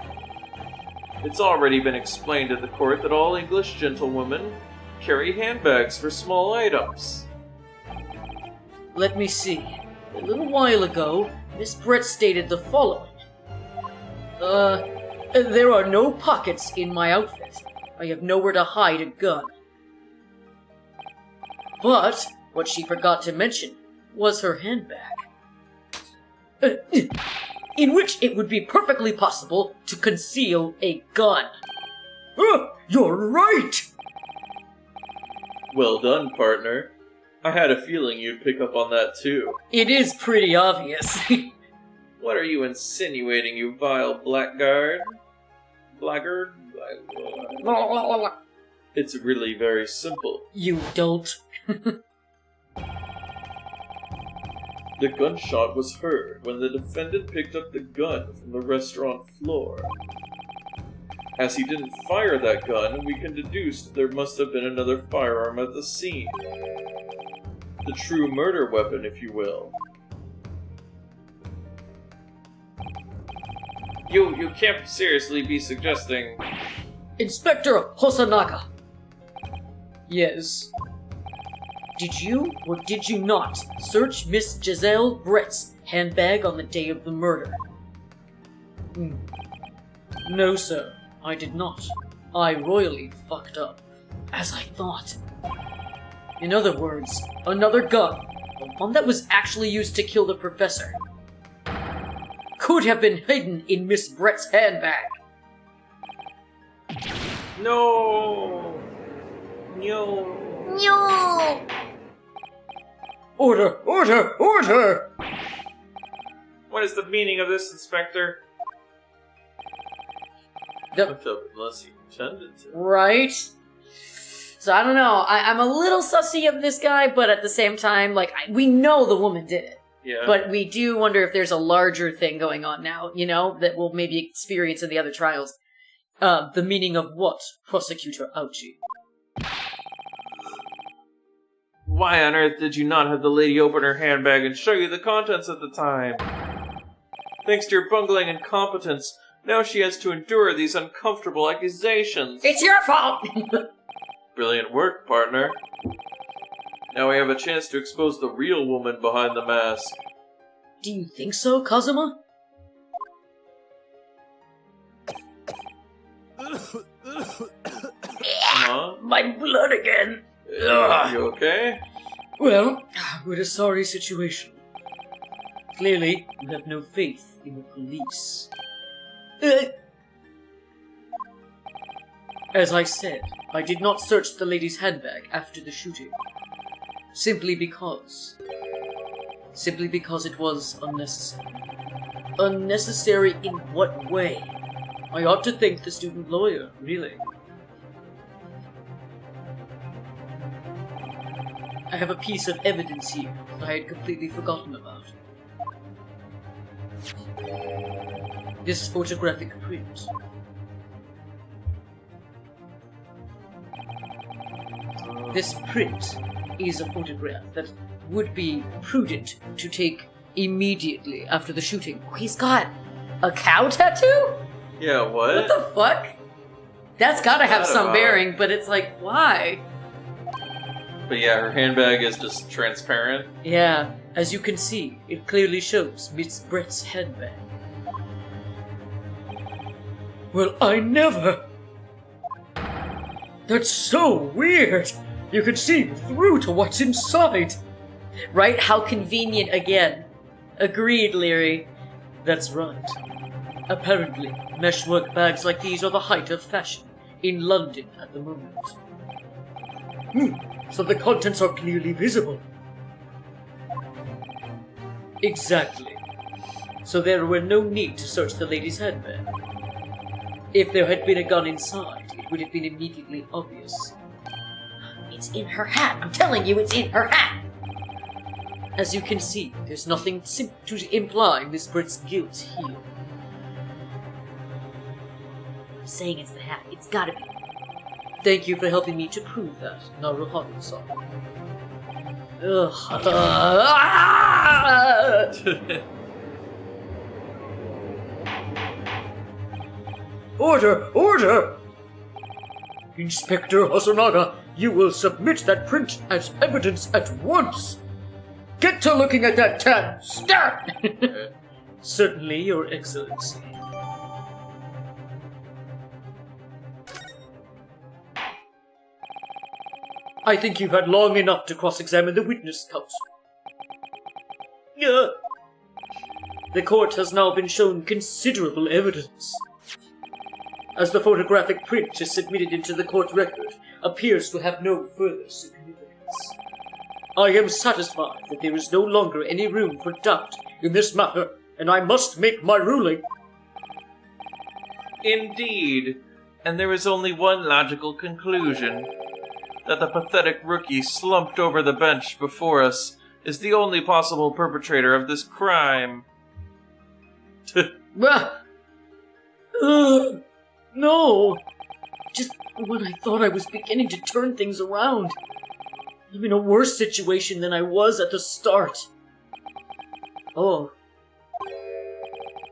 It's already been explained at the court that all English gentlewomen carry handbags for small items. Let me see. A little while ago, Miss Brett stated the following. There are no pockets in my outfit. I have nowhere to hide a gun. But what she forgot to mention was her handbag. In which it would be perfectly possible to conceal a gun. You're right! Well done, partner. I had a feeling you'd pick up on that too. It is pretty obvious. What are you insinuating, you vile blackguard? Blackguard? It's really very simple. You don't. The gunshot was heard when the defendant picked up the gun from the restaurant floor. As he didn't fire that gun, we can deduce that there must have been another firearm at the scene. The true murder weapon, if you will. You can't seriously be suggesting... Inspector Hosanaka. Yes. Did you or did you not search Miss Giselle Brett's handbag on the day of the murder? No, sir, I did not. I royally fucked up, as I thought. In other words, another gun, the one that was actually used to kill the professor, could have been hidden in Miss Brett's handbag. No! No! No! Order! Order! Order! What is the meaning of this, Inspector? Unless he intended to. Right? So I don't know. I'm a little sussy of this guy, but at the same time, like, we know the woman did it. Yeah. But we do wonder if there's a larger thing going on now, you know, that we'll maybe experience in the other trials. The meaning of what, Prosecutor Ouchie? Why on earth did you not have the lady open her handbag and show you the contents at the time? Thanks to your bungling incompetence, now she has to endure these uncomfortable accusations. It's your fault! Brilliant work, partner. Now we have a chance to expose the real woman behind the mask. Do you think so, Kazuma? Huh? My blood again! You okay? Well, we're in a sorry situation. Clearly, you have no faith in the police. As I said, I did not search the lady's handbag after the shooting. Simply because it was unnecessary. Unnecessary in what way? I ought to thank the student lawyer, really. I have a piece of evidence here that I had completely forgotten about. This photographic print. This print is a photograph that would be prudent to take immediately after the shooting. Oh, he's got a cow tattoo? Yeah, what? What the fuck? That's gotta have What some about- bearing, but it's like, why? But yeah, her handbag is just transparent. Yeah, as you can see, it clearly shows Miss Brett's handbag. Well, I never... That's so weird! You can see through to what's inside! Right? How convenient again. Agreed, Leary. That's right. Apparently, meshwork bags like these are the height of fashion in London at the moment. So the contents are clearly visible. Exactly. So there were no need to search the lady's headband. If there had been a gun inside, it would have been immediately obvious. It's in her hat. I'm telling you, it's in her hat. As you can see, there's nothing to imply Miss Britt's guilt here. I'm saying it's the hat. It's gotta be. Thank you for helping me to prove that, Naruhodo-san. Order! Order! Inspector Hosonaga, you will submit that print as evidence at once! Get to looking at that tat! Start! Certainly, Your Excellency. I think you've had long enough to cross-examine the witness, Counsel. The court has now been shown considerable evidence. As the photographic print is submitted into the court record appears to have no further significance. I am satisfied that there is no longer any room for doubt in this matter, and I must make my ruling. Indeed, and there is only one logical conclusion. That the pathetic rookie slumped over the bench before us is the only possible perpetrator of this crime. No! Just when I thought I was beginning to turn things around. I'm in a worse situation than I was at the start. Oh.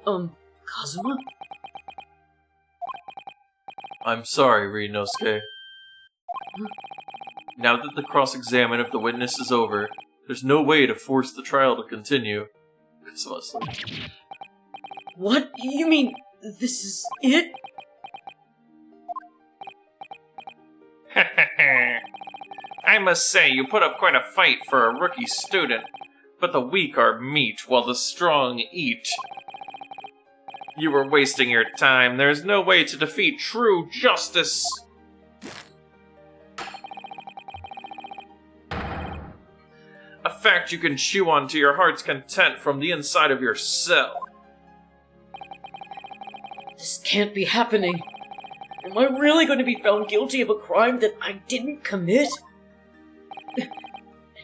Kazuma? I'm sorry, Ryunosuke. Now that the cross-examine of the witness is over, there's no way to force the trial to continue. What? You mean this is it? I must say, you put up quite a fight for a rookie student, but the weak are meat while the strong eat. You were wasting your time. There is no way to defeat true justice. A fact you can chew on to your heart's content from the inside of your cell. This can't be happening. Am I really going to be found guilty of a crime that I didn't commit?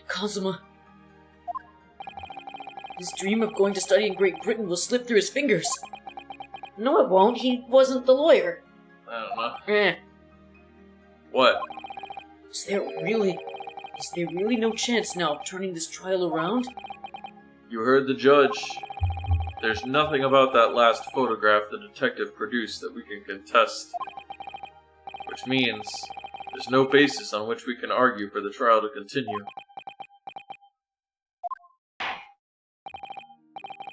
Kazuma. His dream of going to study in Great Britain will slip through his fingers. No, it won't. He wasn't the lawyer. I don't know. Eh. What? Is there really no chance now of turning this trial around? You heard the judge. There's nothing about that last photograph the detective produced that we can contest. Which means there's no basis on which we can argue for the trial to continue.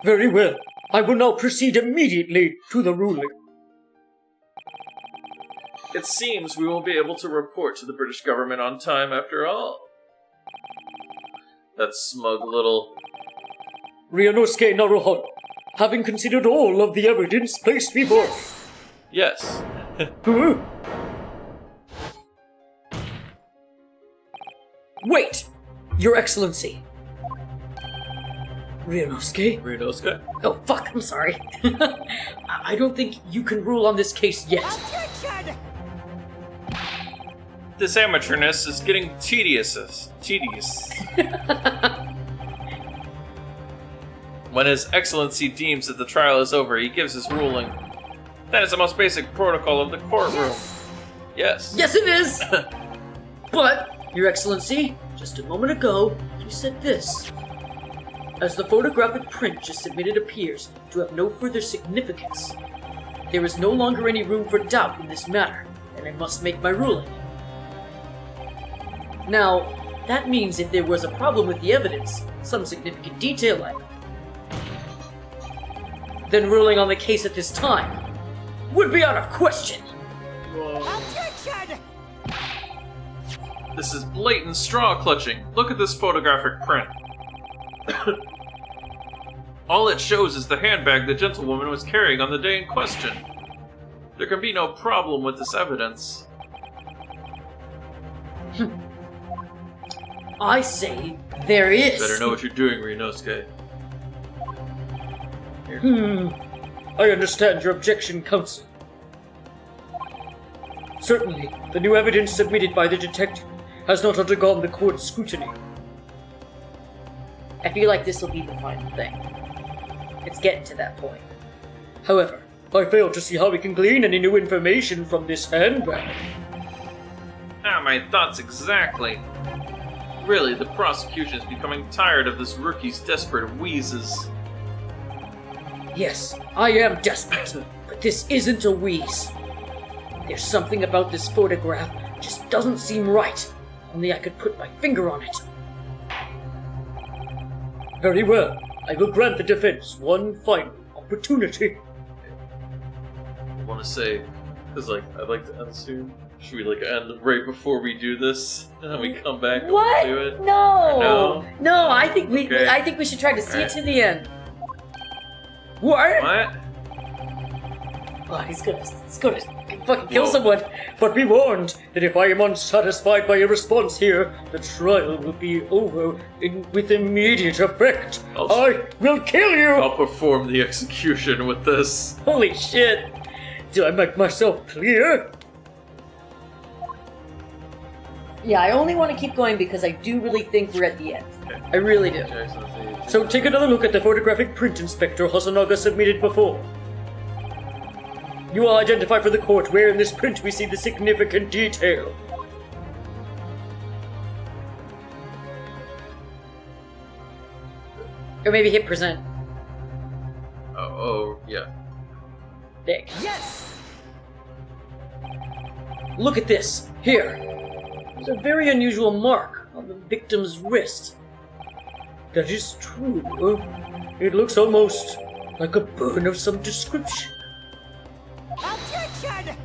Very well. I will now proceed immediately to the ruling. It seems we won't be able to report to the British government on time after all. That smug little... Ryunosuke Naruhodo, having considered all of the evidence placed before... Yes. Huh? Wait! Your Excellency. Ryunosuke? Ryunosuke? Oh, fuck, I'm sorry. I don't think you can rule on this case yet. Objection! This amateurness is getting tedious. When His Excellency deems that the trial is over, he gives his ruling. That is the most basic protocol of the courtroom. Yes. Yes, it is! But, Your Excellency, just a moment ago, you said this. As the photographic print just submitted appears to have no further significance, there is no longer any room for doubt in this matter, and I must make my ruling. Now, that means if there was a problem with the evidence, some significant detail item, then ruling on the case at this time would be out of question. Objection! This is blatant straw clutching. Look at this photographic print. All it shows is the handbag the gentlewoman was carrying on the day in question. There can be no problem with this evidence. I say there is. Better know what you're doing, Ryunosuke. I understand your objection, counsel. Certainly, the new evidence submitted by the detective has not undergone the court's scrutiny. I feel like this will be the final thing. It's getting to that point. However, I fail to see how we can glean any new information from this handbag. My thoughts exactly. Really, the prosecution is becoming tired of this rookie's desperate wheezes. Yes, I am desperate, but this isn't a wheeze. There's something about this photograph that just doesn't seem right. Only I could put my finger on it. Very well. I will grant the defense one final opportunity. I want to say, because I'd like to end soon. Should we end right before we do this, and then we come back and What? do it? No. No? No, I think we. Okay. I think we should try to see it Alright. to the end. What? What? Oh, he's gonna fucking kill Whoa. someone. But be warned that if I am unsatisfied by your response here, the trial will be over with immediate effect. I'll- I will kill you! I'll perform the execution with this. Holy shit! Do I make myself clear? Yeah, I only want to keep going because I do really think we're at the end. Okay. I really do. Jackson, let's see. So take another look at the photographic print Inspector Hosonaga submitted before. You will identify for the court where in this print we see the significant detail. Or maybe hit present. Oh, yeah. There. Yes! Look at this. Here. There's a very unusual mark on the victim's wrist. That is true. It looks almost like a burn of some description. Objection!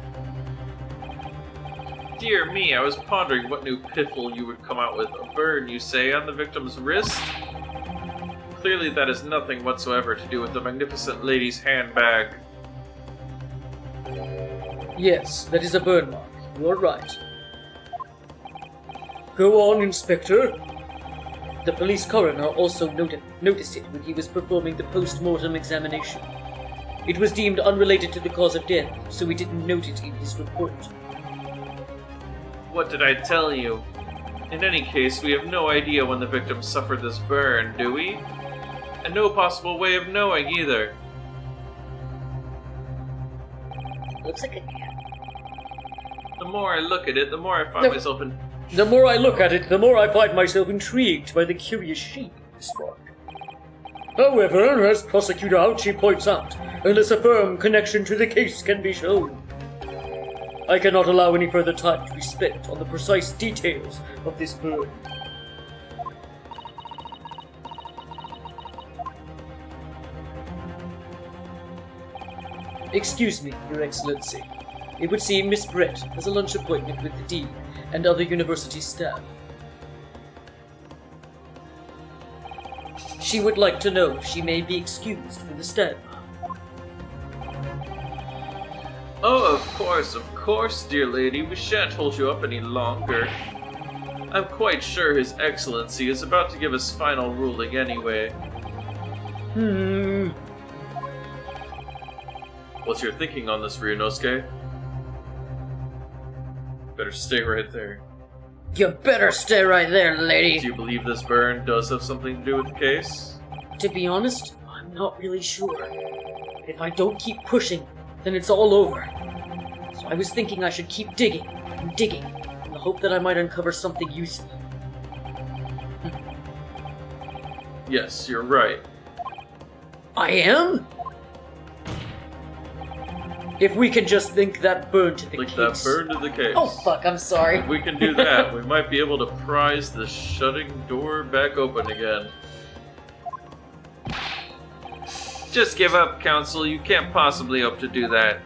Dear me, I was pondering what new piffle you would come out with. A burn, you say, on the victim's wrist? Clearly that has nothing whatsoever to do with the magnificent lady's handbag. Yes, that is a burn mark. You are right. Go on, Inspector. The police coroner also noticed it when he was performing the post-mortem examination. It was deemed unrelated to the cause of death, so he didn't note it in his report. What did I tell you? In any case, we have no idea when the victim suffered this burn, do we? And no possible way of knowing either. Looks like a cat. The more I look at it, the more I find No. myself in... The more I look at it, the more I find myself intrigued by the curious shape of this mark. However, as Prosecutor Ouchi points out, unless a firm connection to the case can be shown, I cannot allow any further time to be spent on the precise details of this burn. Excuse me, Your Excellency. It would seem Miss Brett has a lunch appointment with the Dean and other university staff. She would like to know if she may be excused for the stand. Oh, of course, dear lady. We shan't hold you up any longer. I'm quite sure His Excellency is about to give his final ruling anyway. What's your thinking on this, Ryunosuke? Better stay right there. You better stay right there, Do lady. you believe this burn does have something to do with the case? To be honest, I'm not really sure. If I don't keep pushing, then it's all over. So I was thinking I should keep digging and digging in the hope that I might uncover something useful. Yes, you're right. I am? If we can just link that burn to the Link case. that burn to the case. Oh fuck, I'm sorry. If we can do that, we might be able to prise the shutting door back open again. Just give up, Counsel. You can't possibly hope to do that.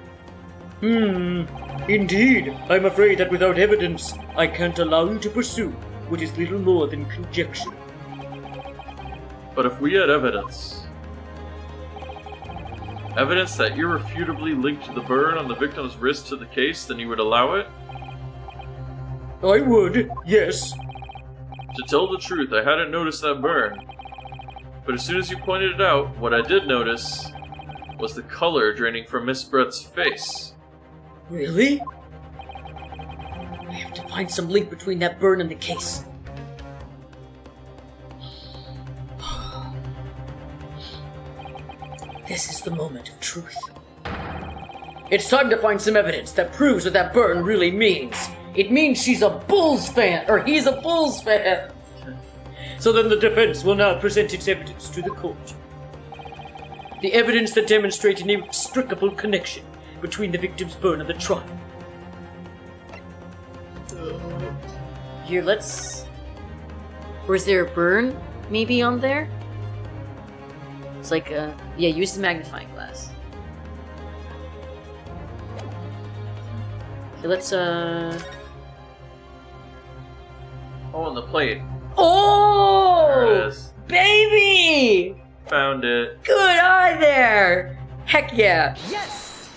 Indeed, I'm afraid that without evidence, I can't allow you to pursue what is little more than conjecture. But if we had evidence... Evidence that irrefutably linked the burn on the victim's wrist to the case, then you would allow it? I would, yes. To tell the truth, I hadn't noticed that burn. But as soon as you pointed it out, what I did notice was the color draining from Miss Brett's face. Really? I have to find some link between that burn and the case. This is the moment of truth. It's time to find some evidence that proves what that burn really means. It means she's a Bulls fan, or he's a Bulls fan. So then the defense will now present its evidence to the court. The evidence that demonstrates an inextricable connection between the victim's burn and the trial. Here, let's... Or is there a burn, maybe, on there? It's like, yeah, use the magnifying glass. Okay, let's, Oh, on the plate. Oh! There it is. Baby! Found it. Good eye there! Heck yeah! Yes!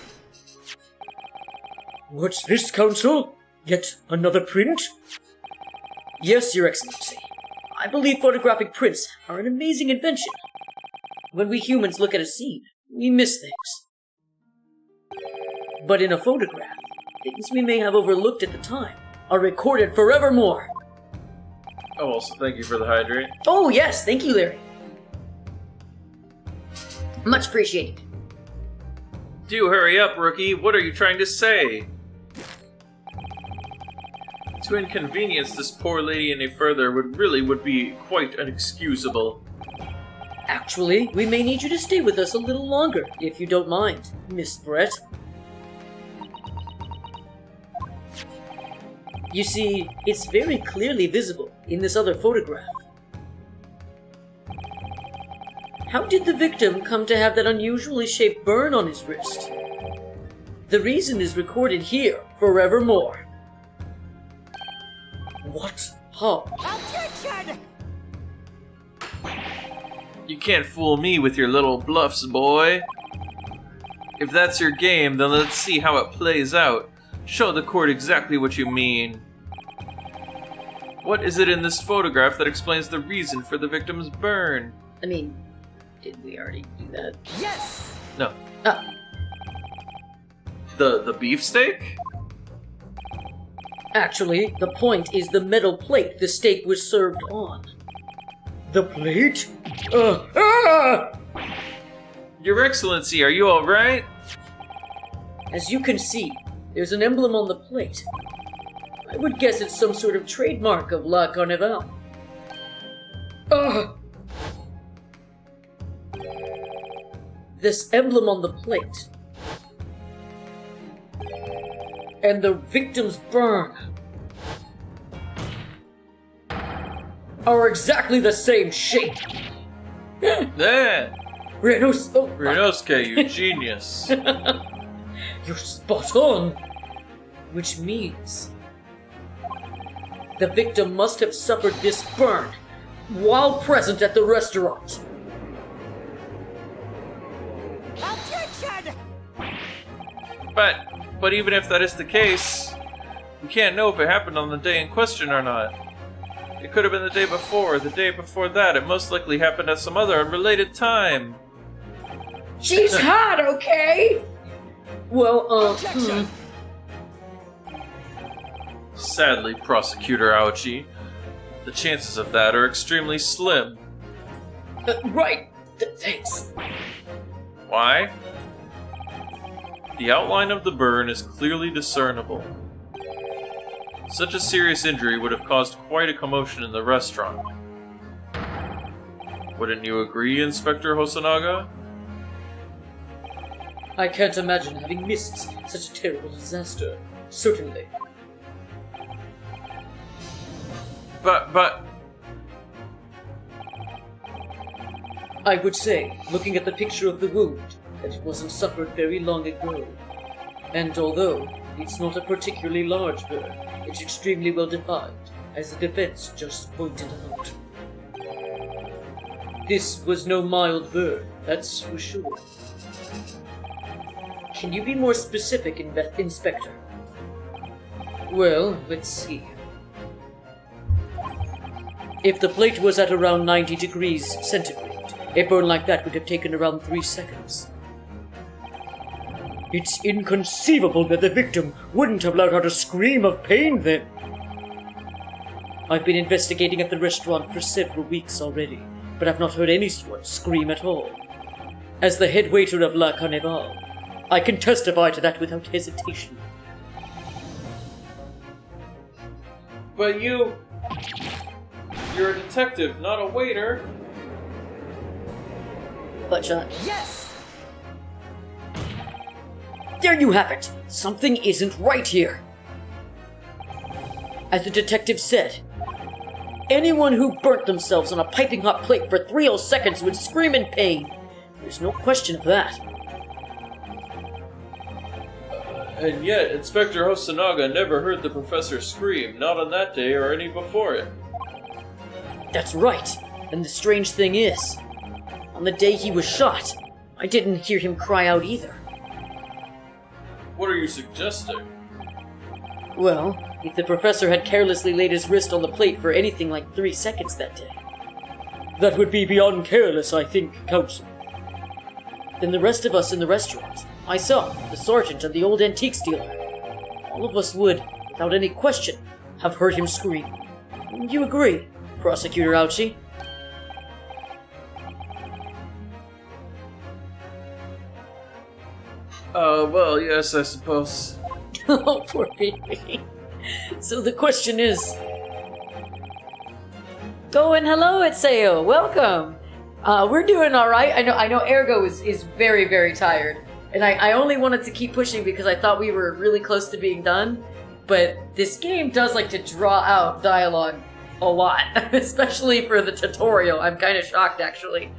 What's this, Counsel? Yet another print? Yes, Your Excellency. I believe photographic prints are an amazing invention. When we humans look at a scene, we miss things. But in a photograph, things we may have overlooked at the time are recorded forevermore. Oh, also thank you for the hydrate. Oh yes, thank you, Larry. much appreciated. Do hurry up, rookie. What are you trying to say? To inconvenience this poor lady any further would be quite inexcusable. Actually, we may need you to stay with us a little longer, if you don't mind, Miss Brett. You see, it's very clearly visible in this other photograph. How did the victim come to have that unusually shaped burn on his wrist? The reason is recorded here, forevermore. What? How? Objection! You can't fool me with your little bluffs, boy. If that's your game, then let's see how it plays out. Show the court exactly what you mean. What is it in this photograph that explains the reason for the victim's burn? I mean, did we already do that? Yes! No. Oh, The beefsteak? Actually, the point is the metal plate the steak was served on. The plate? Ah! Your Excellency, are you alright? As you can see, there's an emblem on the plate. I would guess it's some sort of trademark of La Carnival. Ah! This emblem on the plate and the victim's burn are exactly the same shape. There! Renos, oh, Renosuke, you genius. you're spot on. Which means the victim must have suffered this burn while present at the restaurant. Objection! But even if that is the case, we can't know if it happened on the day in question or not. It could have been the day before, the day before that. It most likely happened at some other unrelated time. She's hot, okay? Well, Objection! Sadly, Prosecutor Ouchie, the chances of that are extremely slim. right. Thanks. Why? The outline of the burn is clearly discernible. Such a serious injury would have caused quite a commotion in the restaurant. Wouldn't you agree, Inspector Hosonaga? I can't imagine having missed such a terrible disaster. Certainly. But... I would say, looking at the picture of the wound, that it wasn't suffered very long ago. And although it's not a particularly large burn, it's extremely well defined, as the defense just pointed out. This was no mild burn, that's for sure. Can you be more specific, Inspector? Well, let's see. If the plate was at around 90 degrees centigrade, a burn like that would have taken around 3 seconds. It's inconceivable that the victim wouldn't have let out a scream of pain then. I've been investigating at the restaurant for several weeks already, but I've not heard anyone scream at all. As the head waiter of La Carnival, I can testify to that without hesitation. But you're a detective, not a waiter. Buttshot. Yes! There you have it! Something isn't right here! As the detective said, anyone who burnt themselves on a piping hot plate for 3 whole seconds would scream in pain. There's no question of that. And yet, Inspector Hosonaga never heard the professor scream, not on that day or any before it. That's right. And the strange thing is, on the day he was shot, I didn't hear him cry out either. What are you suggesting? Well, if the professor had carelessly laid his wrist on the plate for anything like 3 seconds that day, That would be beyond careless, I think, Counsel. then the rest of us in the restaurant, myself, the sergeant, and the old antiques dealer, all of us would, without any question, have heard him scream. Wouldn't you agree, Prosecutor Ouchie? Well, yes, I suppose. Oh, poor baby. So the question is... Go and hello, Etseo. Welcome. We're doing all right. I know Ergo is very, very tired. And I only wanted to keep pushing because I thought we were really close to being done. But this game does like to draw out dialogue a lot. Especially for the tutorial. I'm kind of shocked, actually.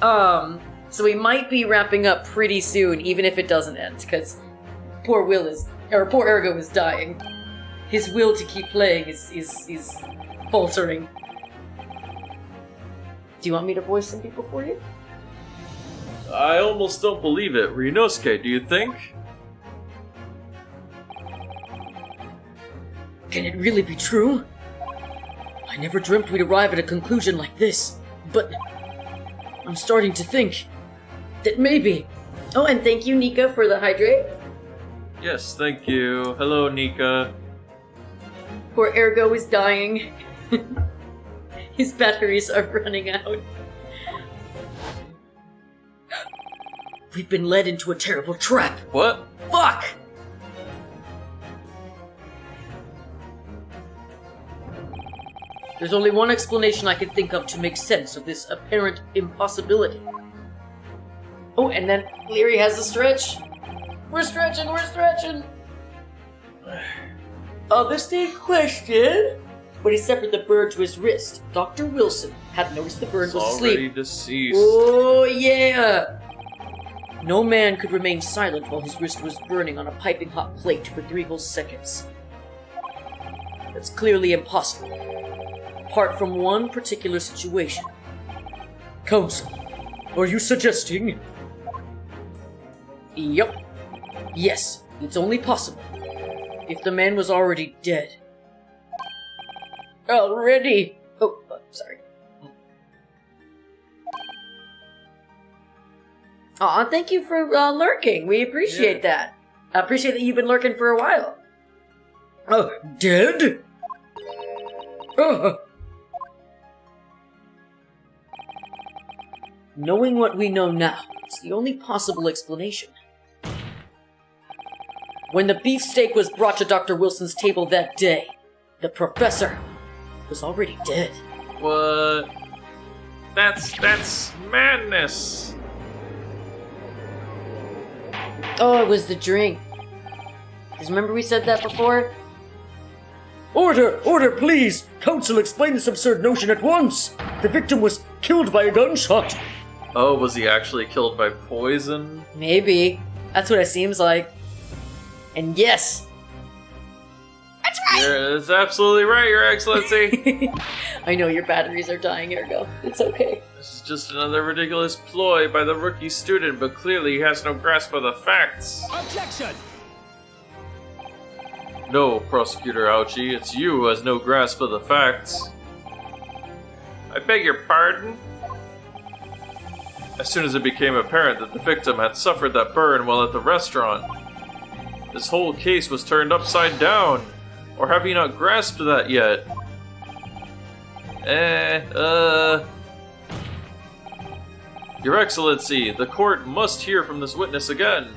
So we might be wrapping up pretty soon, even if it doesn't end. Because poor Ergo is dying. His will to keep playing is faltering. Do you want me to voice some people for you? I almost don't believe it. Ryunosuke, do you think? Can it really be true? I never dreamt we'd arrive at a conclusion like this, but I'm starting to think that maybe... Oh, and thank you, Nika, for the hydrate. Yes, thank you. Hello, Nika. Poor Ergo is dying. His batteries are running out. We've been led into a terrible trap. What? Fuck! There's only one explanation I can think of to make sense of this apparent impossibility. Oh, and then Leary has a stretch. We're stretching. This big question. When he severed the burn to his wrist, Dr. Wilson had noticed the burn It's was already asleep. deceased. Oh, yeah! No man could remain silent while his wrist was burning on a piping hot plate for 3 whole seconds. That's clearly impossible, apart from one particular situation. Counsel, are you suggesting? Yup. Yes, it's only possible. If the man was already dead. Already? Oh, sorry. Aw, thank you for lurking. We appreciate that. I appreciate that you've been lurking for a while. Dead? Knowing what we know now, it's the only possible explanation. When the beefsteak was brought to Dr. Wilson's table that day, the professor was already dead. What? That's madness. Oh, it was the drink. Because remember we said that before? Order, please! Counsel, explain this absurd notion at once! The victim was killed by a gunshot! Oh, was he actually killed by poison? Maybe. That's what it seems like. And yes! That's absolutely right, Your Excellency. I know your batteries are dying, Ergo. It's okay. This is just another ridiculous ploy by the rookie student, but clearly he has no grasp of the facts. Objection! No, Prosecutor Ouchie, it's you who has no grasp of the facts. I beg your pardon? as soon as it became apparent that the victim had suffered that burn while at the restaurant. This whole case was turned upside down. Or have you not grasped that yet? Your Excellency, the court must hear from this witness again.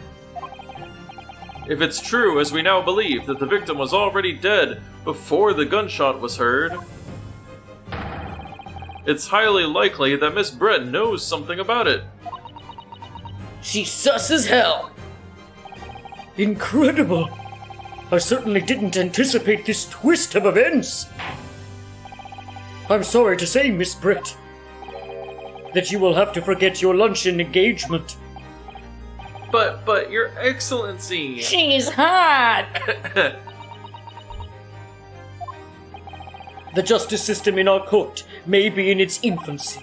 If it's true, as we now believe, that the victim was already dead before the gunshot was heard, it's highly likely that Miss Brett knows something about it. She's sus as hell. Incredible! I certainly didn't anticipate this twist of events. I'm sorry to say, Miss Britt, that you will have to forget your luncheon engagement. But, Your Excellency... She's hot. The justice system in our court may be in its infancy,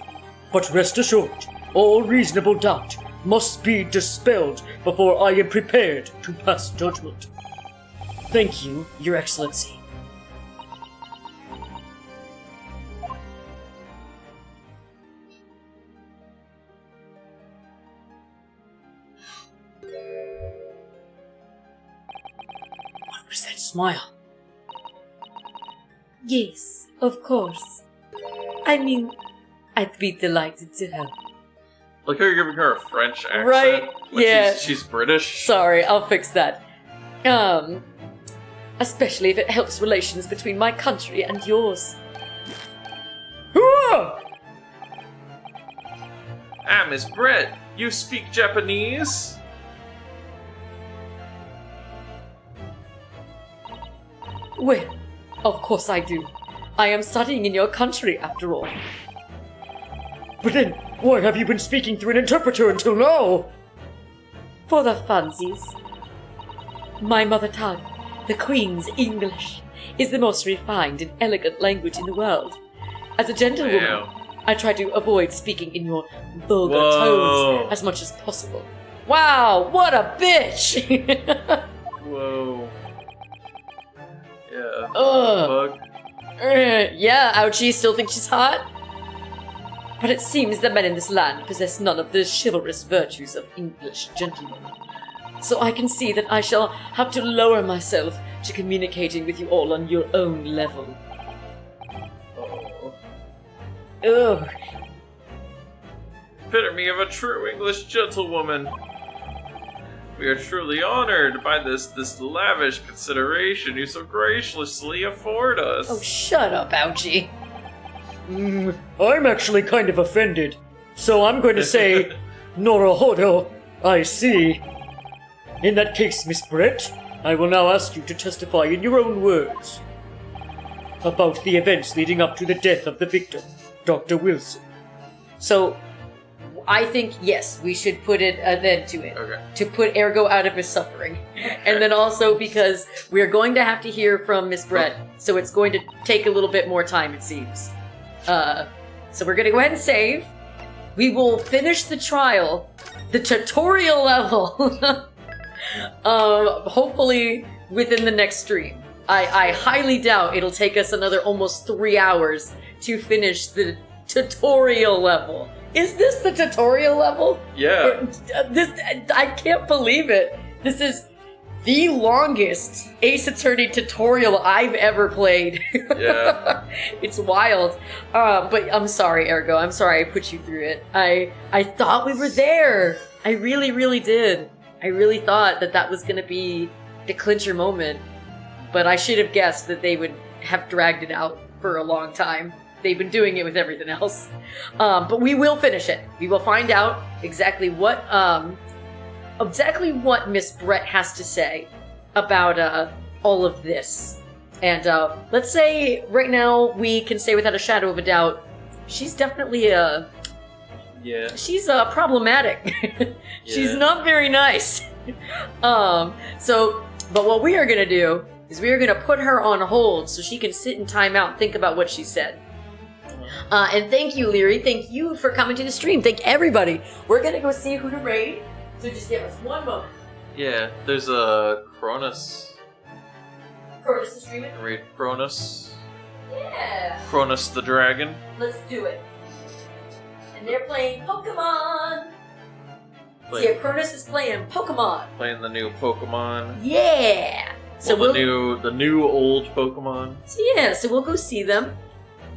but rest assured, all reasonable doubt must be dispelled before I am prepared to pass judgment. Thank you, Your Excellency. What was that smile? Yes, of course. I mean, I'd be delighted to help. Like how you're giving her a French accent. Right, Like yeah. She's British. Sorry, I'll fix that. Especially if it helps relations between my country and yours. Hooah! Ah, Miss Brett, you speak Japanese? Well, of course I do. I am studying in your country, after all. But then, why have you been speaking through an interpreter until now? For the funsies. My mother tongue, the Queen's English, is the most refined and elegant language in the world. As a gentlewoman, Damn. I try to avoid speaking in your vulgar Whoa. tones as much as possible. Wow, what a bitch! Whoa. Yeah. Ugh. Fuck. Yeah, Ouchie still thinks she's hot? But it seems that men in this land possess none of the chivalrous virtues of English gentlemen. So I can see that I shall have to lower myself to communicating with you all on your own level. Oh. Ugh. Epitome of a true English gentlewoman. We are truly honored by this lavish consideration you so graciously afford us. Oh, shut up, Ouchie. I'm actually kind of offended, so I'm going to say, Norohodo, I see. In that case, Miss Brett, I will now ask you to testify in your own words about the events leading up to the death of the victim, Dr. Wilson. So, I think, yes, we should put an end to it. Okay. To put Ergo out of his suffering. And then also because we're going to have to hear from Miss Brett, so it's going to take a little bit more time, it seems. So we're going to go ahead and save. We will finish the trial, the tutorial level, hopefully within the next stream. I highly doubt it'll take us another almost 3 hours to finish the tutorial level. Is this the tutorial level? Yeah. I can't believe it. This is the longest Ace Attorney tutorial I've ever played. Yeah. It's wild. But I'm sorry, Ergo. I'm sorry I put you through it. I thought we were there. I really, really did. I really thought that was going to be the clincher moment. But I should have guessed that they would have dragged it out for a long time. They've been doing it with everything else. But we will finish it. We will find out exactly what Miss Brett has to say about all of this. And let's say right now we can say without a shadow of a doubt, she's definitely she's problematic. She's Yeah. not very nice. But what we are gonna do is we are gonna put her on hold so she can sit in timeout and think about what she said. And thank you, Leary. Thank you for coming to the stream. Thank everybody. We're gonna go see who to raid. So just give us one moment. Yeah, there's a Cronus. Curtis is streaming. Read Cronus. Yeah. Cronus the dragon. Let's do it. And And they're playing Pokemon. Playing- See, Cronus is playing Pokemon. Playing the new Pokemon. Yeah. So Well, we'll the new old Pokemon. so we'll go see them.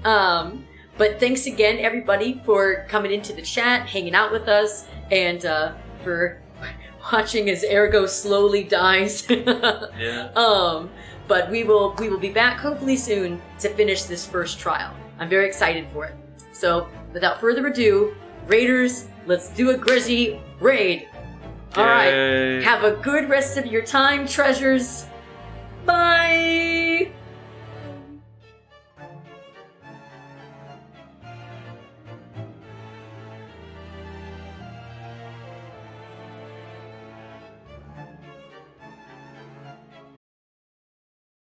But thanks again, everybody, for coming into the chat, hanging out with us, and for watching as Ergo slowly dies. Yeah. But we will be back hopefully soon to finish this first trial. I'm very excited for it. So without further ado, Raiders, let's do a Grizzy raid. All right. Yay. Have a good rest of your time, treasures. Bye.